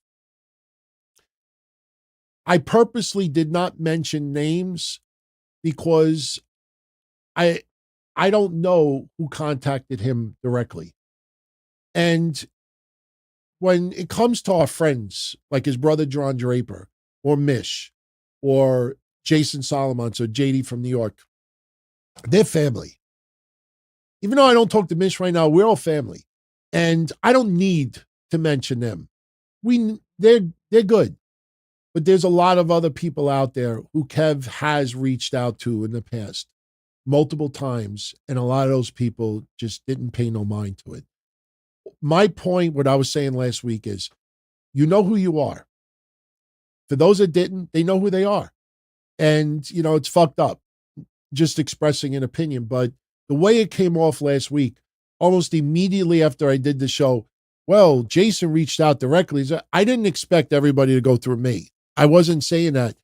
Speaker 4: I purposely did not mention names because I don't know who contacted him directly. And when it comes to our friends, like his brother John Draper, or Mish, or Jason Solomons, or JD from New York, they're family. Even though I don't talk to Mish right now, we're all family. And I don't need to mention them. They're good. But there's a lot of other people out there who Kev has reached out to in the past multiple times, and a lot of those people just didn't pay no mind to it. My point, what I was saying last week is, you know who you are. For those that didn't, they know who they are. And, it's fucked up, just expressing an opinion. But the way it came off last week, almost immediately after I did the show, well, Jason reached out directly. I didn't expect everybody to go through me. I wasn't saying that.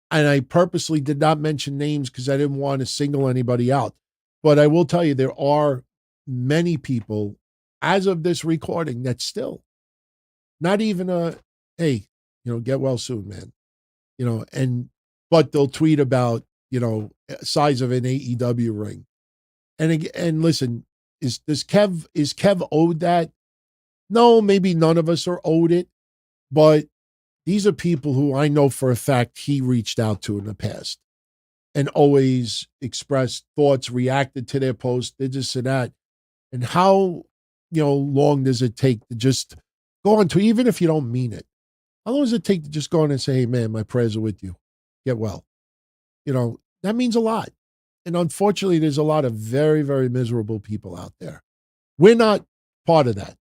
Speaker 4: And I purposely did not mention names because I didn't want to single anybody out. But I will tell you, there are many people, as of this recording, that still not even hey, get well soon, man. But they'll tweet about, size of an AEW ring. And listen, is Kev owed that? No, maybe none of us are owed it, but these are people who I know for a fact he reached out to in the past and always expressed thoughts, reacted to their posts, did this and that. And how, long does it take to just go on to, even if you don't mean it, how long does it take to just go on and say, hey, man, my prayers are with you. Get well. That means a lot. And unfortunately, there's a lot of very, very miserable people out there. We're not part of that.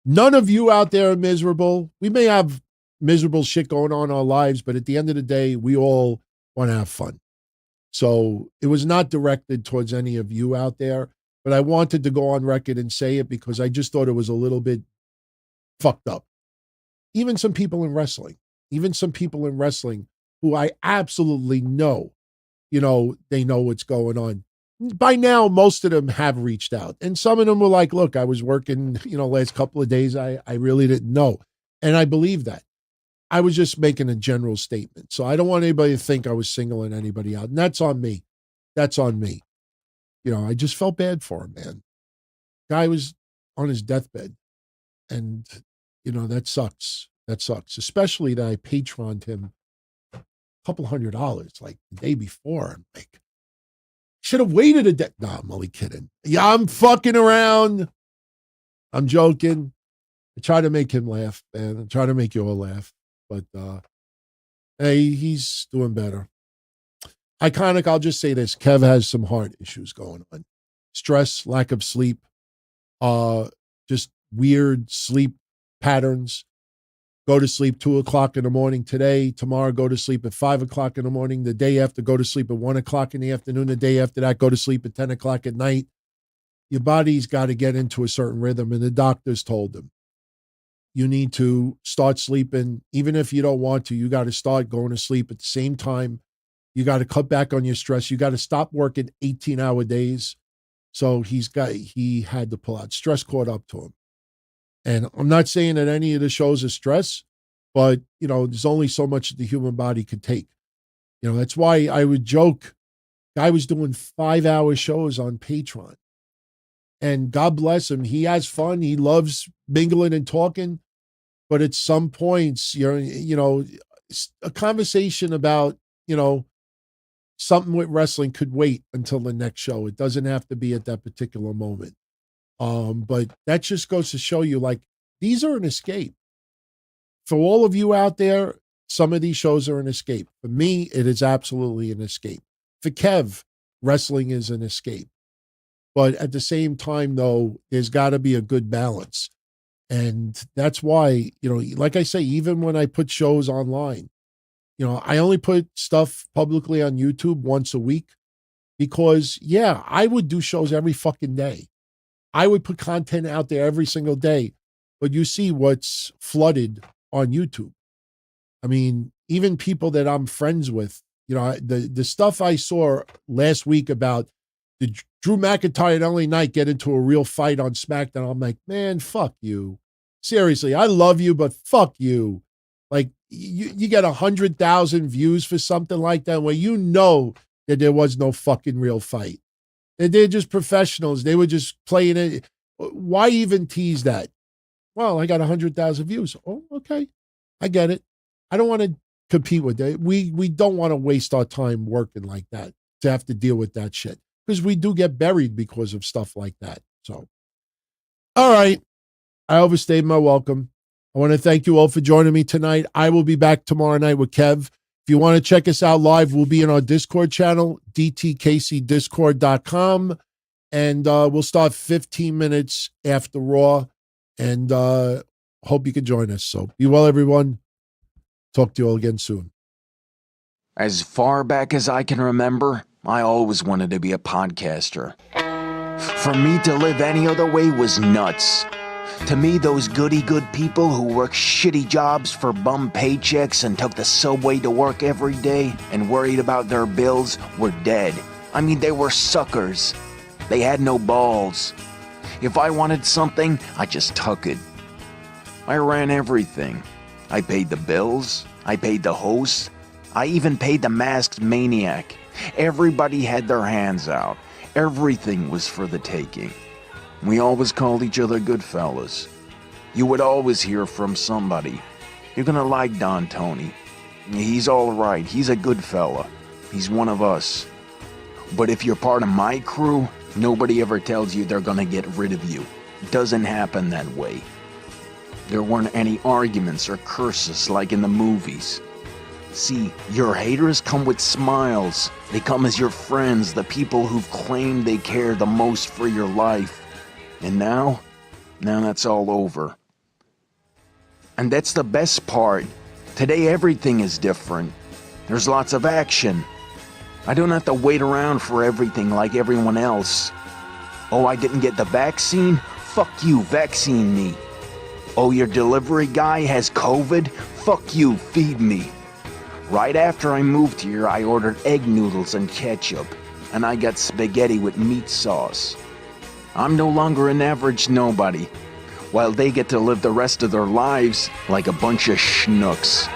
Speaker 4: None of you out there are miserable. We may have miserable shit going on in our lives, but at the end of the day, we all want to have fun. So it was not directed towards any of you out there, but I wanted to go on record and say it because I just thought it was a little bit fucked up. Even some people in wrestling who I absolutely know, they know what's going on. By now, most of them have reached out. And some of them were like, look, I was working, last couple of days. I really didn't know. And I believe that. I was just making a general statement. So I don't want anybody to think I was singling anybody out. And that's on me. That's on me. You know, I just felt bad for him, man. Guy was on his deathbed. And, you know, that sucks. That sucks. Especially that I patroned him a couple $100 like the day before. I'm like, should have waited a day. No, I'm only kidding. Yeah, I'm fucking around. I'm joking. I try to make him laugh, man. I try to make you all laugh. But, hey, he's doing better. Iconic, I'll just say this. Kev has some heart issues going on. Stress, lack of sleep, just weird sleep patterns. Go to sleep 2 o'clock in the morning today. Tomorrow, go to sleep at 5 o'clock in the morning. The day after, go to sleep at 1 o'clock in the afternoon. The day after that, go to sleep at 10 o'clock at night. Your body's got to get into a certain rhythm, and the doctors told him, you need to start sleeping. Even if you don't want to, you got to start going to sleep at the same time. You got to cut back on your stress. You got to stop working 18-hour days. So he had to pull out. Stress caught up to him. And I'm not saying that any of the shows are stress, but, you know, there's only so much the human body could take. You know, that's why I would joke. Guy was doing 5-hour shows on Patreon. And God bless him. He has fun. He loves mingling and talking. But at some points, you know, a conversation about, you know, something with wrestling could wait until the next show. It doesn't have to be at that particular moment. But that just goes to show you, like, these are an escape. For all of you out there, some of these shows are an escape. For me, it is absolutely an escape. For Kev, wrestling is an escape. But at the same time, though, there's got to be a good balance. And that's why, you know, like I say, even when I put shows online, you know, I only put stuff publicly on YouTube once a week because, yeah, I would do shows every fucking day. I would put content out there every single day. But you see what's flooded on YouTube. I mean, even people that I'm friends with, you know, the stuff I saw last week about did Drew McIntyre and LA Knight get into a real fight on SmackDown? I'm like, man, fuck you. Seriously, I love you, but fuck you. Like, you get 100,000 views for something like that where you know that there was no fucking real fight. They're just professionals. They were just playing it. Why even tease that? Well, I got 100,000 views. Oh, okay. I get it. I don't want to compete with that. We don't want to waste our time working like that to have to deal with that shit. Because we do get buried because of stuff like that. So, all right. I overstayed my welcome. I want to thank you all for joining me tonight. I will be back tomorrow night with Kev. If you want to check us out live, we'll be in our Discord channel, dtkcdiscord.com. And we'll start 15 minutes after Raw. And hope you can join us. So be well, everyone. Talk to you all again soon.
Speaker 3: As far back as I can remember, I always wanted to be a podcaster. For me to live any other way was nuts. To me, those goody-good people who worked shitty jobs for bum paychecks and took the subway to work every day and worried about their bills were dead. I mean, they were suckers. They had no balls. If I wanted something, I just took it. I ran everything. I paid the bills. I paid the host. I even paid the masked maniac. Everybody had their hands out. Everything was for the taking. We always called each other good fellas. You would always hear from somebody. You're gonna like Don Tony. He's all right. He's a good fella. He's one of us. But if you're part of my crew, nobody ever tells you they're gonna get rid of you. It doesn't happen that way. There weren't any arguments or curses like in the movies. See, your haters come with smiles. They come as your friends, the people who've claimed they care the most for your life. And now that's all over. And that's the best part. Today everything is different. There's lots of action. I don't have to wait around for everything like everyone else. Oh, I didn't get the vaccine? Fuck you, vaccine me. Oh, your delivery guy has COVID? Fuck you, feed me. Right after I moved here, I ordered egg noodles and ketchup, and I got spaghetti with meat sauce. I'm no longer an average nobody. while they get to live the rest of their lives like a bunch of schnooks.